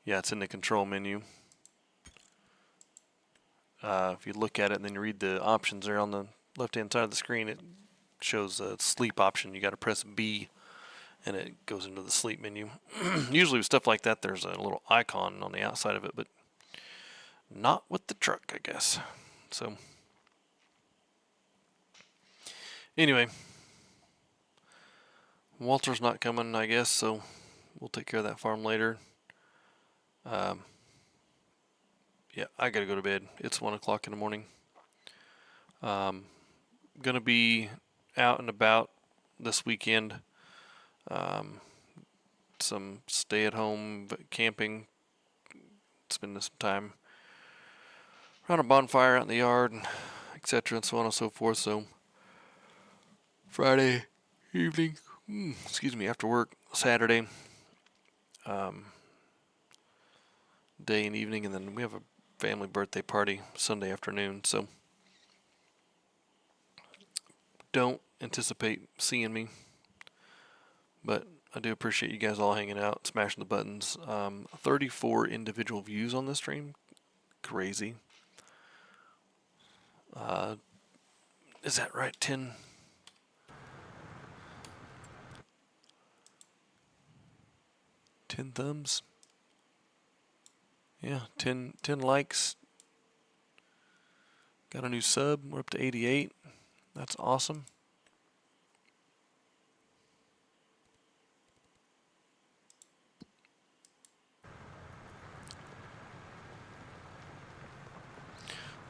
B: Yeah, it's in the control menu. If you look at it and then you read the options there on the left-hand side of the screen, it shows a sleep option. You got to press B, and it goes into the sleep menu. Usually with stuff like that, there's a little icon on the outside of it, but not with the truck, I guess. So, anyway, Walter's not coming, I guess, so we'll take care of that farm later. Yeah, I gotta go to bed. It's 1 o'clock in the morning. Gonna be out and about this weekend. Some stay-at-home camping. Spending some time around a bonfire out in the yard, and etc. and so on and so forth. So Friday evening, after work, Saturday, day and evening, and then we have a family birthday party Sunday afternoon. So don't anticipate seeing me, but I do appreciate you guys all hanging out, smashing the buttons. 34 individual views on this stream. Crazy. Is that right? 10 thumbs? Yeah, 10 likes. Got a new sub. We're up to 88. That's awesome.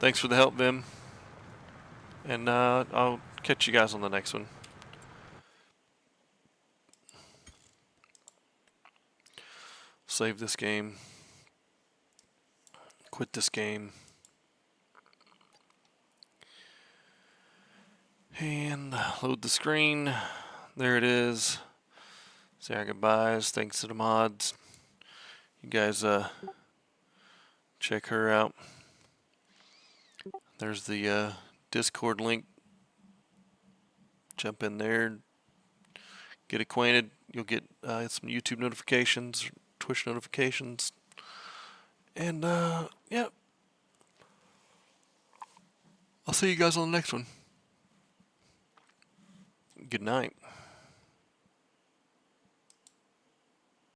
B: Thanks for the help, Vim. And I'll catch you guys on the next one. Save this game. Quit this game. And load the screen. There it is. Say our goodbyes. Thanks to the mods. You guys check her out. There's the Discord link. Jump in there. Get acquainted. You'll get some YouTube notifications, Twitch notifications. And yeah. I'll see you guys on the next one. Good night.